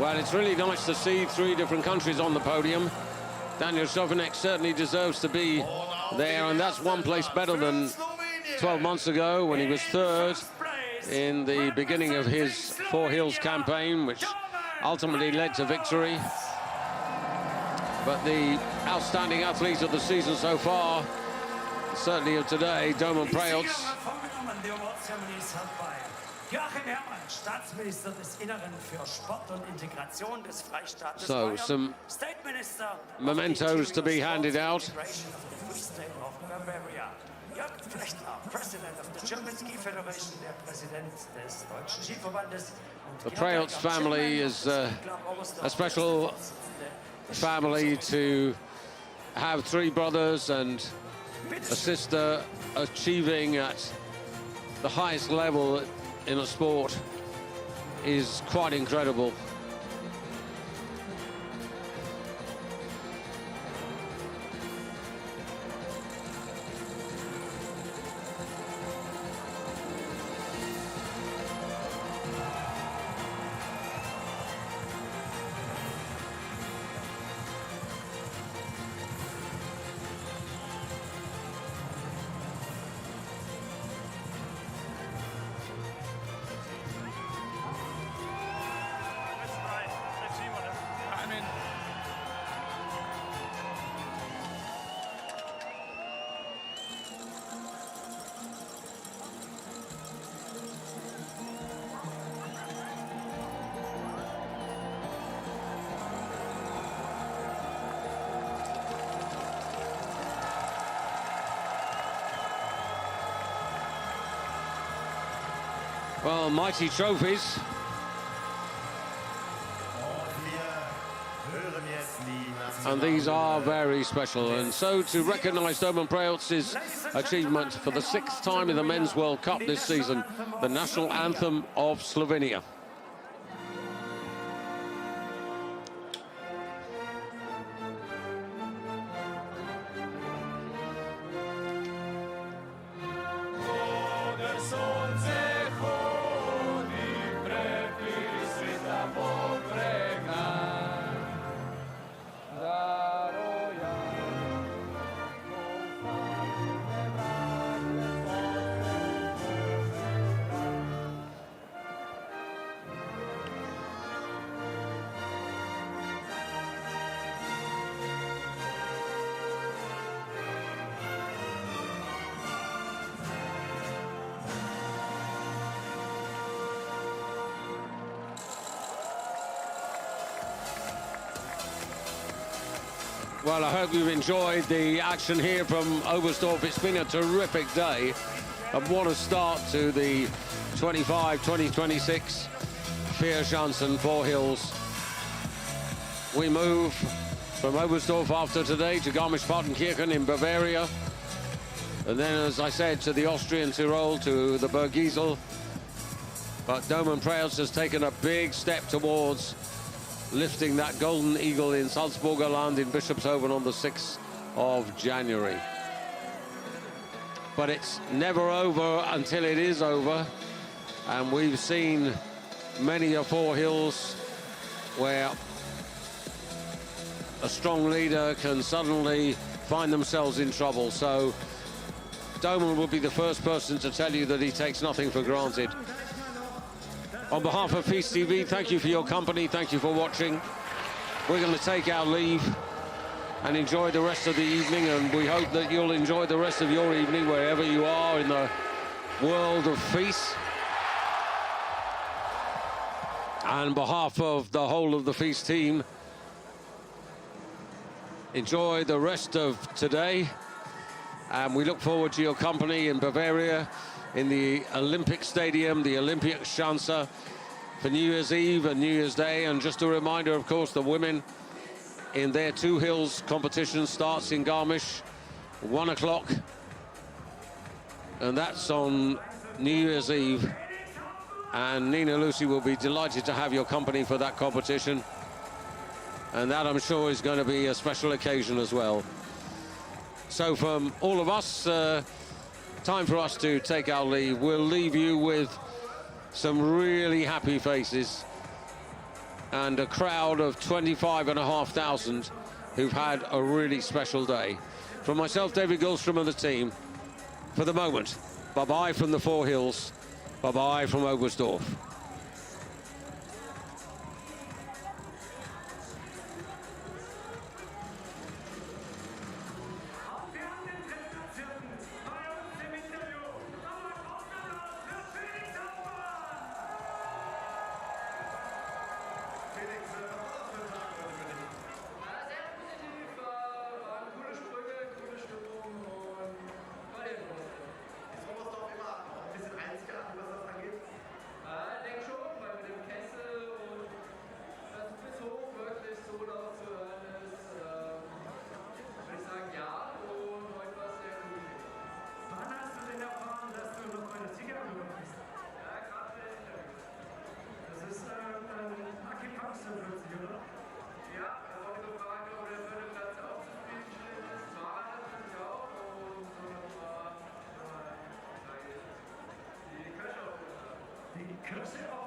Well, it's really nice to see 3 different countries on the podium. Daniel Schöffenig certainly deserves to be there, and that's 1 place better than 12 months ago when he was 3rd in the beginning of his Four Hills campaign, which ultimately led to victory. But the outstanding athlete of the season so far, certainly of today, Domen Preutz. So some mementos to be handed out. The Preutz family is a special family to have 3 brothers and a sister achieving at the highest level in a sport is quite incredible. Well, mighty trophies. And these are very special. And so to recognise Domen Preutz's achievement for the 6th time in the Men's World Cup this season, the national anthem of Slovenia. Well, I hope you've enjoyed the action here from Oberstdorf. It's been a terrific day, and what a start to the 2026 FIS Four Hills. We move from Oberstdorf after today to Garmisch-Partenkirchen in Bavaria, and then, as I said, to the Austrian Tyrol, to the Bergisel. But Domen Preutz has taken a big step towards lifting that golden eagle in Salzburger Land in Bischofshofen on the 6th of January. But it's never over until it is over, and we've seen many a Four Hills where a strong leader can suddenly find themselves in trouble. So Domen will be the first person to tell you that he takes nothing for granted. On behalf of FIS TV, thank you for your company, thank you for watching. We're going to take our leave and enjoy the rest of the evening, and we hope that you'll enjoy the rest of your evening wherever you are in the world of FIS. On behalf of the whole of the FIS team, enjoy the rest of today, and we look forward to your company in Bavaria, in the Olympic Stadium, the Olympic-Schanze, for New Year's Eve and New Year's Day. And just a reminder, of course, the women in their Two Hills competition starts in Garmisch, 1 o'clock, and that's on New Year's Eve. And Nina Lucy will be delighted to have your company for that competition, and that, I'm sure, is going to be a special occasion as well. So from all of us, time for us to take our leave. We'll leave you with some really happy faces and a crowd of 25,500 who've had a really special day. From myself, David Goldstrom, and the team, for the moment, bye-bye from the Four Hills, bye-bye from Oberstdorf. Die Köche